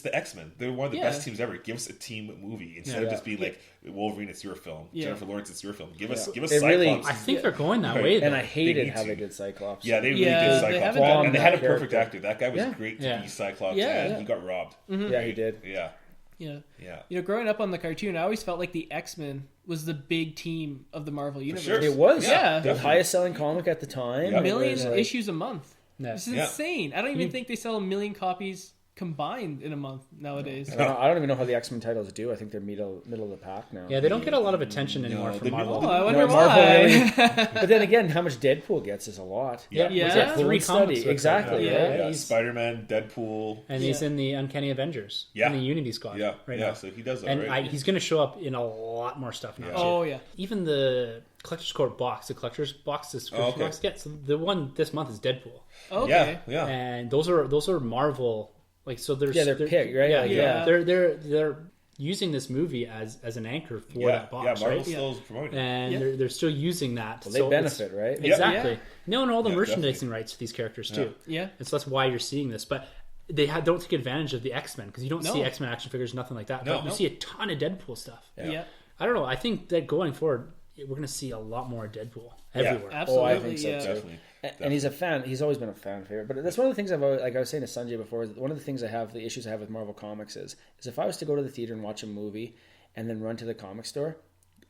the X-Men. They're one of the best teams ever. Give us a team movie instead of just being like Wolverine. It's your film. Jennifer Lawrence. It's your film. Give us It Cyclops. really- I think they're going that Right. way, though. and I hated They how need they to. did Cyclops. Yeah, they really Yeah, did they Cyclops, haven't done and they had a that perfect character. actor. That guy was Yeah. great to Yeah. be Cyclops, Yeah. and Yeah. he got robbed. Yeah, he did. Yeah, Yeah. yeah. You know, growing up on the cartoon, I always felt like the X-Men was the big team of the Marvel Universe. sure. It was Yeah. the highest selling comic at the time. Yeah. It Million was, like- issues a month. Yeah. This is insane. I don't even think they sell 1 million copies combined in a month nowadays. I don't even know how the X-Men titles do. I think they're middle of the pack now. Yeah, they don't get a lot of attention anymore from they- Marvel. Oh, I You wonder know, Marvel why. really- but then again, how much Deadpool gets is a lot. Yeah. Yeah. Was it Yeah. 3 Study. comics? with it? Exactly. Yeah. Yeah. Yeah, Spider-Man, Deadpool. And he's in the Uncanny Avengers. Yeah. In the Unity Squad. Yeah, Right yeah. now. So he does that, And right? he's going to show up in a lot more stuff now. Yeah. too. Oh, yeah. Even the Collector's Court box, the Collector's box, the subscription okay. box gets. So the one this month is Deadpool. Okay. Yeah. And those are Marvel. Like, so they're picked, right? Yeah, Like, yeah. They're using this movie as an anchor for that box, Marvel right? still is promoting it. And they're still using that. Well, they benefit, right? Exactly. Yeah. No, and all the Yeah, merchandising rights to these characters too. Yeah. And so that's why you're seeing this. But they don't take advantage of the X-Men because you don't see X-Men action figures, nothing like that. No. But you see a ton of Deadpool stuff. Yeah. I don't know. I think that going forward, we're going to see a lot more Deadpool everywhere. Absolutely. Oh, I think so, yeah. too. Definitely. And he's a fan. He's always been a fan favorite. But that's one of the things I've always, like I was saying to Sunjay before. One of the things the issues I have with Marvel Comics is if I was to go to the theater and watch a movie and then run to the comic store,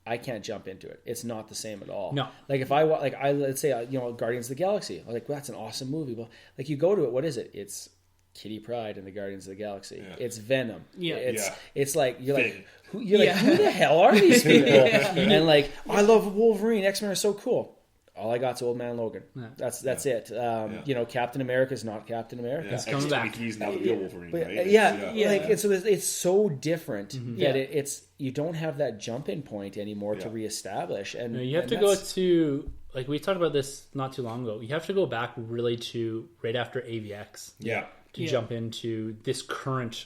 I can't jump into it. It's not the same at all. No. Like if let's say Guardians of the Galaxy. I'm like, well, that's an awesome movie. Well, like you go to it, what is it? It's Kitty Pryde and the Guardians of the Galaxy. Yeah. It's Venom. Yeah. It's like you're Finn. like who the hell are these people? And like I love Wolverine. X-Men are so cool. All I got's Old Man Logan. That's it. You know, Captain America's not Captain America. Yeah. coming back. X-23 is now the real Wolverine, But, right? like it's so different that Yeah. it's you don't have that jump-in point anymore to reestablish. And You have to go to, like we talked about this not too long ago, you have to go back really to right after AVX Yeah. to jump into this current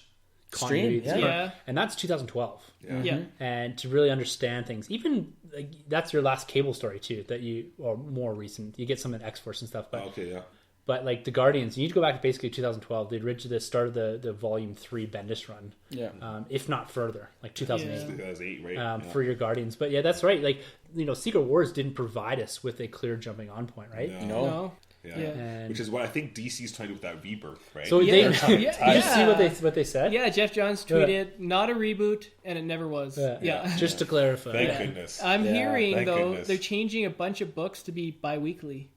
continuity. Stream, yeah. And that's 2012. Yeah. And to really understand things, even like, that's your last Cable story too, or more recent. You get some in X-Force and stuff, but Okay, yeah. But like the Guardians, you need to go back to basically 2012. The start of the Volume 3 Bendis run, if not further, like 2008. 2008, right? For your Guardians. But yeah, that's right. Like, Secret Wars didn't provide us with a clear jumping on point, right? No. Yeah. And Which is what I think DC's trying to do with that Rebirth, right? so Yeah. did you see what they said? Yeah, Jeff Johns tweeted, not a reboot, and it never was. Yeah. Just to clarify. Thank goodness. I'm hearing, Thank though, goodness. they're changing a bunch of books to be bi-weekly.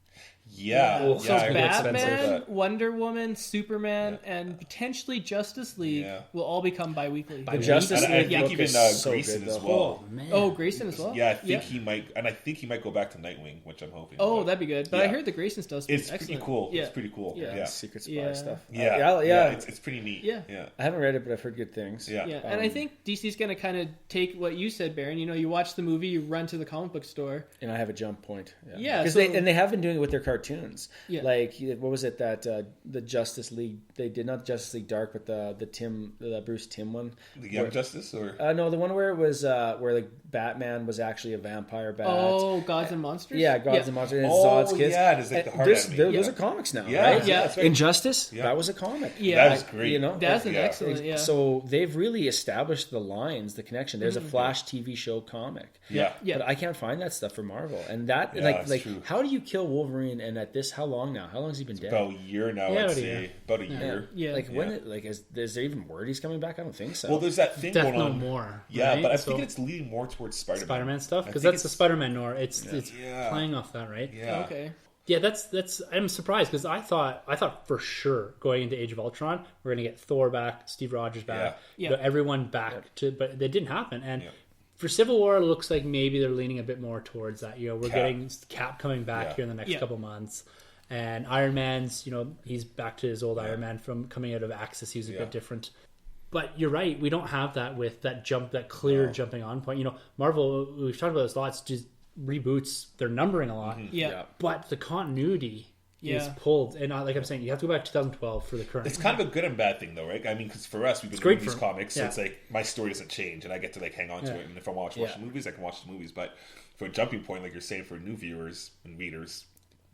Yeah. Well, So I heard Batman, expensive. Wonder Woman, Superman, and potentially Justice League will all become bi-weekly. The Justice And I League think book even is so Grayson good, as though. well. Man. Oh, Grayson as well? Yeah, I think he might, and I think he might go back to Nightwing, which I'm hoping. Oh, but that'd be good. But I Yeah. heard the Grayson stuff's it's excellent. pretty cool. Yeah. It's pretty cool. Yeah. Yeah, Secret Spy Yeah. stuff. yeah. It's pretty neat. Yeah. yeah, I haven't read it, but I've heard good things. yeah. Yeah, and I think DC's going to kind of take what you said, Baron. You watch the movie, you run to the comic book store. And I have a jump point. Yeah, because so- they have been doing it with their cartoons. cartoons. Yeah. Like, what was it that the Justice League, they did not Justice League Dark, but the Bruce Timm one? The Young Justice, or no, the one where it was where like Batman was actually a vampire bat. Oh, Gods and Monsters. Yeah, Gods and Monsters. And oh Zod's Kids. yeah, it is like the hard anime. Those are comics now, Yeah, right? yeah. That's right. Injustice, that was a comic. Yeah. That is great. You know, That's an excellent. Yeah. So they've really established the lines, the connection. There's a Flash TV show comic. Yeah. Yeah. But I can't find that stuff for Marvel. And that, Yeah, like, that's true. how do you kill Wolverine? And at this, how long now? How long has he been dead? About a year now, Yeah, I'd about a say. year. About a year. Yeah. Like, when it, like, is there even word he's coming back? I don't think so. Well, there's that thing Death going No on. More. Yeah, right? but I So- think it's leaning more towards Spider-Man. Spider-Man stuff, I because think that's the it's- Spider-Man lore. It's Yeah. playing off that, right? Yeah. Okay. Yeah, that's. I'm surprised because I thought for sure going into Age of Ultron we're gonna get Thor back, Steve Rogers back, Yeah. you know, everyone back to, but that didn't happen. And Yeah. for Civil War, it looks like maybe they're leaning a bit more towards that. You know, we're Cap. getting Cap coming back Yeah. here in the next Yeah. couple months, and Iron Man's, you know, he's back to his old Iron Man from coming out of Axis. He was a Yeah. bit different. But you're right, we don't have that with that clear jumping on point. You know, Marvel, we've talked about this lots, just reboots their numbering a lot. Yeah. But the continuity is Yeah. pulled, and like I'm saying, you have to go back to 2012 for the current. It's kind of a good and bad thing, though, right? I mean, because for us, we've been great reading these for- comics, so yeah. it's like my story doesn't change, and I get to like hang on to Yeah. it. And if I want to watch the movies, I can watch the movies. But for a jumping point, like you're saying, for new viewers and readers,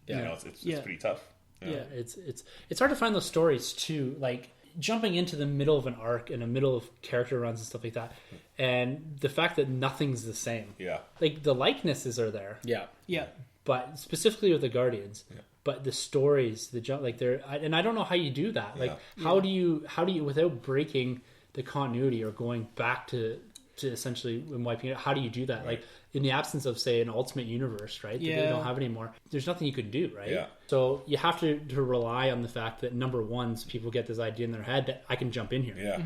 you know, it's Yeah. pretty tough. yeah, it's hard to find those stories too, like jumping into the middle of an arc in the middle of character runs and stuff like that, and the fact that nothing's the same. Yeah. Like the likenesses are there, yeah. Yeah. but specifically with the Guardians. But the stories, the jump, like and I don't know how you do that. Like, how do you without breaking the continuity or going back to essentially and wiping it? How do you do that? Like in the absence of, say, an Ultimate Universe, right? That they don't have anymore. There's nothing you could do, right? Yeah. So you have to rely on the fact that number ones, people get this idea in their head that I can jump in here, Yeah.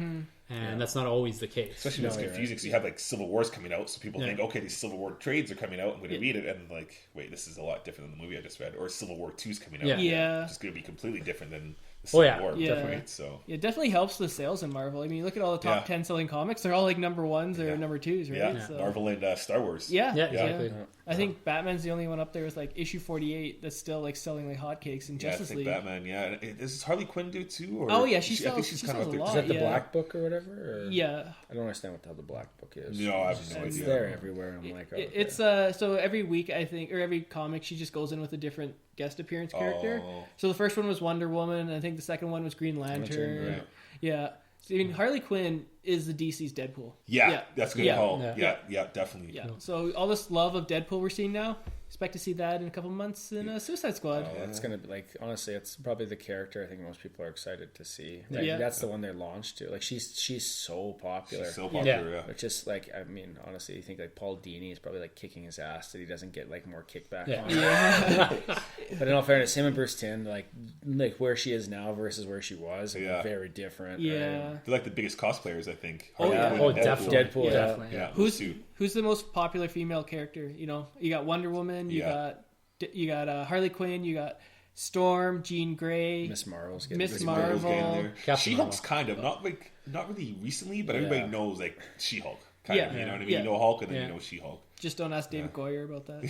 and that's not always the case. Especially when it's confusing because you have like Civil Wars coming out, so people think, okay, these Civil War trades are coming out, I'm going to read it, and like, wait, this is a lot different than the movie I just read, or Civil War 2's coming out, Yeah. it's going to be completely different than the Civil War, Yeah. right? So It definitely helps the sales in Marvel. I mean, look at all the top 10 selling comics. They're all like number ones or number twos, right? yeah, So, Marvel and Star Wars, yeah. Yeah, exactly. I think Batman's the only one up there with like issue 48 that's still like selling like hotcakes in yeah, I Justice think League. Batman, yeah. Does Harley Quinn do too? Or Oh, yeah, I think sells- she's she kind of sells up a there. lot. Is that the Yeah. Black Book or whatever? Or? Yeah. I don't understand what the hell the Black Book is. No, I have no It's idea. there everywhere. I'm like, oh, okay. It's so every week I think, or every comic, she just goes in with a different guest appearance character. Oh. So the first one was Wonder Woman, and I think the second one was Green Lantern. Lantern, Yeah. So, I mean, Harley Quinn is the DC's Deadpool. Yeah, that's a good call. Yeah. Yeah, definitely. Yeah. So all this love of Deadpool we're seeing now, expect to see that in a couple months in Suicide Squad. Yeah, it's gonna be like, honestly, it's probably the character I think most people are excited to see. Like, Yeah. that's the one they're launched to. Like she's so popular. She's so popular, yeah. It's just like, I mean, honestly, you think like Paul Dini is probably like kicking his ass that he doesn't get like more kickback Yeah. on it. But in all fairness, him and Bruce Timm, like where she is now versus where she was, Yeah. very different. Yeah. right? They're like the biggest cosplayers, I think. Oh, Harley yeah. Quinn Oh, and definitely. Deadpool, yeah. Definitely. Yeah, Who's those two. who's the most popular female character? You know, you got Wonder Woman, you got Harley Quinn, you got Storm, Jean Grey, Miss Marvel's getting Miss Miss Marvel's getting Marvel. there. Captain She-Hulk's kind of not really recently, but everybody knows like She-Hulk. Kind of, Yeah. you know what I mean? Yeah. You know Hulk, and then Yeah. you know She-Hulk. Just don't ask David Goyer about that.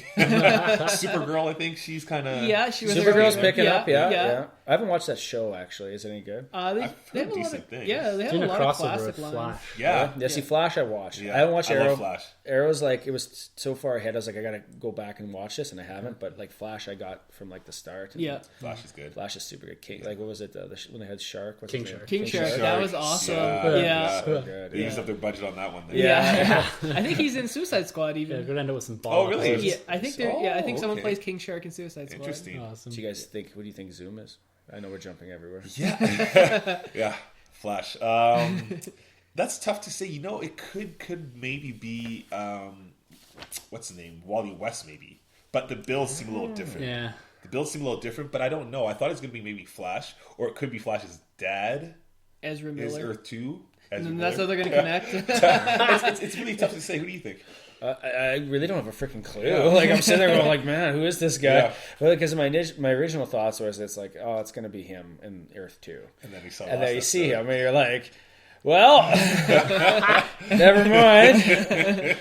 Supergirl, I think she's kind of Yeah, she was Supergirl's there. picking up, yeah, yeah. yeah. I haven't watched that show actually. Is it any good? They I've have heard a lot decent of things. yeah, they have Doing a a lot of crossover classic with lines. Flash. yeah. See, Flash I watched. Yeah. I haven't watched I Arrow. love Flash. Arrow's like, it was so far ahead. I was like, I gotta go back and watch this, and I haven't. But like Flash, I got from like the start. And Yeah. Flash is good. Flash is super good. King, like what was it? When they had Shark, what's King his name? Shark. King Shark, Shark. that was awesome. Yeah. Yeah. So good. They used up their budget on that one. Then. Yeah. I think he's in Suicide Squad Yeah, even. we're gonna end up with some Oh, ball. really? Yeah, I think they're. Yeah, I think someone okay. plays King Shark in Suicide Squad. Interesting. Awesome. Do you guys think? What do you think Zoom is? I know we're jumping everywhere. Yeah, Flash. That's tough to say. You know, it could maybe be what's the name? Wally West, maybe. But the bills seem a little different. Yeah. The bills seem a little different, but I don't know. I thought it was going to be maybe Flash, or it could be Flash's dad. Ezra Is Miller. Earth 2? And that's how they're going to connect. It's really tough to say. Who do you think? I really don't have a freaking clue. Like I'm sitting there going, like, man, who is this guy? Yeah. Well, because my original thoughts was it's like, oh, it's gonna be him in Earth 2, And then we saw. and then you see him, and you're like, Well, never mind.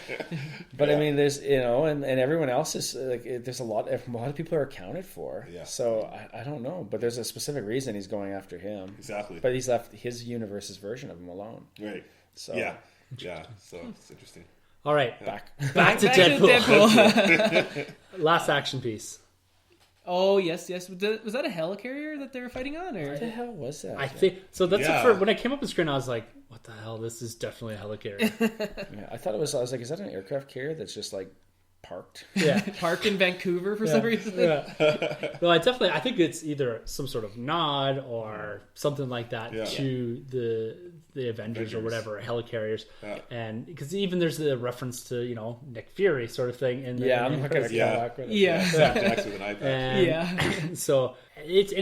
But I mean, there's and everyone else is like, there's a lot of people are accounted for. Yeah. So I don't know, but there's a specific reason he's going after him. Exactly. But he's left his universe's version of him alone. Right. So yeah. So it's interesting. All right, back to Deadpool. Last action piece. Oh yes. Was that a helicarrier that they were fighting on, or What the hell was that? I think so. That's when I came up with the screen. I was like, "What the hell? This is definitely a helicarrier." Yeah, I thought it was. I was like, "Is that an aircraft carrier that's just like parked?" Yeah, parked in Vancouver for some reason. Yeah. No, I think it's either some sort of nod or something like that to the Avengers or whatever, helicarriers, and because even there's a reference to Nick Fury sort of thing in the I'm not gonna come back with it. Jax with an iPad. So it's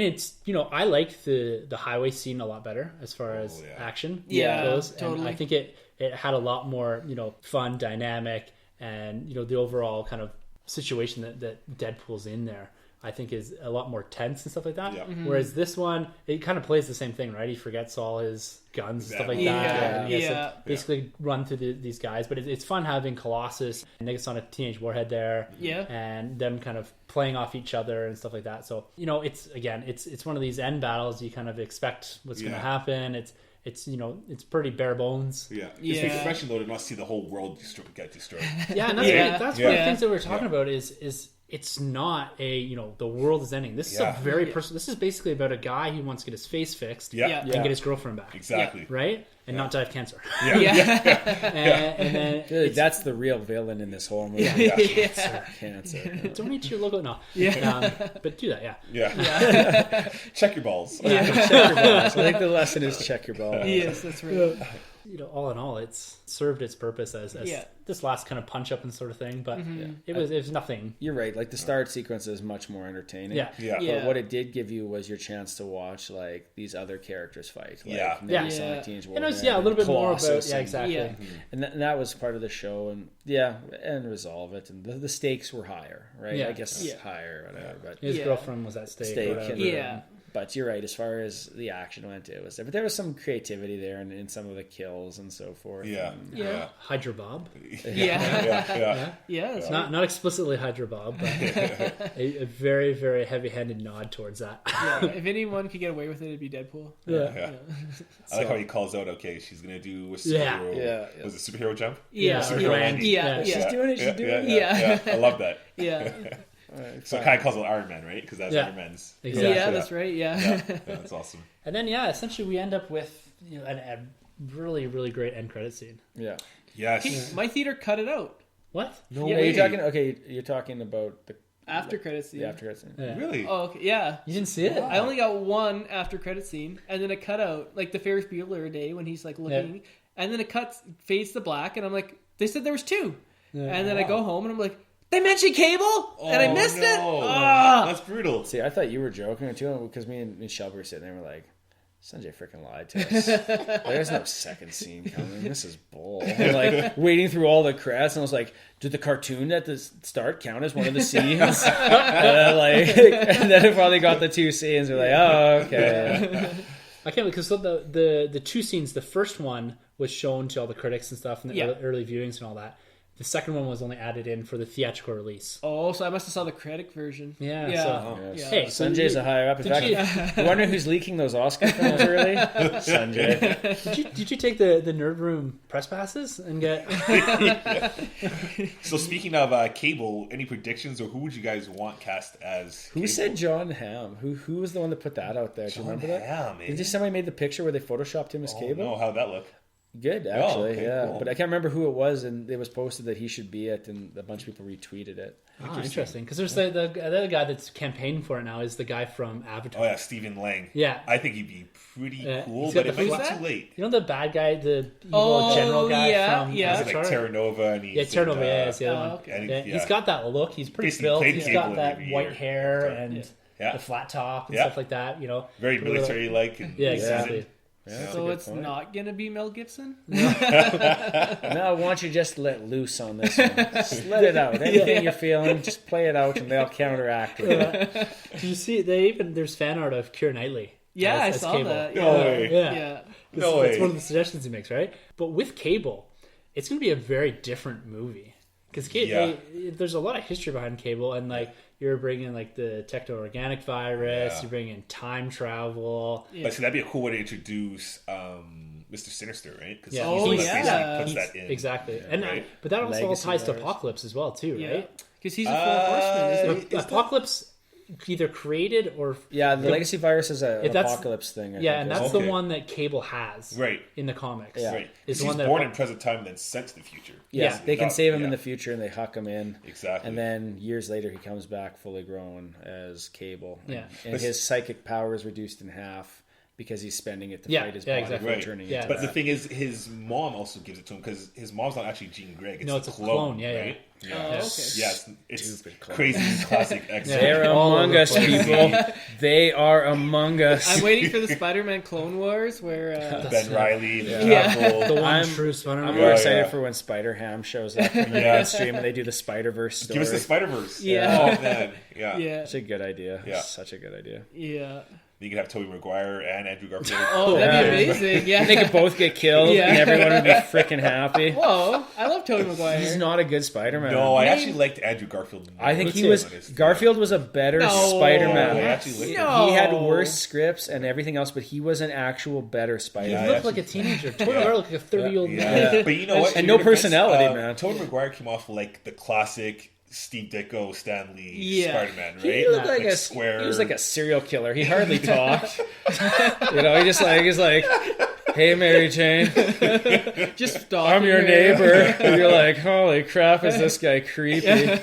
I like the highway scene a lot better as far as action goes, totally. and I think it had a lot more fun, dynamic, and the overall kind of situation that Deadpool's in there, I think, is a lot more tense and stuff like that. Yeah. Mm-hmm. Whereas this one, it kind of plays the same thing, right? He forgets all his guns and stuff like that. And he has to basically run through these guys. But it's fun having Colossus and Negasonic Teenage Warhead there. Yeah. And them kind of playing off each other and stuff like that. So, it's one of these end battles. You kind of expect what's going to happen. It's pretty bare bones. Yeah. It's refreshing though to not see the whole world get destroyed. Yeah, and that's one of the things that we're talking about is it's not the world is ending. This is a very personal. This is basically about a guy who wants to get his face fixed and get his girlfriend back. Exactly. Right? And not die of cancer. And then dude, that's the real villain in this whole movie. Cancer. Don't eat your logo. No. But do that, Check your balls. Check your balls. I think the lesson is check your balls. Yes, that's right. All in all, it's served its purpose as this last kind of punch up and sort of thing, but it was nothing. You're right. Like the start sequence is much more entertaining. Yeah. But what it did give you was your chance to watch like these other characters fight. Like, Sonic Teenage Warhead, And it was a little bit more about exactly. And that was part of the show, and resolve it. And the stakes were higher, right? I guess higher, whatever. But his girlfriend was at stake. But you're right, as far as the action went, it was there. But there was some creativity there in some of the kills and so forth. Hydra Bob. It's not explicitly Hydra Bob, but a very, very heavy-handed nod towards that. If anyone could get away with it, it'd be Deadpool. I like how he calls out, okay, she's going to do a superhero. Was it superhero jump? Superhero Andy. She's doing it. I love that. So it kind of calls it Iron Man, right? Because that's Iron Man's. Exactly. Yeah, that's right. That's awesome. And then essentially we end up with a really, really great end credit scene. Yeah. Yes. My theater cut it out. What? No way. You're talking about the after credit scene. The after credit scene. Yeah. Really? Oh, okay. Yeah. You didn't see it? I only got one after credit scene, and then it cut out like the Ferris Bueller day when he's like looking, and then it fades to black, and I'm like, they said there was two, and then I go home and I'm like, they mentioned Cable, and I missed it. That's brutal. See, I thought you were joking too, because me and Shelby were sitting there and we're like, Sunjay freaking lied to us. There's no second scene coming. This is bull. And like waiting through all the credits, and I was like, did the cartoon at the start count as one of the scenes? and then it finally got the two scenes. We're like, oh, okay. I can't because the two scenes. The first one was shown to all the critics and stuff, and the early viewings and all that. The second one was only added in for the theatrical release. Oh, so I must have saw the critic version. Yeah. Hey, Sanjay's a higher up. In fact, you wonder who's leaking those Oscar films early? Sanjay. Did you take the Nerd Room press passes and get... So speaking of Cable, any predictions, or who would you guys want cast as Cable? Who said John Hamm? Who was the one that put that out there? Do you remember that? Hamm, Did somebody made the picture where they photoshopped him as Cable? No, how'd that look? Good, actually, cool. But I can't remember who it was, and it was posted that he should be it, and a bunch of people retweeted it. Interesting. Because there's the other guy that's campaigning for it now is the guy from Avatar. Oh, yeah, Stephen Lang. Yeah. I think he'd be pretty cool, but it might be too late. You know the bad guy, the evil general guy from Avatar? Like Terra Nova. And Terra Nova, is the other one. Okay. He's got that look. He's pretty built. He's got that white hair and the flat top and stuff like that. Very military-like. Yeah, exactly. Yeah, so it's not going to be Mel Gibson? No, I want you to just let loose on this one. Just let it out. Anything you're feeling, just play it out and they'll counteract it. Do you see, there's fan art of Keira Knightley. Yeah, I saw Cable. that. No way. Yeah. No way. That's one of the suggestions he makes, right? But with Cable, it's going to be a very different movie. Because there's a lot of history behind Cable, and like you're bringing like the techno-organic virus, you're bringing time travel. But see, that'd be a cool way to introduce Mr. Sinister, right? Because he basically puts that in. Exactly. But that also all ties to Apocalypse as well, too, right? Because he's a four horseman, isn't he? Apocalypse either created or... Yeah, the legacy virus is an Apocalypse thing. I think, and that's the one that Cable has in the comics. Yeah. Right. Is he's born in present time and then sent to the future. Yeah, they can save him in the future and they huck him in. Exactly. And then years later he comes back fully grown as Cable. Yeah. And his psychic power is reduced in half because he's spending it to fight his body exactly. turning into But the thing is, his mom also gives it to him because his mom's not actually Jean Grey. It's a clone. Right? Yeah. Oh, okay. Yeah, it's crazy classic X-Men. They're among us, people. They are among us. I'm waiting for the Spider-Man Clone Wars where Ben Riley, the one true Spider-Man. I'm more excited for when Spider-Ham shows up in the mainstream and they do the Spider-Verse story. Give us the Spider-Verse. Yeah. Oh, man. Yeah. Such a good idea. Yeah. Such a good idea. Yeah. You could have Tobey Maguire and Andrew Garfield. Oh, that'd be amazing. Yeah. They could both get killed and everyone would be freaking happy. Whoa, I love Tobey Maguire. He's not a good Spider-Man. No, I actually liked Andrew Garfield more. I think Garfield was a better Spider-Man. He had worse scripts and everything else, but he was an actual better Spider-Man. He looked like a teenager. Tobey Maguire looked like a 30-year-old man. But you know what? And no personality, man. Tobey Maguire came off like the classic Steve Ditko, Stan Lee, Spider-Man, right? He looked like a square. He was like a serial killer. He hardly talked. He's like, "Hey, Mary Jane, just I'm your neighbor." And you're like, "Holy crap, is this guy creepy?"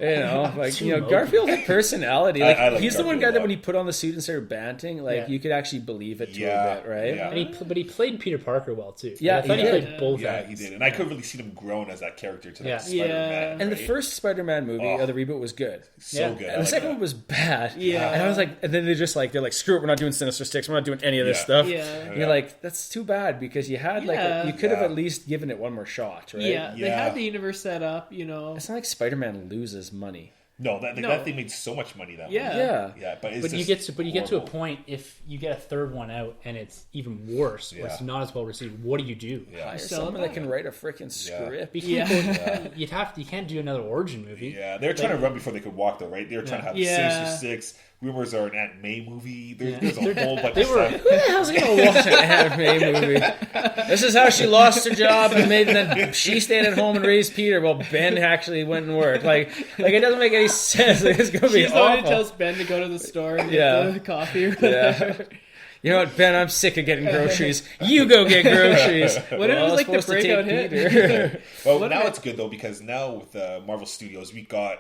Garfield had personality. Like he's the one guy that when he put on the suit and started banting, you could actually believe it to a bit, right? Yeah. And he played Peter Parker well too. Yeah, I thought he played both. Yeah, he did, and I could really see him grown as that character to that Spider-Man. And the first Spider-Man movie, the reboot, was good. So good. And the second one was bad. Yeah. And I was like, and then they're like, screw it, we're not doing Sinister Six, we're not doing any of this stuff. Yeah. And you're like, that's too bad because you had you could have at least given it one more shot, right? Yeah, they had the universe set up, It's not like Spider-Man loses money. No, that thing made so much money that yeah. But you get to a point if you get a third one out and it's even worse or it's not as well received. What do you do? Yeah, someone that can write a freaking script. You can't do another origin movie. Yeah, they were trying to run before they could walk, though, right? They were trying to have the Sinister Six. Rumors are an Aunt May movie. There's a whole bunch of stuff. Who the hell's going to watch an Aunt May movie? This is how she lost her job and then she stayed at home and raised Peter while Ben actually went and worked. Like it doesn't make any sense. It's going to be awful. She's the one who tells Ben to go to the store and get the coffee or whatever. You know what, Ben? I'm sick of getting groceries. You go get groceries. What if it was like the breakout hit? Well, now it's good though because now with Marvel Studios, we got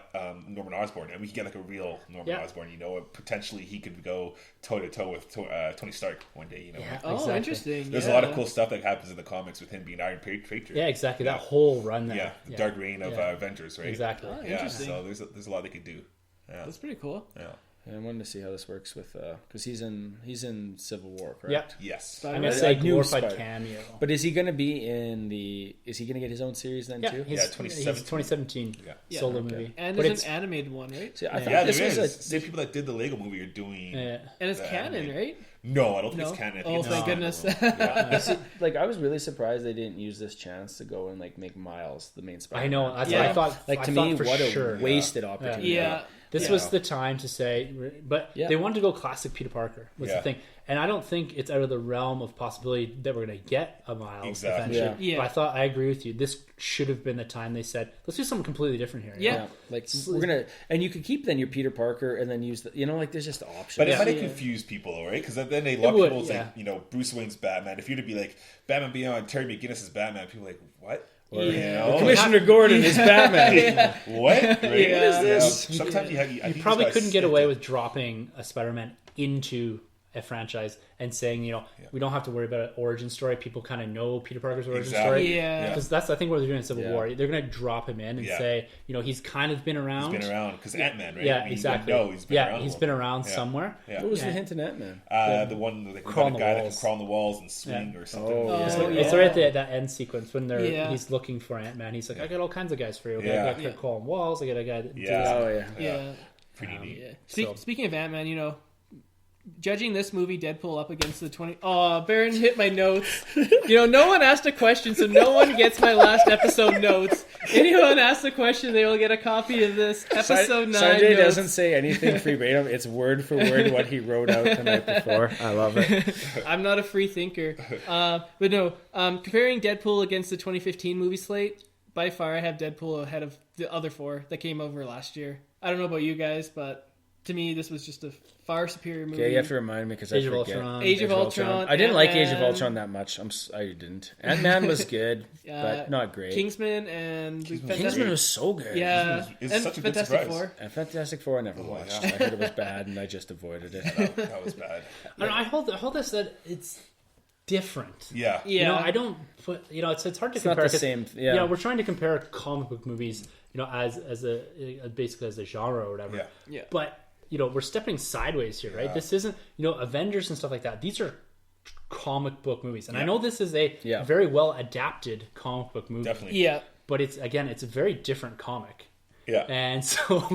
Norman Osborn, and we can get like a real Norman Osborn. Potentially he could go toe to toe with Tony Stark one day. Exactly. Interesting. There's a lot of cool stuff that happens in the comics with him being Iron Patriot. Yeah, exactly. That whole run there. The Dark Reign of Avengers, right? Exactly. Interesting. So there's a lot they could do. Yeah. That's pretty cool. Yeah. And I wanted to see how this works with because he's in Civil War, correct? Yep. Yes. I'm gonna say glorified cameo. But is he going to be in the? Is he going to get his own series then too? His 2017 solo movie, and it's an animated one, right? See, I thought this was the people that did the Lego movie are doing. And it's canon, right? No, I don't think it's canon. Oh, thank goodness. See, I was really surprised they didn't use this chance to go and make Miles the main Spider-Man. I know. That's what I thought. To me, what a wasted opportunity. Yeah. This was the time to say, but they wanted to go classic Peter Parker was the thing. And I don't think it's out of the realm of possibility that we're going to get a Miles eventually. Yeah. But I agree with you. This should have been the time they said, let's do something completely different here. Yeah. We're going to, and you could keep then your Peter Parker and then use there's just options. But it might confuse people, right? Because then a lot of people like, Bruce Wayne's Batman. If you were to be like, Batman Beyond, Terry McGinnis is Batman, people are like, what? Commissioner Gordon is Batman. What? Right? What is this? Sometimes you probably couldn't get away with dropping a Spider-Man into a franchise and saying, we don't have to worry about an origin story. People kind of know Peter Parker's origin story. Yeah. Because that's, I think, what they're doing in Civil War. They're going to drop him in and say, he's kind of been around. He's been around because Ant-Man, right? Yeah, exactly. He's been around. He's been around somewhere. Yeah. What was the hint in Ant-Man? The one that crawl on the walls. That can crawl on the walls and swing or something. It's right at that end sequence when he's looking for Ant-Man. He's like, I got all kinds of guys for you. I got to crawl on walls. I got a guy that do this. Pretty neat. Speaking of Ant-Man, judging this movie, Deadpool, up against the 20... Oh, Baron hit my notes. No one asked a question, so no one gets my last episode notes. Anyone asks a question, they will get a copy of this episode 9 Sanjay notes. doesn't say anything verbatim. It's word for word what he wrote out the night before. I love it. I'm not a free thinker. But no, comparing Deadpool against the 2015 movie slate, by far I have Deadpool ahead of the other 4 that came over last year. I don't know about you guys, but to me, this was just a far superior movie. Okay, you have to remind me because I forget. Age of Ultron. I didn't like Age of Ultron that much. I didn't. Ant-Man was good, but not great. Kingsman and Kingsman was so good. Yeah, It's and such a good Fantastic surprise. Four. And Fantastic Four I never watched. yeah. I heard it was bad, and I just avoided it. That was bad. I hold this that it's different. Yeah. Yeah. I don't put. It's hard to It's compare. not the same. Yeah. We're trying to compare comic book movies. As basically as a genre or whatever. Yeah. Yeah. But we're stepping sideways here, right? Yeah. This isn't Avengers and stuff like that. These are comic book movies, and I know this is a Yeah. very well adapted comic book movie. Definitely. Yeah. But it's a very different comic. Yeah. And so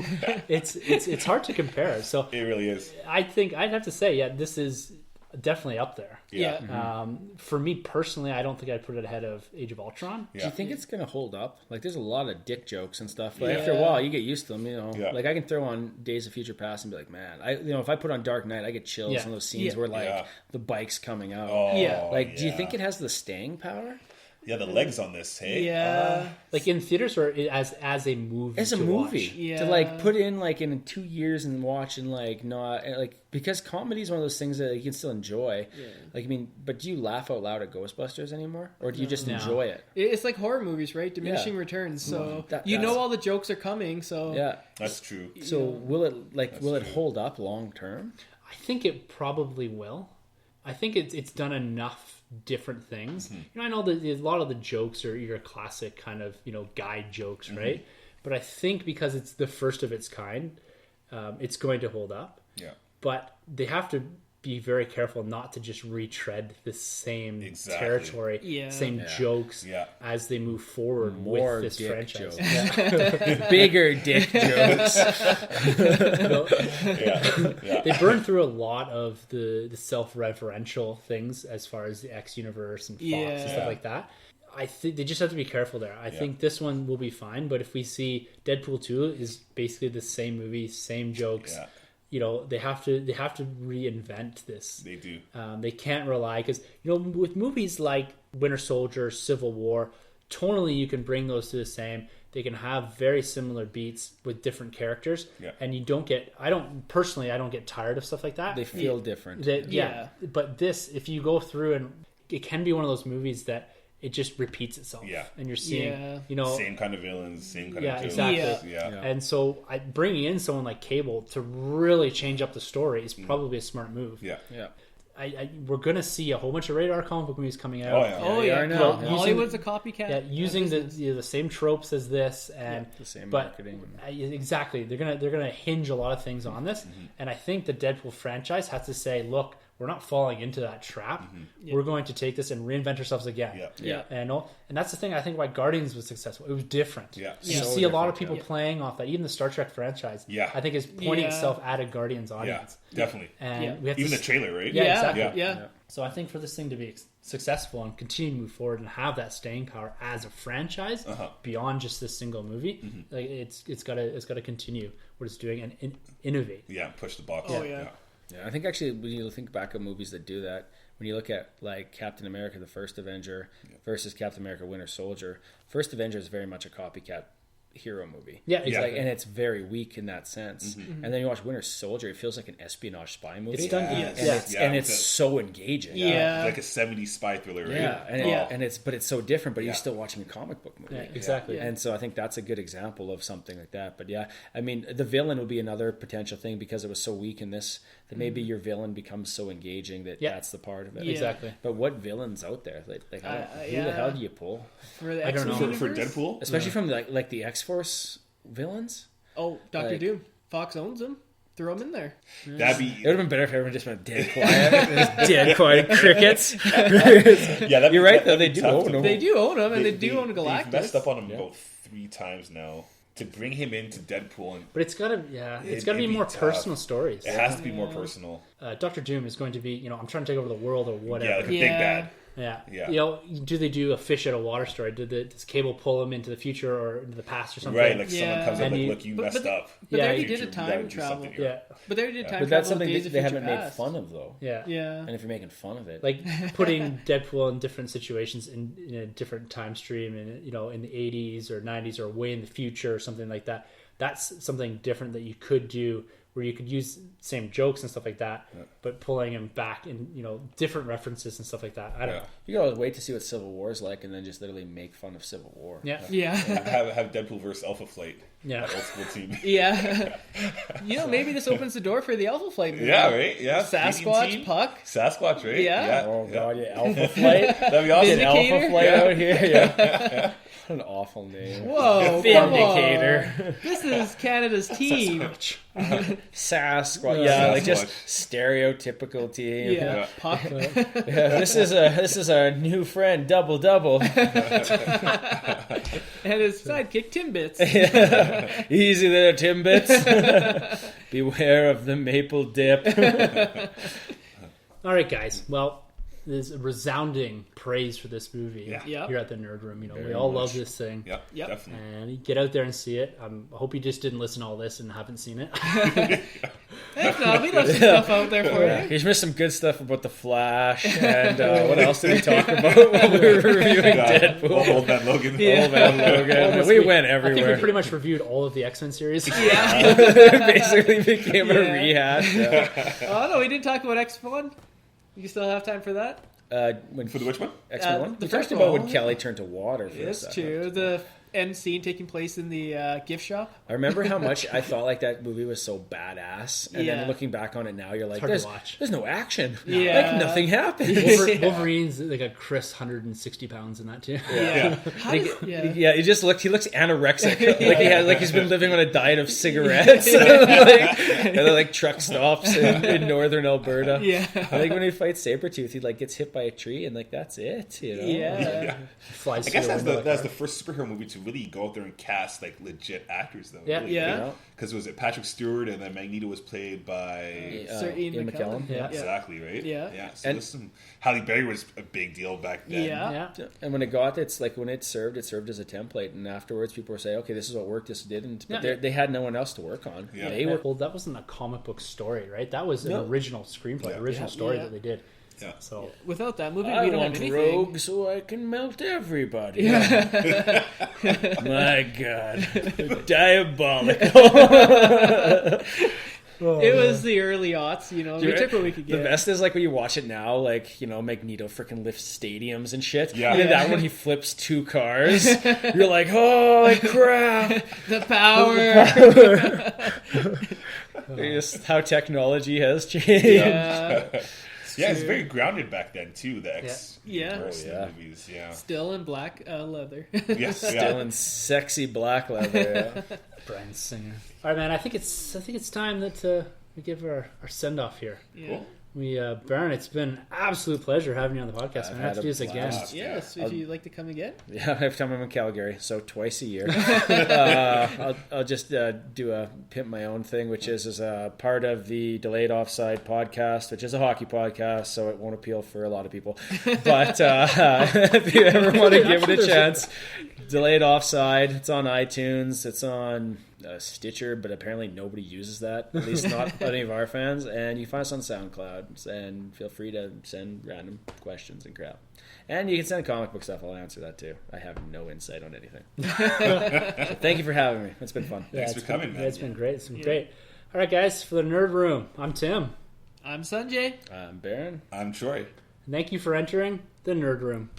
it's hard to compare. So It really is. I think I'd have to say, this is definitely up there. Yeah. For me personally, I don't think I'd put it ahead of Age of Ultron. Do you think it's gonna hold up? Like, there's a lot of dick jokes and stuff, but after a while, you get used to them. Yeah. Like I can throw on Days of Future Past and be like, man, if I put on Dark Knight, I get chills Yeah. on those scenes where like Yeah. the bike's coming out. Oh, Yeah. Like, do you think it has the staying power? Yeah, the legs on this, hey? Yeah. Like in theaters or as a movie. As a to movie, watch. Yeah. to like put in like in 2 years and watch and like not like because comedy is one of those things that you can still enjoy. Yeah. Like but do you laugh out loud at Ghostbusters anymore, or do you just No. enjoy it? It's like horror movies, right? Diminishing Yeah. returns. So That- you know that's- all the jokes are coming. So Yeah. That's true. So will it hold up long term? I think it probably will. I think it's done enough different things. I know that a lot of the jokes are your classic kind of guide jokes, right? But I think because it's the first of its kind, it's going to hold up. Yeah. But they have to be very careful not to just retread the same Exactly. territory, Yeah. same jokes Yeah. as they move forward More with this dick franchise. jokes. Yeah. Bigger dick jokes. Yeah. They burn through a lot of the self-referential things as far as the X universe and Fox and Yeah. stuff like that. I think they just have to be careful there. I think this one will be fine, but if we see Deadpool 2 is basically the same movie, same jokes. Yeah. They have to reinvent this. They do. They can't rely because with movies like Winter Soldier, Civil War, tonally you can bring those to the same. They can have very similar beats with different characters, and you don't get. I don't get tired of stuff like that. They feel different. But this, if you go through and it can be one of those movies that it just repeats itself. Yeah. And you're seeing, same kind of villains, same kind of jokes. exactly. Yeah. And so bringing in someone like Cable to really change up the story is probably a smart move. Yeah. Yeah. We're going to see a whole bunch of rated R comic book movies coming out. Oh, yeah. Oh they yeah, are now. Well, Yeah. Hollywood's a copycat. Yeah, using the same tropes as this, and The same but marketing. exactly, they're gonna hinge a lot of things on this, and I think the Deadpool franchise has to say, look, we're not falling into that trap. We're going to take this and reinvent ourselves again. Yeah. And that's the thing. I think why Guardians was successful. It was different. Yeah. You So see a lot of different, people playing off that. Even the Star Trek franchise, Yeah. I think is pointing Yeah. itself at a Guardians Yeah. audience. Definitely. And we have Even to the trailer, right? Yeah, exactly. Yeah. So I think for this thing to be successful and continue to move forward and have that staying power as a franchise beyond just this single movie, like it's got to continue what it's doing and innovate. Yeah. Push the box. Oh, yeah. Yeah, I think actually when you think back at movies that do that, when you look at like Captain America, the First Avenger versus Captain America, Winter Soldier, First Avenger is very much a copycat hero movie. Yeah, It's exactly. like, and it's very weak in that sense. And then you watch Winter Soldier, it feels like an espionage spy movie. It's done. Yes. Yeah. And it's so engaging. Yeah. Like a 70s spy thriller, right? Yeah, and, Yeah. and it's so different, but you're still watching a comic book movie. Yeah, exactly. Yeah. And so I think that's a good example of something like that. But yeah, I mean, the villain would be another potential thing because it was so weak in this that maybe your villain becomes so engaging that that's the part of it. Yeah. Exactly. But what villains out there? Like who the yeah. hell do you pull? For the I don't X-Men know. For universe? Deadpool? Especially from like the X-Force villains? Oh, Doctor Like- Doom. Fox owns him. Throw him in there. That'd be. It would have been better if everyone just went dead quiet. Just dead quiet crickets. Yeah, You're right, though. They do tough own to- them. They do own him, and they do own They've Galactus. messed up on him about 3 times now. to bring him into Deadpool, but it's gotta be more personal stories. It has to be more personal. Dr. Doom is going to be, I'm trying to take over the world or whatever. Yeah, like a big bad. Yeah. Do they do a fish out of water story? Does Cable pull him into the future or into the past or something? Right, like someone comes up like, look, you messed up. But they already did a time travel. Yeah. But they already did time travel. But that's something Days that of they Future haven't made Past. fun of, though. Yeah. And if you're making fun of it. Like putting Deadpool in different situations in a different time stream in the 80s or 90s or way in the future or something like that. That's something different that you could do, where you could use same jokes and stuff like that, but pulling him back in, different references and stuff like that. I don't know. You can always wait to see what Civil War is like and then just literally make fun of Civil War. Yeah. Have Deadpool versus Alpha Flight. Yeah. That old school team. Yeah. Maybe this opens the door for the Alpha Flight movie. Yeah, right? Yeah. Sasquatch, Puck. Sasquatch, right? Yeah. Oh, God, yeah. Alpha Flight. That'd be awesome. Alpha Flight out here. Yeah. What an awful name. Whoa, Vindicator. This is Canada's team. Sasquatch. Yeah, like just stereotypical team. Yeah. Puck. This is our new friend, Double. And his sidekick, Timbits. Easy there, Timbits. Beware of the maple dip. All right, guys. Well, there's resounding praise for this movie Yeah. here at the Nerd Room. Very we all much. love this thing. Yep, definitely. And you get out there and see it. I hope you just didn't listen to all this and haven't seen it. If not, we left some stuff out there for you. He's missed some good stuff about the Flash, and what else did we talk about while we were reviewing Deadpool? Old Man Logan. Old Man Logan. We went I think we everywhere. pretty much reviewed all of the X-Men series. Yeah. Basically became a rehash. Oh, no, we didn't talk about X1. You still have time for that? For the which one? X-Men 1? The We first talked about one. when Kelly turned to water for a That's second. true. The end scene taking place in the gift shop. I remember how much I thought like that movie was so badass, and Yeah. then looking back on it now, you're like, hard to there's, watch. there's no action. Yeah. Like nothing happens. Wolverine's like a Chris 160 pounds in that too. Yeah. Yeah, he looks anorexic. Like he's been living on a diet of cigarettes. and then like truck stops in northern Alberta. Yeah. I think when he fights Sabretooth, he like gets hit by a tree and like that's it, Yeah. Flies I guess through the window that's like the first superhero movie to really go out there and cast like legit actors, though. Yeah. Really. Yeah. Because was it Patrick Stewart, and then Magneto was played by Sir Ian McKellen. Yeah. exactly right. Yeah. So there's some Halle Berry was a big deal back then. Yeah. Yeah. And when it got, it's like when it served as a template, and afterwards people were saying, okay, this is what worked, this didn't. But they had no one else to work on. Yeah. They were Well, that wasn't a comic book story, right? That was an original screenplay, original story that they did. Yeah. So Without that movie, I we don't have want anything. Rogue so I can melt everybody. My God, diabolical. It was the early aughts, we took what we could The get. best is like when you watch it now, like Magneto freaking lifts stadiums and shit. Yeah. And then that one he flips 2 cars. You're like, holy crap! The power. Just how technology has changed. Yeah, it's very grounded back then too. The X Yeah. movies. Yeah. Still in black leather. Yes. Still in sexy black leather. Yeah. Bryan Singer. All right, man. I think it's time that we give our send off here. Yeah. Cool. Baron, it's been an absolute pleasure having you on the podcast. I have to do this again. blast. Yes, if you'd like to come again. Yeah, every time I'm in Calgary, so twice a year. I'll just do a pimp my own thing, which is a part of the Delayed Offside podcast, which is a hockey podcast, so it won't appeal for a lot of people. But if you ever want to give it a chance, Delayed Offside, it's on iTunes, it's on Stitcher, but apparently nobody uses that, at least not any of our fans, and you can find us on SoundCloud, and feel free to send random questions and crap. And you can send comic book stuff, I'll answer that too. I have no insight on anything. So thank you for having me, it's been fun. Thanks for coming, man. It's been great. It's been great. All right, guys, for the Nerd Room, I'm Tim. I'm Sunjay. I'm Baron. I'm Troy. And thank you for entering the Nerd Room.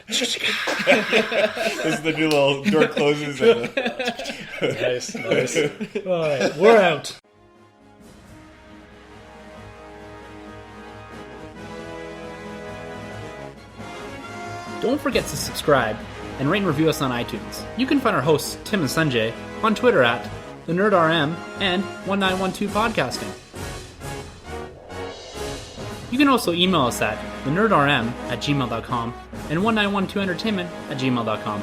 This is the new little door closes. And Nice. All right, we're out. Don't forget to subscribe and rate and review us on iTunes. You can find our hosts, Tim and Sunjay, on Twitter at the NerdRM and 1912 Podcasting. You can also email us at thenerdrm@gmail.com and 1912entertainment@gmail.com.